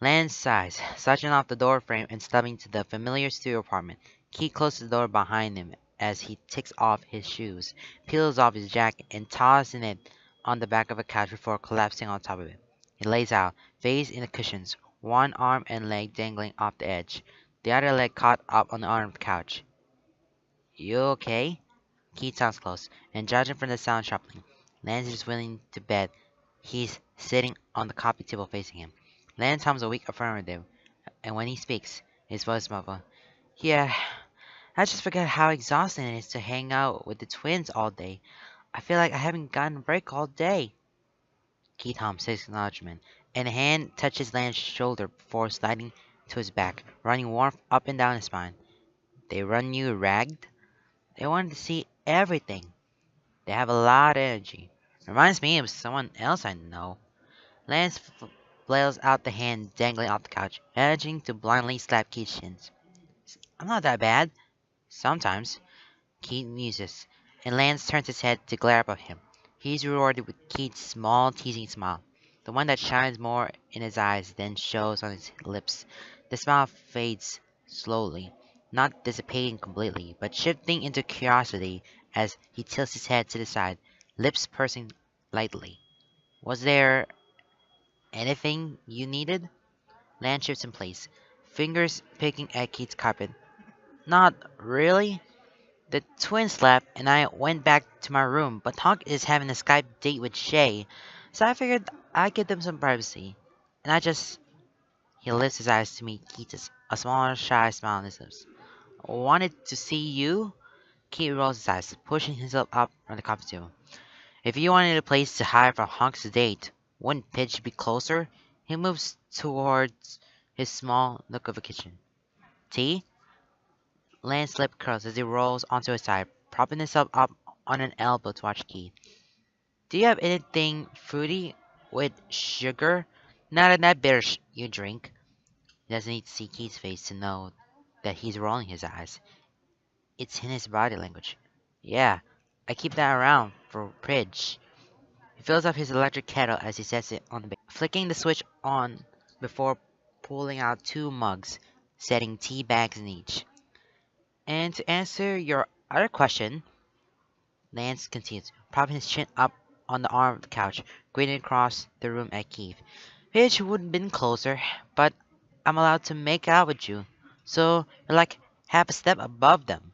Lance sighs, slouching off the door frame and stepping to the familiar studio apartment. Keith closes the door behind him as he takes off his shoes, peels off his jacket, and tosses it on the back of a couch before collapsing on top of it. He lays out, face in the cushions, one arm and leg dangling off the edge, the other leg caught up on the arm of the couch. You okay? Keith sounds close, and judging from the sound shuffling, Lance is willing to bet he's sitting on the coffee table facing him. Lance hums a weak affirmative, and when he speaks, his voice muffled. Yeah, I just forget how exhausting it is to hang out with the twins all day. I feel like I haven't gotten a break all day. Keith hums his acknowledgement, and a hand touches Lance's shoulder before sliding to his back, running warmth up and down his spine. They run you ragged? They want to see everything. They have a lot of energy. Reminds me of someone else I know. Lance flails out the hand dangling off the couch, managing to blindly slap Keith's shins. I'm not that bad. Sometimes. Keith muses, and Lance turns his head to glare up at him. He's rewarded with Keith's small, teasing smile, the one that shines more in his eyes than shows on his lips. The smile fades slowly, not dissipating completely, but shifting into curiosity as he tilts his head to the side, lips pursing lightly. Was there anything you needed? Lance shifts in place, fingers picking at Keith's carpet. Not really. The twins left, and I went back to my room, but Hawk is having a Skype date with Shay, so I figured I'd give them some privacy. And I just... He lifts his eyes to meet Keith's, a small, shy smile on his lips. Wanted to see you? Keith rolls his eyes, pushing himself up from the coffee table. If you wanted a place to hide from Hawk's date, wouldn't Pitch be closer? He moves towards his small nook of a kitchen. Tea? Lance's lip curls as he rolls onto his side, propping himself up on an elbow to watch Keith. Do you have anything fruity with sugar? Not in that bitter you drink. He doesn't need to see Keith's face to know that he's rolling his eyes. It's in his body language. Yeah, I keep that around for Pridge. He fills up his electric kettle as he sets it on the base, flicking the switch on before pulling out two mugs, setting tea bags in each. And to answer your other question, Lance continues, propping his chin up on the arm of the couch, grinning across the room at Keith. Pitch would have been closer, but I'm allowed to make out with you, so you're like half a step above them.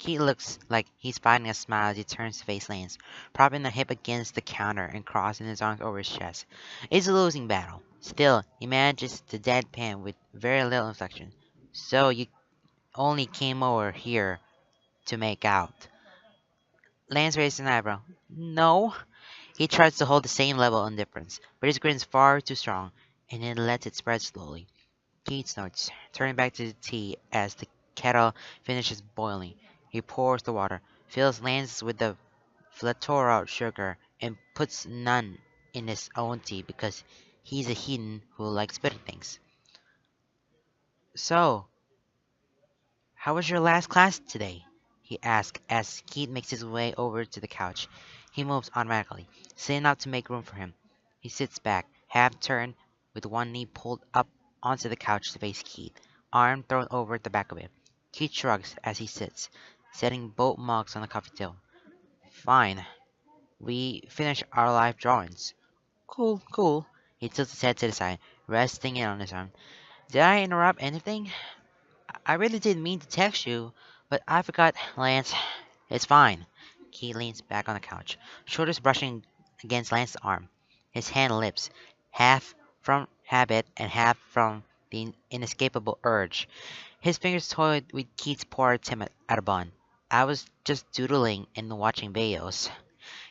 Keith looks like he's fighting a smile as he turns to face Lance, propping the hip against the counter and crossing his arms over his chest. It's a losing battle. Still, he manages to deadpan with very little inflection. So you only came over here to make out. Lance raises an eyebrow. No. He tries to hold the same level of indifference, but his grin's far too strong, and he lets it spread slowly. Keith snorts, turning back to the tea as the kettle finishes boiling. He pours the water, fills Lance with the flatura sugar, and puts none in his own tea because he's a heathen who likes bitter things. So, how was your last class today? He asks as Keith makes his way over to the couch. He moves automatically, sitting up to make room for him. He sits back, half turned, with one knee pulled up onto the couch to face Keith, arm thrown over the back of it. Keith shrugs as he sits, setting both mugs on the coffee table. Fine. We finished our life drawings. Cool, cool. He tilts his head to the side, resting it on his arm. Did I interrupt anything? I really didn't mean to text you, but I forgot, Lance. It's fine. He leans back on the couch, shoulders brushing against Lance's arm. His hand lifts, half from habit and half from the inescapable urge. His fingers toyed with Keith's poor attempt at a bun. I was just doodling and watching videos.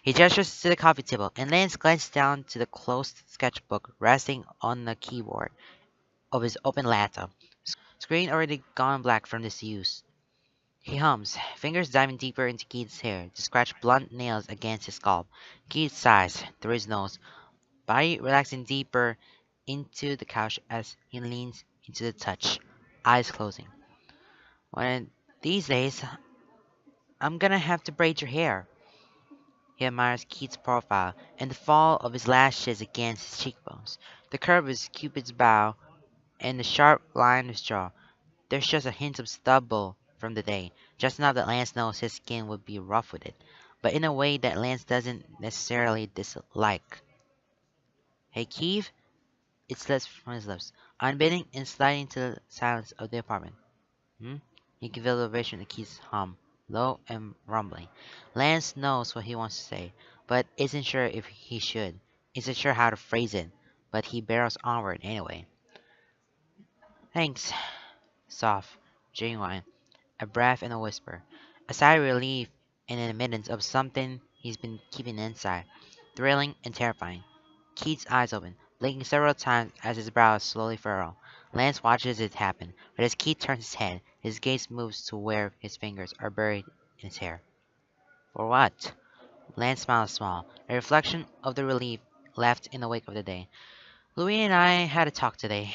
He gestures to the coffee table, and Lance glances down to the closed sketchbook resting on the keyboard of his open laptop. Screen already gone black from disuse. He hums, fingers diving deeper into Keith's hair to scratch blunt nails against his scalp. Keith sighs through his nose, body relaxing deeper into the couch as he leans into the touch, eyes closing. One of these days, I'm gonna have to braid your hair. He admires Keith's profile and the fall of his lashes against his cheekbones, the curve of his Cupid's bow, and the sharp line of his jaw. There's just a hint of stubble from the day, just enough that Lance knows his skin would be rough with it, but in a way that Lance doesn't necessarily dislike. Hey, Keith? It slips from his lips, unbending and sliding into the silence of the apartment. Hmm? He can feel the vibration of Keith's hum, low and rumbling. Lance knows what he wants to say, but isn't sure if he should. Isn't sure how to phrase it, but he barrels onward anyway. Thanks. Soft, genuine. A breath and a whisper. A sigh of relief and an admittance of something he's been keeping inside. Thrilling and terrifying. Keith's eyes open, blinking several times as his brows slowly furrow. Lance watches it happen, but as Keith turns his head, his gaze moves to where his fingers are buried in his hair. For what? Lance smiles small, a reflection of the relief left in the wake of the day. Louis and I had a talk today.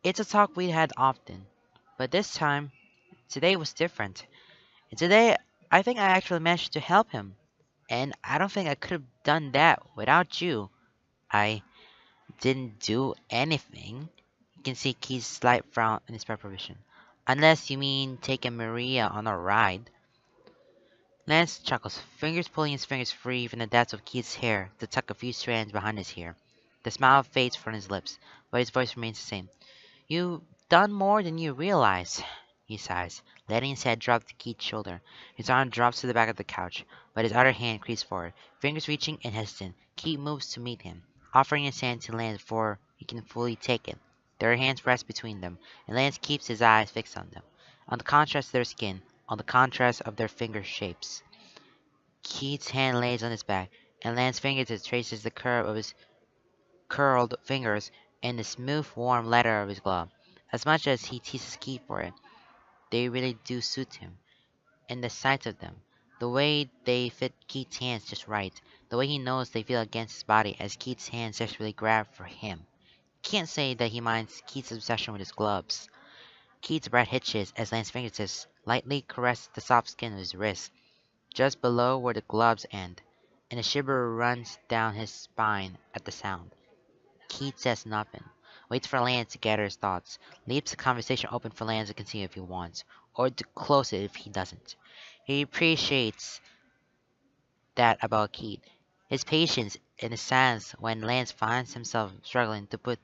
It's a talk we'd had often, but this time, today was different. And today, I think I actually managed to help him. And I don't think I could have done that without you. I didn't do anything. You can see Keith's slight frown in his preparation. Unless you mean taking Maria on a ride. Lance chuckles, fingers pulling his fingers free from the depths of Keith's hair to tuck a few strands behind his hair. The smile fades from his lips, but his voice remains the same. You've done more than you realize, he sighs, letting his head drop to Keith's shoulder. His arm drops to the back of the couch, but his other hand creeps forward, fingers reaching and hesitant. Keith moves to meet him, offering his hand to Lance before he can fully take it. Their hands rest between them, and Lance keeps his eyes fixed on them, on the contrast of their skin, on the contrast of their finger shapes. Keith's hand lays on his back, and Lance's fingertips traces the curve of his curled fingers and the smooth, warm leather of his glove. As much as he teases Keith for it, they really do suit him. And the sight of them, the way they fit Keith's hands just right, the way he knows they feel against his body as Keith's hands sexually grab for him. Can't say that he minds Keith's obsession with his gloves. Keith's breath hitches as Lance's fingertips lightly caress the soft skin of his wrist, just below where the gloves end, and a shiver runs down his spine at the sound. Keith says nothing, waits for Lance to gather his thoughts, leaves the conversation open for Lance to continue if he wants, or to close it if he doesn't. He appreciates that about Keith, his patience and his silence when Lance finds himself struggling to put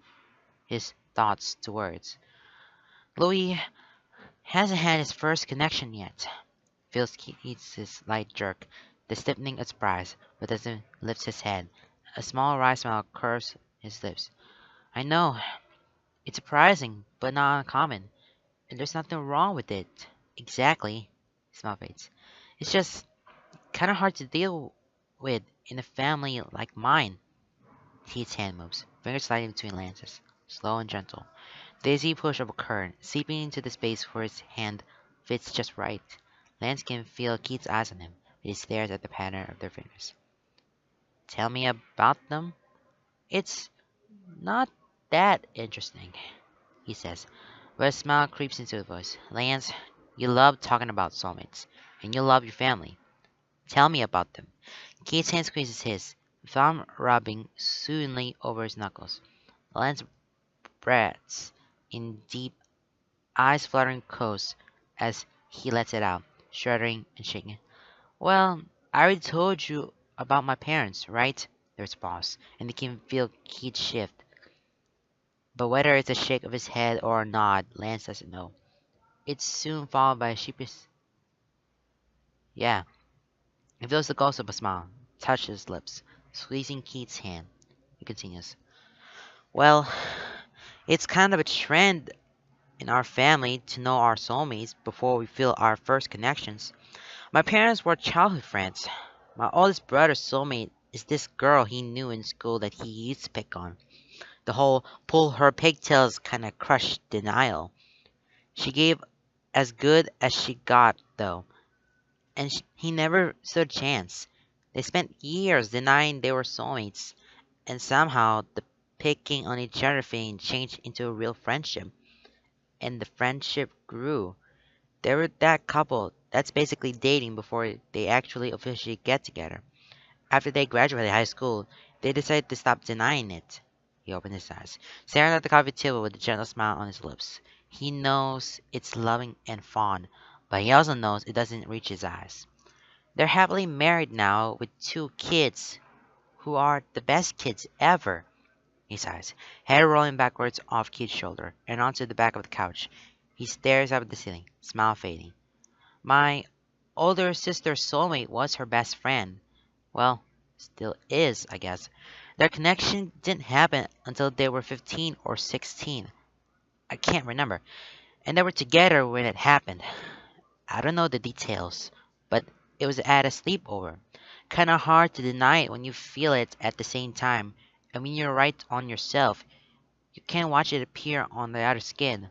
his thoughts to words. Louis hasn't had his first connection yet. feels Keith's light jerk, the stiffening of surprise, but doesn't lift his head. A small wry smile curves his lips. I know, it's surprising, but not uncommon. And there's nothing wrong with it. Exactly. Smile fades. It's just kind of hard to deal with in a family like mine. Keith's hand moves, fingers sliding between Lance's, slow and gentle. The easy push of a current, seeping into the space where his hand fits just right. Lance can feel Keith's eyes on him, but he stares at the pattern of their fingers. Tell me about them? It's not that interesting, he says, but a smile creeps into his voice. Lance, you love talking about soulmates, and you love your family. Tell me about them. Keith's hand squeezes his, thumb rubbing soothingly over his knuckles. Lance breathes in deep, eyes fluttering close as he lets it out, shuddering and shaking. Well, I already told you about my parents, right? There's a pause, and they can feel Keith shift. But whether it's a shake of his head or a nod, Lance doesn't know. It's soon followed by a sheepish, yeah. He feels the ghost of a smile, touches his lips, squeezing Keith's hand. He continues. Well, it's kind of a trend in our family to know our soulmates before we feel our first connections. My parents were childhood friends. My oldest brother's soulmate is this girl he knew in school that he used to pick on. The whole pull her pigtails kind of crushed denial. She gave as good as she got, though, and he never stood a chance. They spent years denying they were soulmates, and somehow the picking on each other thing changed into a real friendship, and the friendship grew. They were that couple that's basically dating before they actually officially get together. After they graduated high school, they decided to stop denying it. He opened his eyes, staring at the coffee table with a gentle smile on his lips. He knows it's loving and fond, but he also knows it doesn't reach his eyes. They're happily married now with two kids, who are the best kids ever. He sighs, head rolling backwards off Keith's shoulder and onto the back of the couch. He stares up at the ceiling, smile fading. My older sister's soulmate was her best friend. Well, still is, I guess. Their connection didn't happen until they were 15 or 16. I can't remember. And they were together when it happened. I don't know the details, but it was at a sleepover. Kinda hard to deny it when you feel it at the same time. And when you're right on yourself, you can't watch it appear on the other skin.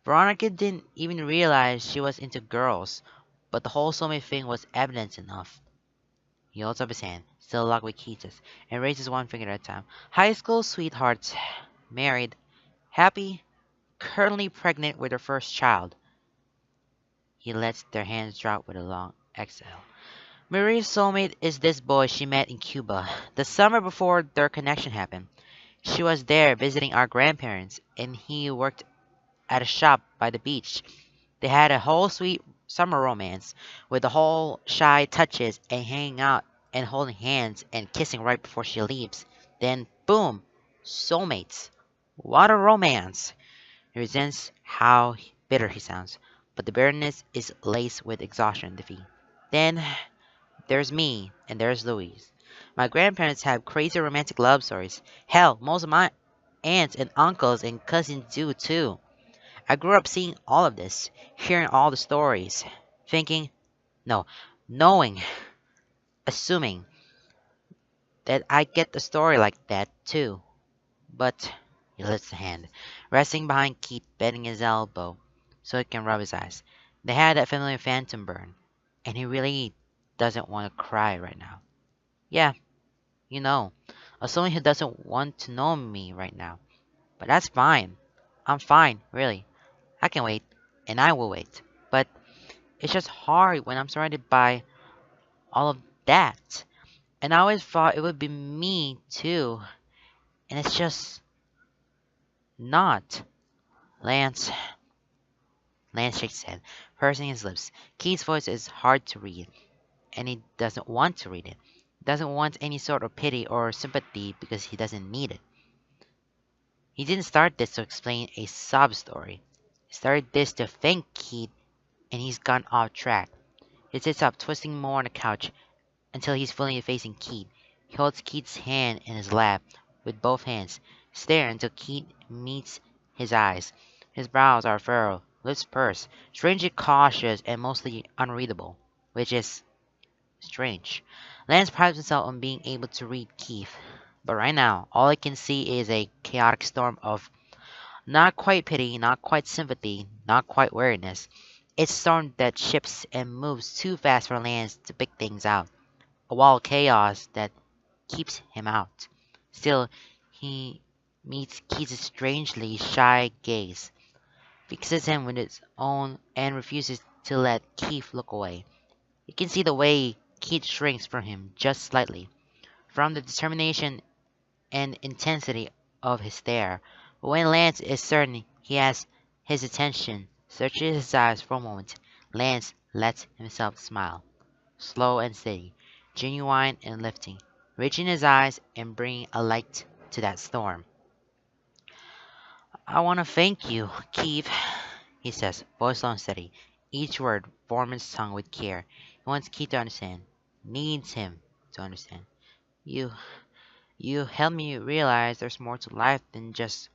Veronica didn't even realize she was into girls, but the whole soulmate thing was evidence enough. He holds up his hand, still locked with Keith's, and raises one finger at a time. High school sweethearts, married, happy, currently pregnant with her first child. He lets their hands drop with a long exhale. Maria's soulmate is this boy she met in Cuba, the summer before their connection happened. She was there visiting our grandparents, and he worked at a shop by the beach. They had a whole sweet summer romance, with the whole shy touches and hanging out and holding hands and kissing right before she leaves. Then, boom! Soulmates. What a romance! He resents how bitter he sounds, but the bitterness is laced with exhaustion and defeat. Then, there's me, and there's Louise. My grandparents have crazy romantic love stories. Hell, most of my aunts and uncles and cousins do too. I grew up seeing all of this, hearing all the stories, thinking, no, knowing, assuming that I get the story like that too. But he lifts a hand, resting behind Keith, bending his elbow so he can rub his eyes. They had that familiar phantom burn, and he really doesn't want to cry right now. Yeah, you know, as someone who doesn't want to know me right now. But that's fine. I'm fine, really. I can wait, and I will wait. But it's just hard when I'm surrounded by all of that. And I always thought it would be me too. And it's just not. Lance. Lance shakes his head, pursing his lips. Keith's voice is hard to read, and he doesn't want to read it. He doesn't want any sort of pity or sympathy because he doesn't need it. He didn't start this to explain a sob story. He started this to thank Keith, and he's gone off track. He sits up, twisting more on the couch until he's fully facing Keith. He holds Keith's hand in his lap with both hands, stare until Keith meets his eyes. His brows are furrowed, lips pursed, strangely cautious and mostly unreadable, which is strange. Lance prides himself on being able to read Keith, but right now, all I can see is a chaotic storm of not quite pity, not quite sympathy, not quite weariness. It's a storm that shifts and moves too fast for Lance to pick things out. A wild chaos that keeps him out. Still, he meets Keith's strangely shy gaze, fixes him with its own, and refuses to let Keith look away. You can see the way Keith shrinks from him just slightly, from the determination and intensity of his stare. But when Lance is certain he has his attention, searches his eyes for a moment, Lance lets himself smile, slow and steady, genuine and lifting, reaching his eyes and bringing a light to that storm. "I want to thank you, Keith," he says, voice low and steady, each word forming his tongue with care. He wants Keith to understand, needs him to understand. You, you helped me realize there's more to life than just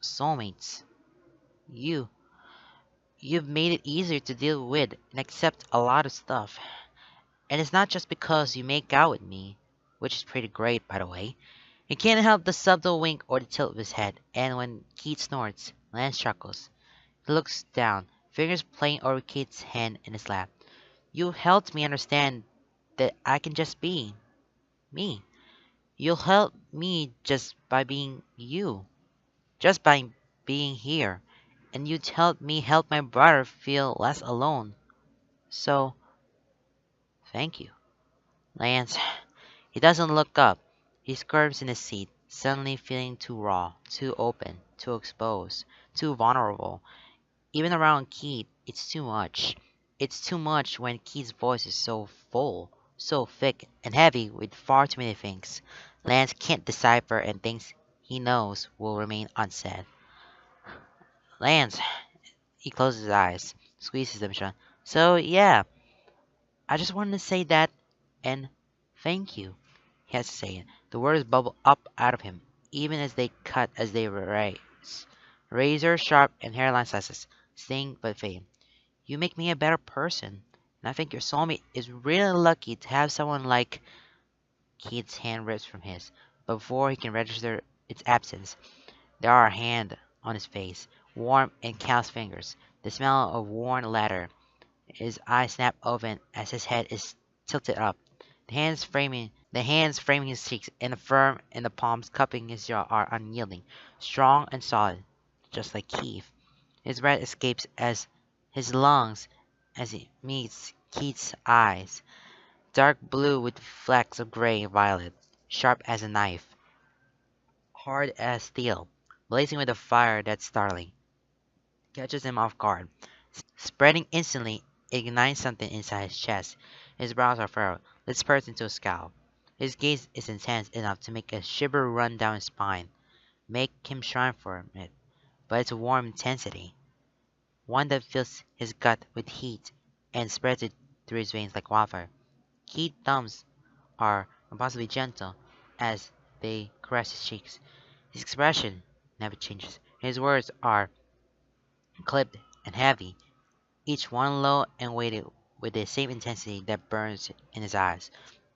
soulmates. You, you've made it easier to deal with and accept a lot of stuff. And it's not just because you make out with me, which is pretty great, by the way. He can't help the subtle wink or the tilt of his head, and when Keith snorts, Lance chuckles. He looks down, fingers playing over Keith's hand in his lap. You helped me understand that I can just be me. You'll help me just by being you, just by being here. And you'd help me help my brother feel less alone. So, thank you. Lance, he doesn't look up. He squirms in his seat, suddenly feeling too raw, too open, too exposed, too vulnerable. Even around Keith, it's too much. It's too much when Keith's voice is so full, so thick and heavy with far too many things Lance can't decipher and thinks he knows will remain unsaid. Lance, he closes his eyes, squeezes them shut. So, yeah, I just wanted to say that and thank you. He has to say it. The words bubble up out of him, even as they cut as they rise. Razor sharp and hairline slices, sting but fade. You make me a better person, and I think your soulmate is really lucky to have someone like. Keith's hand rips from his, but before he can register its absence, there are a hand on his face, warm and calloused fingers, the smell of worn leather. His eyes snap open as his head is tilted up, the hands framing his cheeks, and the firm in the palms cupping his jaw are unyielding, strong and solid, just like Keith. His breath escapes as his lungs as he meets Keith's eyes, dark blue with flecks of gray and violet, sharp as a knife, hard as steel, blazing with a fire that's startling, catches him off guard. Spreading instantly, it ignites something inside his chest. His brows are furrowed, lips pursed into a scowl. His gaze is intense enough to make a shiver run down his spine, make him shrine for it, but it's a warm intensity, one that fills his gut with heat and spreads it through his veins like wildfire. Keith's thumbs are impossibly gentle as they caress his cheeks. His expression never changes. His words are clipped and heavy, each one low and weighted with the same intensity that burns in his eyes,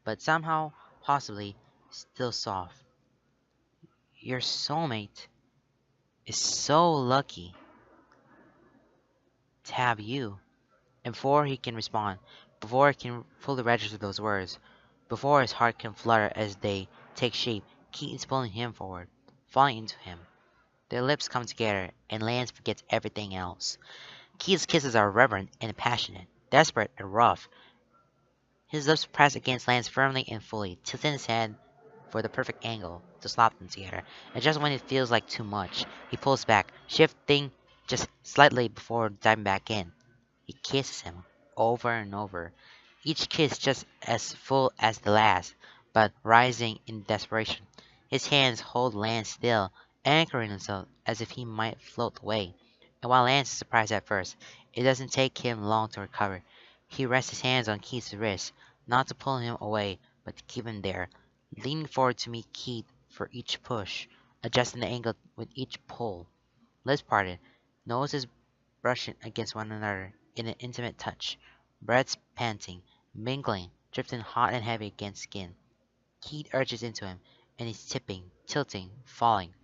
but somehow, possibly, still soft. Your soulmate is so lucky to have you. And before he can respond, before he can fully register those words, before his heart can flutter as they take shape, Keith is pulling him forward, falling into him. Their lips come together, and Lance forgets everything else. Keith's kisses are reverent and passionate, desperate and rough. His lips press against Lance firmly and fully, tilting his head for the perfect angle to slap them together. And just when it feels like too much, he pulls back, shifting just slightly before diving back in. He kisses him over and over, each kiss just as full as the last, but rising in desperation. His hands hold Lance still, anchoring himself as if he might float away. And while Lance is surprised at first, it doesn't take him long to recover. He rests his hands on Keith's wrist, not to pull him away, but to keep him there, leaning forward to meet Keith for each push, adjusting the angle with each pull. Lips parted, noses brushing against one another in an intimate touch, breaths panting, mingling, drifting hot and heavy against skin. Keith urges into him, and he's tipping, tilting, falling.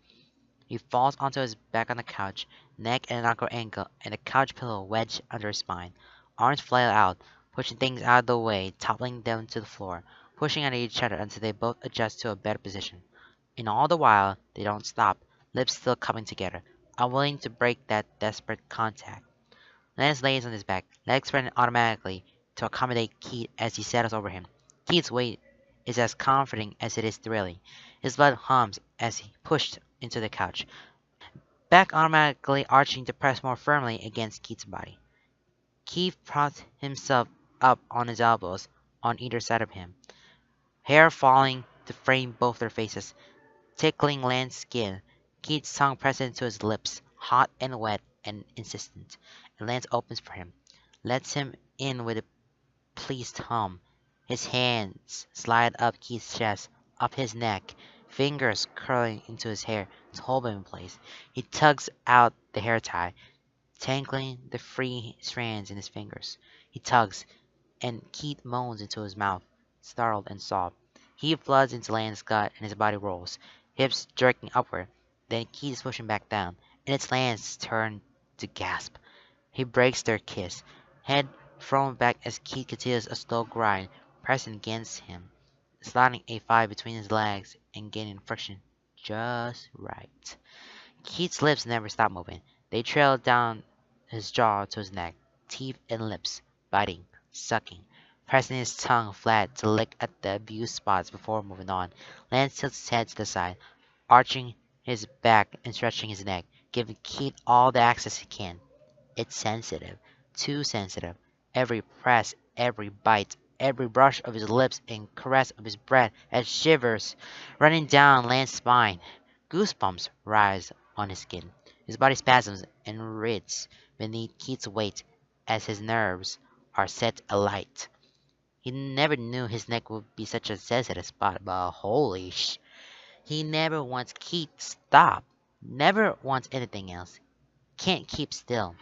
He falls onto his back on the couch, neck at an awkward angle, and the couch pillow wedged under his spine. Arms flail out, pushing things out of the way, toppling them to the floor, pushing at each other until they both adjust to a better position. And all the while, they don't stop, lips still coming together, unwilling to break that desperate contact. Lance lays on his back, legs spreading automatically to accommodate Keith as he settles over him. Keith's weight is as comforting as it is thrilling. His blood hums as he pushed into the couch, back automatically arching to press more firmly against Keith's body. Keith propped himself up on his elbows on either side of him, hair falling to frame both their faces, tickling Lance's skin. Keith's tongue pressed into his lips, hot and wet and insistent, and Lance opens for him, lets him in with a pleased hum. His hands slide up Keith's chest, up his neck, fingers curling into his hair to hold him in place. He tugs out the hair tie, tangling the free strands in his fingers. He tugs, and Keith moans into his mouth, startled and soft. He floods into Lance's gut and his body rolls, hips jerking upward. Then Keith is pushing back down, and it's Lance's turn to gasp. He breaks their kiss, head thrown back as Keith continues a slow grind, pressing against him, sliding a five between his legs and gaining friction just right. Keith's lips never stop moving. They trail down his jaw to his neck, teeth and lips, biting, sucking, pressing his tongue flat to lick at the abused spots before moving on. Lance tilts his head to the side, arching his back and stretching his neck, giving Keith all the access he can. It's sensitive, too sensitive. Every press, every bite, every brush of his lips and caress of his breath as shivers running down Lance's spine. Goosebumps rise on his skin. His body spasms and writhes beneath Keith's weight as his nerves are set alight. He never knew his neck would be such a sensitive spot, but holy sh! He never wants Keith to stop. Never wants anything else. Can't keep still.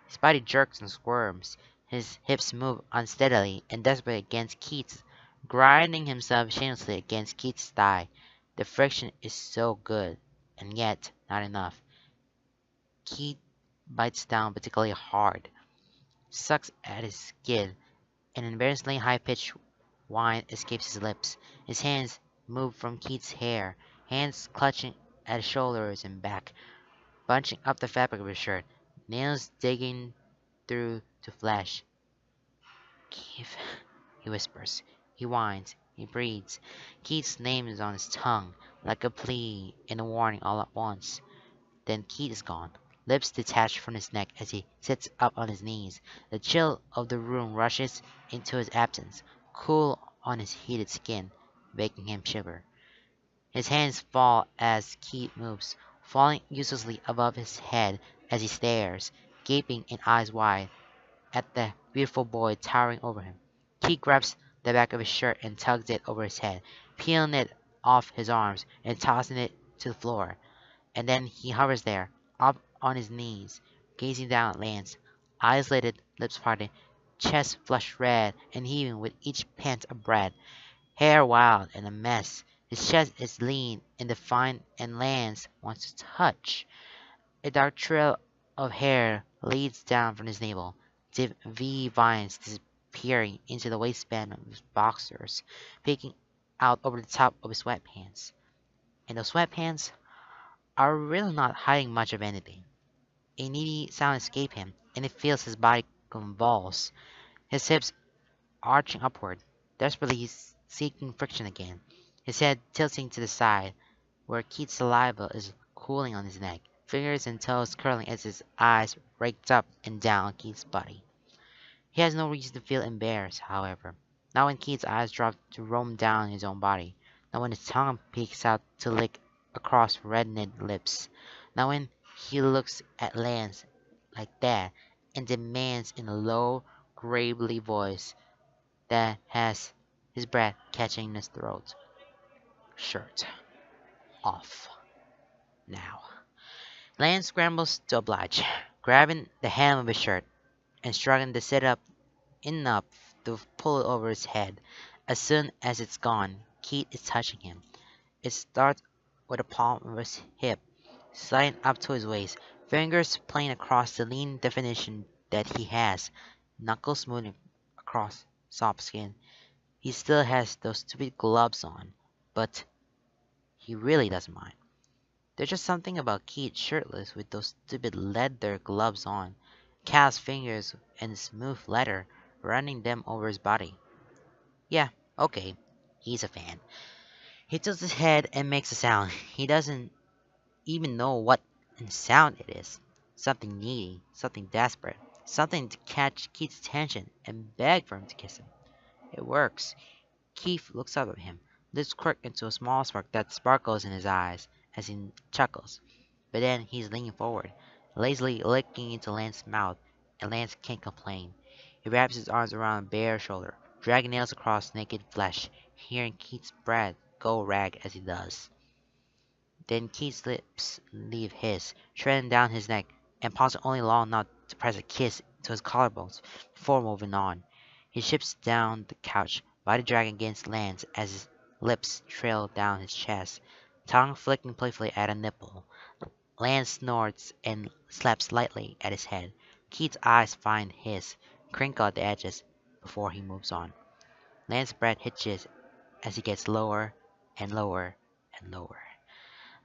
His body jerks and squirms. His hips move unsteadily and desperately against Keith's, grinding himself shamelessly against Keith's thigh. The friction is so good, and yet not enough. Keith bites down particularly hard, sucks at his skin. An embarrassingly high-pitched whine escapes his lips. His hands move from Keith's hair, hands clutching at his shoulders and back, bunching up the fabric of his shirt, nails digging through to flesh. Keith, he whispers. He whines. He breathes. Keith's name is on his tongue, like a plea and a warning all at once. Then Keith is gone, lips detached from his neck as he sits up on his knees. The chill of the room rushes into his absence, cool on his heated skin, making him shiver. His hands fall as Keith moves, falling uselessly above his head as he stares, gaping and eyes wide, at the beautiful boy towering over him. Keith grabs the back of his shirt and tugs it over his head, peeling it off his arms and tossing it to the floor. And then he hovers there, up on his knees, gazing down at Lance, eyes lidded, lips parted, chest flushed red and heaving with each pant of breath, hair wild and a mess. His chest is lean and defined, and Lance wants to touch. A dark trail of hair leads down from his navel, deep V vines disappearing into the waistband of his boxers, peeking out over the top of his sweatpants. And those sweatpants are really not hiding much of anything. A needy sound escapes him, and he feels his body convulse, his hips arching upward, desperately seeking friction again, his head tilting to the side, where Keith's saliva is cooling on his neck, fingers and toes curling as his eyes raked up and down Keith's body. He has no reason to feel embarrassed, however, not when Keith's eyes drop to roam down his own body, not when his tongue peeks out to lick across reddened lips, not when he looks at Lance like that and demands in a low, gravely voice that has his breath catching in his throat. Shirt off now. Lance scrambles to oblige, grabbing the hem of his shirt and struggling to sit up enough to pull it over his head. As soon as it's gone, Keith is touching him. It starts with the palm of his hip, sliding up to his waist, fingers playing across the lean definition that he has, knuckles smoothing across soft skin. He still has those stupid gloves on, but he really doesn't mind. There's just something about Keith shirtless with those stupid leather gloves on, calves fingers and smooth leather, running them over his body. Yeah, okay, he's a fan. He tilts his head and makes a sound. He doesn't even know what sound it is. Something needy, something desperate, something to catch Keith's attention and beg for him to kiss him. It works. Keith looks up at him, lips quirk into a small smirk that sparkles in his eyes as he chuckles. But then he's leaning forward, lazily licking into Lance's mouth, and Lance can't complain. He wraps his arms around a bare shoulder, dragging nails across naked flesh, hearing Keith's breath go rag as he does. Then Keith's lips leave his, shredding down his neck, and pausing only long enough to press a kiss to his collarbones before moving on. He shifts down the couch, body dragging against Lance as his lips trail down his chest, tongue flicking playfully at a nipple. Lance snorts and slaps lightly at his head. Keith's eyes find his, crinkle at the edges, before he moves on. Lance's breath hitches as he gets lower and lower and lower.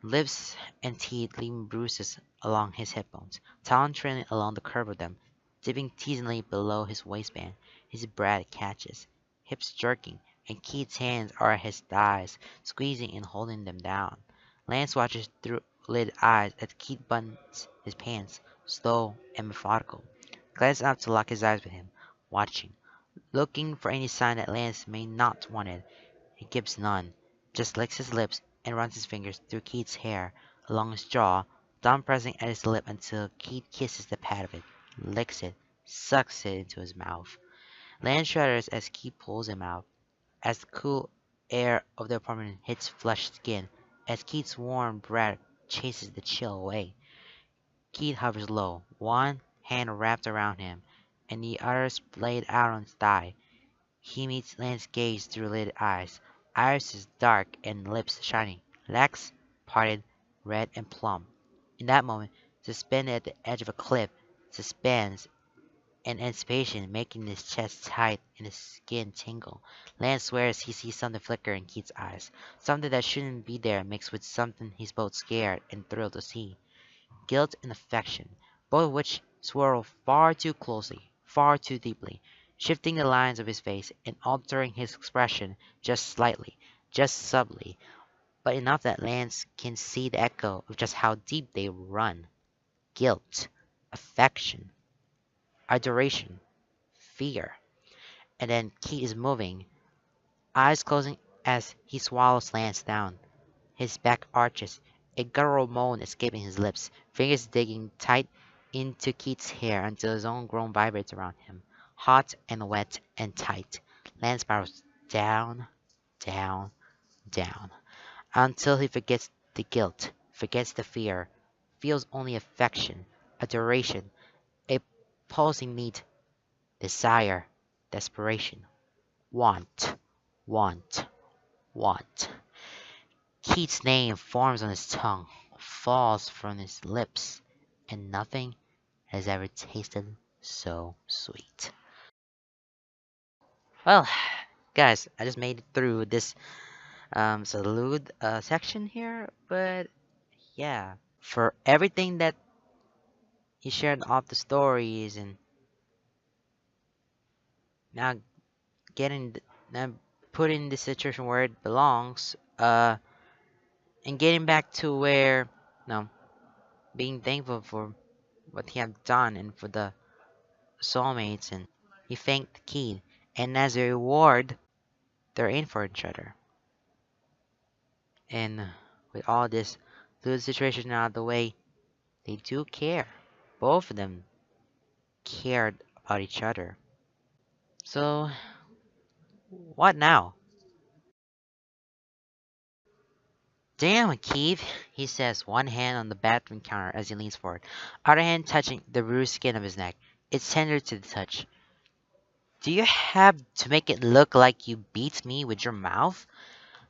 Lips and teeth leaving bruises along his hip bones, talon trailing along the curve of them, dipping teasingly below his waistband. His breath catches, hips jerking, and Keith's hands are at his thighs, squeezing and holding them down. Lance watches through lidded eyes as Keith buttons his pants, slow and methodical, glancing up to lock his eyes with him, watching, looking for any sign that Lance may not want it. He gives none, just licks his lips and runs his fingers through Keith's hair, along his jaw, thumb pressing at his lip until Keith kisses the pad of it, licks it, sucks it into his mouth. Lance shudders as Keith pulls him out, as the cool air of the apartment hits flushed skin, as Keith's warm breath chases the chill away. Keith hovers low, one hand wrapped around him, and the other splayed out on his thigh. He meets Lance's gaze through lidded eyes, irises dark and lips shining, legs parted, red and plump. In that moment, suspended at the edge of a cliff, suspense and anticipation making his chest tight and his skin tingle. Lance swears he sees something flicker in Keith's eyes, something that shouldn't be there mixed with something he's both scared and thrilled to see. Guilt and affection, both of which swirl far too closely, far too deeply, shifting the lines of his face and altering his expression just slightly, just subtly, but enough that Lance can see the echo of just how deep they run. Guilt, affection, adoration, fear. And then Keith is moving, eyes closing as he swallows Lance down. His back arches, a guttural moan escaping his lips, fingers digging tight into Keith's hair until his own groan vibrates around him, hot and wet and tight. Lance spirals down, down, down, until he forgets the guilt, forgets the fear, feels only affection, adoration, a pulsing need, desire, desperation, want, want, want. Keith's name forms on his tongue, falls from his lips, and nothing has ever tasted so sweet. Well, guys, I just made it through this salute section here, but yeah, for everything that he shared off the stories and now getting now putting the situation where it belongs, and getting back to where, being thankful for what he had done and for the soulmates, and he thanked the kid, and as a reward, they're in for each other. And with all this fluid situation out of the way, they do care. Both of them cared about each other. So, what now? Damn, Keith, he says, one hand on the bathroom counter as he leans forward, other hand touching the bruised skin of his neck. It's tender to the touch. Do you have to make it look like you beat me with your mouth?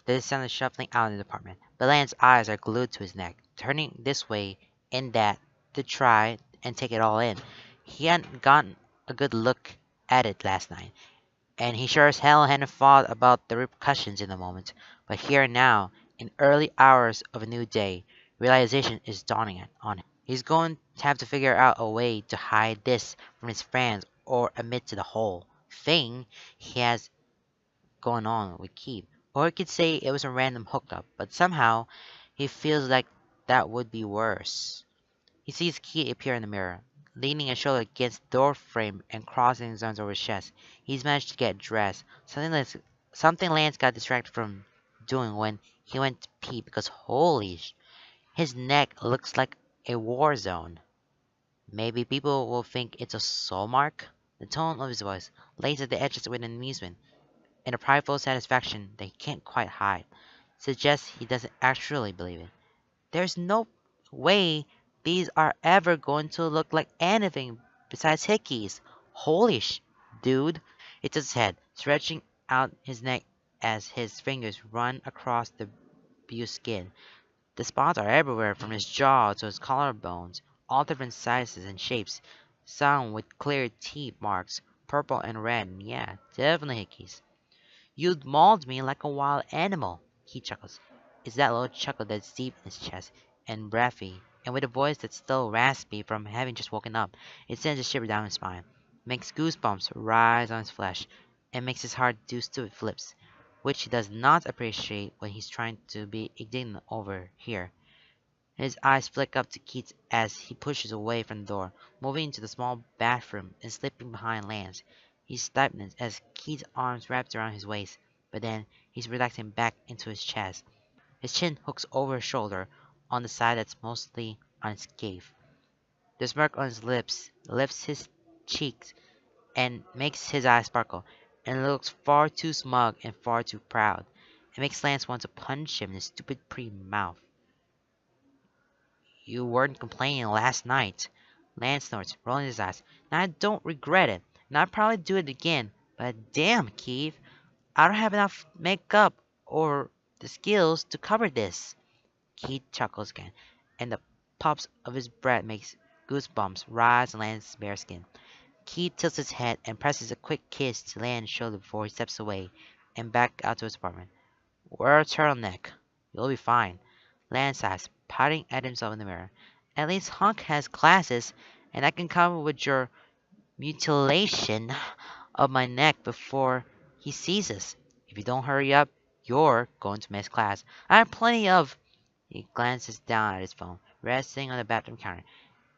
There's sound of shuffling out of the apartment, but Lance's eyes are glued to his neck, turning this way and that to try and take it all in. He hadn't gotten a good look at it last night, and he sure as hell hadn't thought about the repercussions in the moment. But here and now, in early hours of a new day, realization is dawning on him. He's going to have to figure out a way to hide this from his friends or admit to the whole thing he has going on with Keith. Or he could say it was a random hookup, but somehow he feels like that would be worse. He sees Keith appear in the mirror, leaning a shoulder against the door frame and crossing his arms over his chest. He's managed to get dressed, something Lance got distracted from doing when he went to pee because his neck looks like a war zone. Maybe people will think it's a soul mark. The tone of his voice lays at the edges with an amusement and a prideful satisfaction that he can't quite hide, suggests he doesn't actually believe it. There's no way these are ever going to look like anything besides hickeys. Holy dude. It's his head, stretching out his neck as his fingers run across the bruised skin. The spots are everywhere from his jaw to his collarbones, all different sizes and shapes, some with clear teeth marks, purple and red, and yeah, definitely hickeys. You'd mauled me like a wild animal, he chuckles. It's that low chuckle that's deep in his chest and breathy, and with a voice that's still raspy from having just woken up, it sends a shiver down his spine, makes goosebumps rise on his flesh, and makes his heart do stupid flips, which he does not appreciate when he's trying to be indignant over here. His eyes flick up to Keats as he pushes away from the door, moving into the small bathroom and slipping behind Lance. He stiffens as Keats' arms wrapped around his waist, but then he's relaxing back into his chest. His chin hooks over his shoulder on the side that's mostly unscathed. The smirk on his lips lifts his cheeks and makes his eyes sparkle, and looks far too smug and far too proud. It makes Lance want to punch him in his stupid pretty mouth. You weren't complaining last night. Lance snorts, rolling his eyes. Now I don't regret it, and I'd probably do it again. But damn, Keith, I don't have enough makeup or the skills to cover this. Keith chuckles again, and the pops of his breath makes goosebumps rise on Lance's bare skin. Keith tilts his head and presses a quick kiss to Lance's shoulder before he steps away and back out to his apartment. Wear a turtleneck. You'll be fine. Lance says, pouting at himself in the mirror. At least Hunk has glasses, and I can cover with your mutilation of my neck before he sees us. If you don't hurry up, you're going to miss class. I have plenty of. He glances down at his phone, resting on the bathroom counter.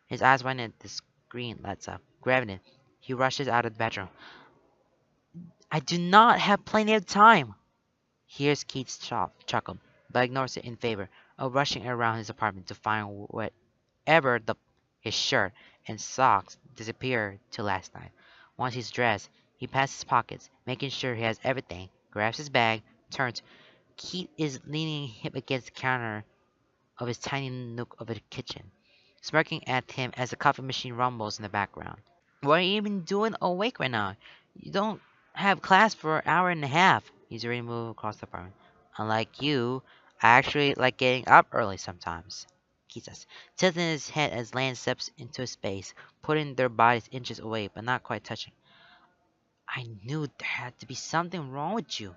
His eyes widen as the screen lights up. Grabbing it, he rushes out of the bedroom. I do not have plenty of time. Here's Keith's chuckle, but ignores it in favor of rushing around his apartment to find whatever his shirt and socks disappeared to last night. Once he's dressed, he passes his pockets, making sure he has everything, grabs his bag, turns. Keith is leaning hip against the counter of his tiny nook of a kitchen, smirking at him as the coffee machine rumbles in the background. What are you even doing awake right now? You don't have class for an hour and a half. He's already moved across the apartment. Unlike you, I actually like getting up early sometimes. He says, tilting his head as Lance steps into space, putting their bodies inches away, but not quite touching. I knew there had to be something wrong with you,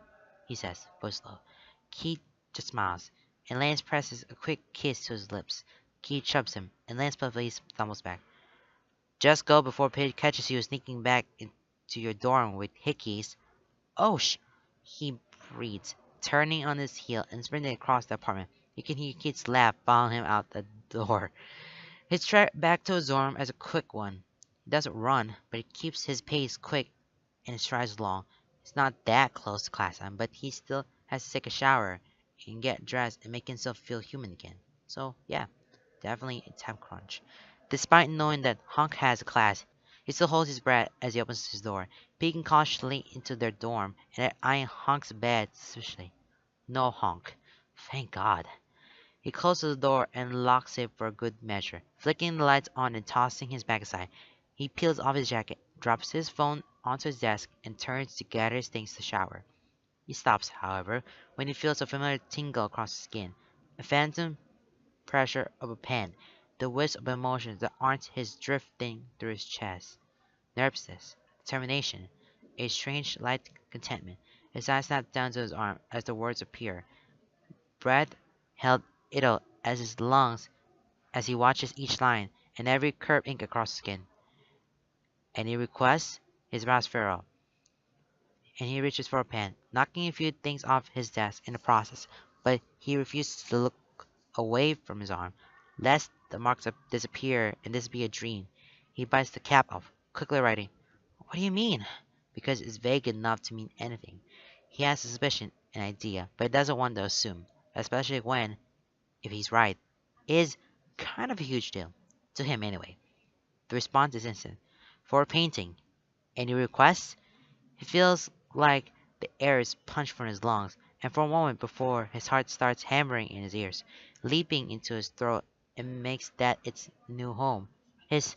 he says, voice low. Keith just smiles, and Lance presses a quick kiss to his lips. Keith shoves him, and Lance playfully stumbles back. Just go before Paige catches you sneaking back into your dorm with hickeys. Oh, he breathes, turning on his heel and sprinting across the apartment. You can hear Keith's laugh following him out the door. His trek back to his dorm is a quick one. He doesn't run, but he keeps his pace quick and strides along. It's not that close to class time, but he still has to take a shower and get dressed and make himself feel human again. So, yeah, definitely a time crunch. Despite knowing that Hunk has a class, He still holds his breath as he opens his door, peeking cautiously into their dorm and eyeing Honk's bed suspiciously. No Honk. Thank God. He closes the door and locks it for good measure, flicking the lights on and tossing his bag aside. He peels off his jacket, drops his phone onto his desk, and turns to gather his things to shower. He stops, however, when he feels a familiar tingle across his skin, a phantom pressure of a pen, the whisk of emotions that aren't his drifting through his chest. Nervousness, determination, a strange light contentment. His eyes snap down to his arm as the words appear. Breath held idle as his lungs as he watches each line and every curve ink across the skin. Any requests? His brows furrow, and he reaches for a pen, knocking a few things off his desk in the process, but he refuses to look away from his arm, lest the marks disappear and this be a dream. He bites the cap off, quickly writing, "What do you mean?" Because it's vague enough to mean anything. He has a suspicion, an idea, but doesn't want to assume, especially when, if he's right, is kind of a huge deal. To him, anyway. The response is instant. For a painting. Any requests? He feels like the air is punched from his lungs, and for a moment before his heart starts hammering in his ears, leaping into his throat and makes that its new home. His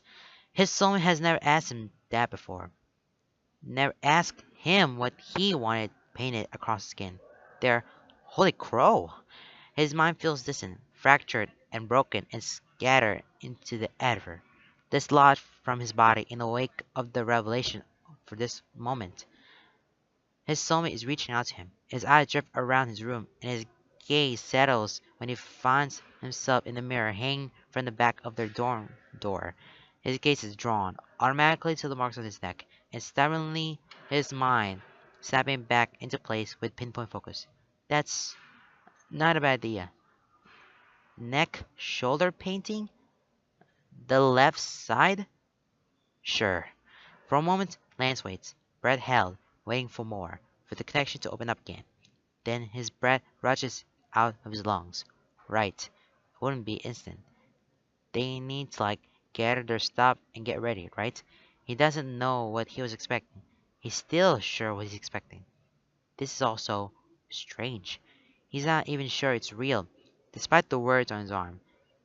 his soul has never asked him that before. Never asked him what he wanted painted across his skin. There, holy crow! His mind feels distant, fractured and broken and scattered into the ether, dislodged from his body in the wake of the revelation for this moment. His soulmate is reaching out to him. His eyes drift around his room, and his gaze settles when he finds himself in the mirror hanging from the back of their dorm door. His gaze is drawn automatically to the marks on his neck, and stubbornly his mind snapping back into place with pinpoint focus. That's not a bad idea. Neck shoulder painting? The left side? Sure. For a moment, Lance waits, breath held, waiting for more, for the connection to open up again. Then his breath rushes out of his lungs. Right. It wouldn't be instant. They need to, gather their stuff and get ready, right? He doesn't know what he was expecting. He's still sure what he's expecting. This is also strange. He's not even sure it's real, despite the words on his arm.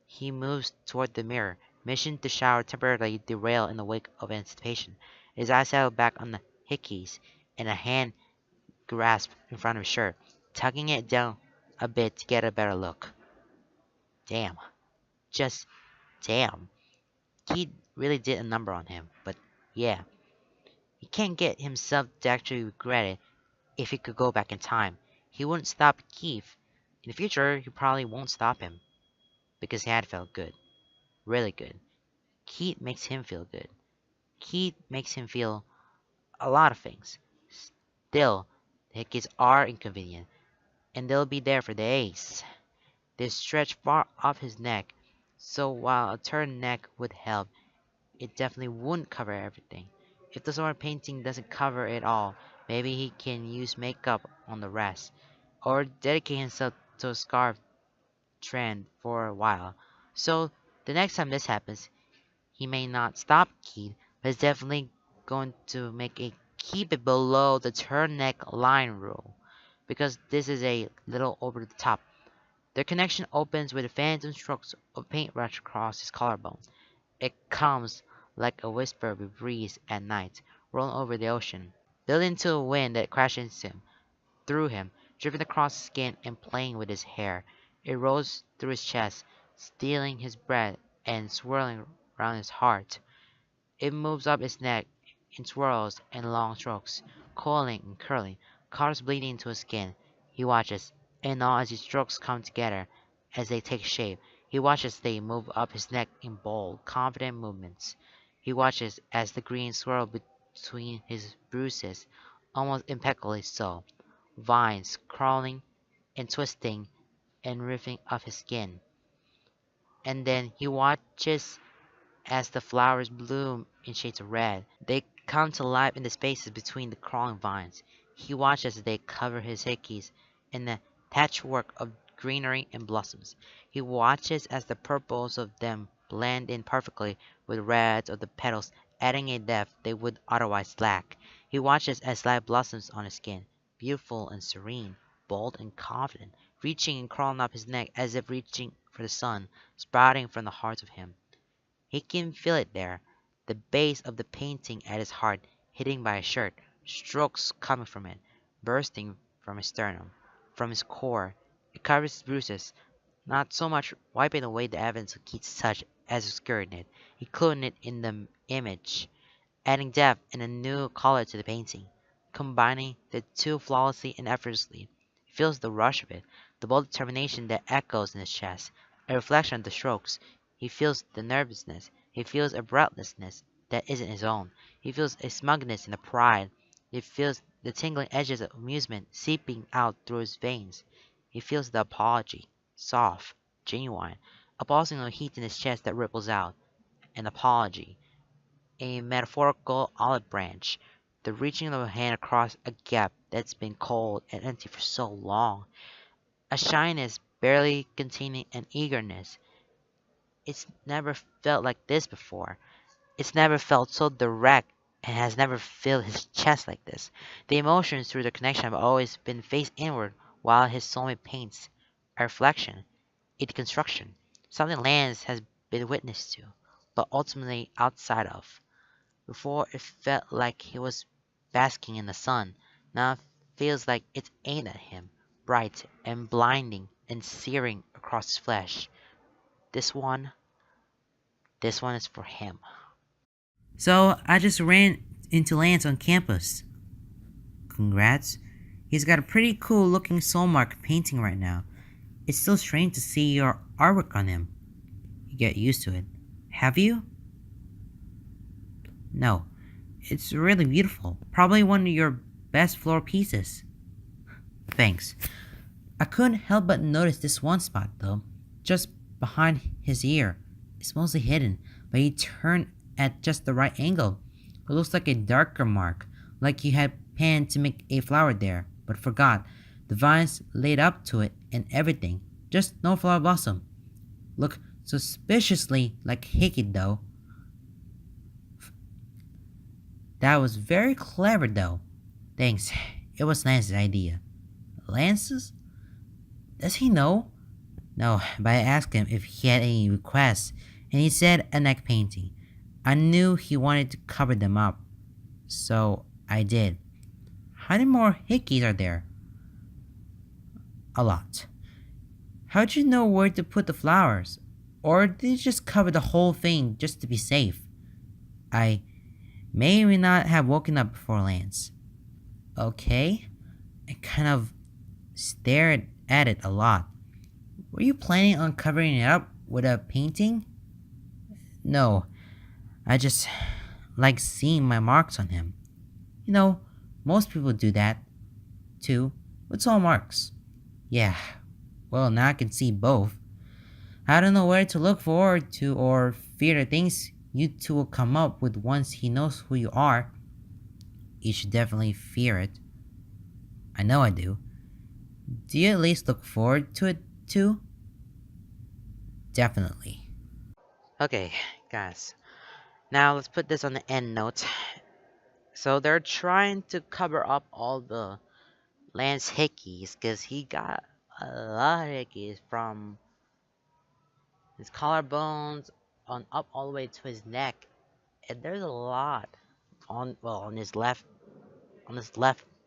He moves toward the mirror, mission to shower temporarily derail in the wake of anticipation. His eyes settle back on the hickeys, and a hand grasps in front of his shirt, tugging it down a bit to get a better look. Damn. Just damn. Keith really did a number on him, but yeah. He can't get himself to actually regret it if he could go back in time. He wouldn't stop Keith. In the future, he probably won't stop him. Because he had felt good. Really good. Keith makes him feel good. Keith makes him feel a lot of things. Still, the hickeys are inconvenient, and they'll be there for days. They stretch far off his neck, so while a turned neck would help, it definitely wouldn't cover everything. If the summer painting doesn't cover it all, maybe he can use makeup on the rest, or dedicate himself to a scarf trend for a while. So the next time this happens, he may not stop Keith, but is definitely going to make a keep it below the turn neck line rule, because this is a little over the top. Their connection opens with the phantom strokes of paintbrush across his collarbone. It comes like a whisper of a breeze at night, rolling over the ocean, building into a wind that crashes into him, through him, driven across his skin and playing with his hair. It rolls through his chest, stealing his breath and swirling round his heart. It moves up his neck in swirls and long strokes, coiling and curling, colors bleeding into his skin. He watches, and all as his strokes come together, as they take shape. He watches they move up his neck in bold, confident movements. He watches as the green swirl between his bruises, almost impeccably so, vines crawling and twisting and riffing up his skin. And then he watches as the flowers bloom in shades of red. They come to life in the spaces between the crawling vines. He watches as they cover his hickeys in the patchwork of greenery and blossoms. He watches as the purples of them blend in perfectly with reds of the petals adding a depth they would otherwise lack. He watches as life blossoms on his skin, beautiful and serene, bold and confident, reaching and crawling up his neck as if reaching for the sun, sprouting from the heart of him. He can feel it there, the base of the painting at his heart, hidden by his shirt, strokes coming from it, bursting from his sternum, from his core. It covers his bruises, not so much wiping away the evidence of Keats' touch as obscuring it, including it in the image, adding depth and a new color to the painting, combining the two flawlessly and effortlessly. He feels the rush of it, the bold determination that echoes in his chest, a reflection of the strokes. He feels the nervousness. He feels a breathlessness that isn't his own. He feels a smugness and a pride. He feels the tingling edges of amusement seeping out through his veins. He feels the apology, soft, genuine, a pulsing of heat in his chest that ripples out. An apology, a metaphorical olive branch, the reaching of a hand across a gap that's been cold and empty for so long, a shyness barely containing an eagerness. It's never felt like this before. It's never felt so direct and has never filled his chest like this. The emotions through the connection have always been faced inward while his soulmate paints a reflection, a deconstruction, something Lance has been witness to, but ultimately outside of. Before it felt like he was basking in the sun. Now it feels like it's aimed at him, bright and blinding and searing across his flesh. This one, this one is for him. So I just ran into Lance on campus. Congrats. He's got a pretty cool looking soul mark painting right now. It's still strange to see your artwork on him. You get used to it. Have you? No. It's really beautiful. Probably one of your best floor pieces. Thanks. I couldn't help but notice this one spot though, just behind his ear. It's mostly hidden, but he turned at just the right angle. It looks like a darker mark, like you had panned to make a flower there, but forgot. The vines laid up to it and everything, just no flower blossom. Look suspiciously like hickey though. That was very clever though. Thanks. It was Lance's idea. Lance's? Does he know? No, but I asked him if he had any requests, and he said a neck painting. I knew he wanted to cover them up, so I did. How many more hickeys are there? A lot. How'd you know where to put the flowers? Or did you just cover the whole thing just to be safe? I may or may not have woken up before Lance. Okay. I kind of stared at it a lot. Were you planning on covering it up with a painting? No, I just like seeing my marks on him. You know, most people do that, too, with all marks. Yeah, well, now I can see both. I don't know where to look forward to or fear the things you two will come up with once he knows who you are. You should definitely fear it. I know I do. Do you at least look forward to it, too? Definitely. Okay, guys. Now let's put this on the end note. So they're trying to cover up all the Lance hickeys because he got a lot of hickeys from his collarbones on up all the way to his neck, and there's a lot on his left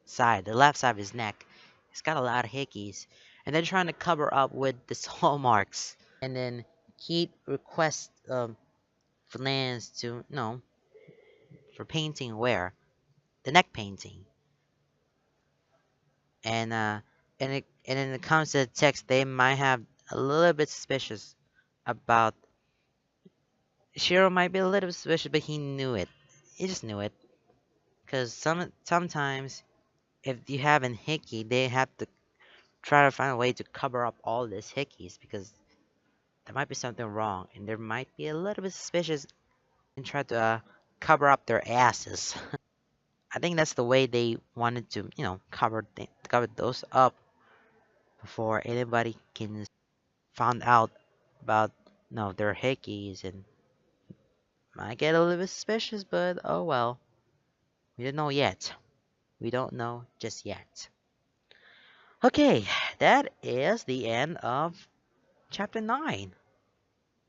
side, the left side of his neck. He's got a lot of hickeys, and they're trying to cover up with the soul marks. And then he requests for Lance to for painting where the neck painting, and and then it comes to the text, they might have a little bit suspicious about Shiro might be a little suspicious, but he knew it. He just knew it. Because sometimes, if you have an hickey, they have to try to find a way to cover up all these hickeys because there might be something wrong, and there might be a little bit suspicious and try to cover up their asses. I think that's the way they wanted to, cover those up before anybody can found out about their hickeys and Might get a little bit suspicious, but oh well. We don't know yet. We don't know just yet. Okay, that is the end of chapter 9.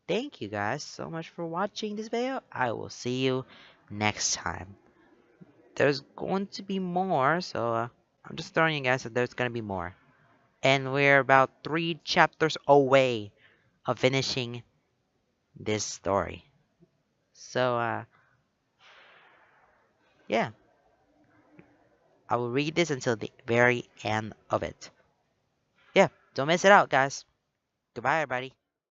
Thank you guys so much for watching this video. I will see you next time. There's going to be more, so I'm just throwing you guys that there's going to be more. And we're about 3 chapters away of finishing this story. So, yeah. I will read this until the very end of it. Yeah, don't miss it out, guys. Goodbye, everybody.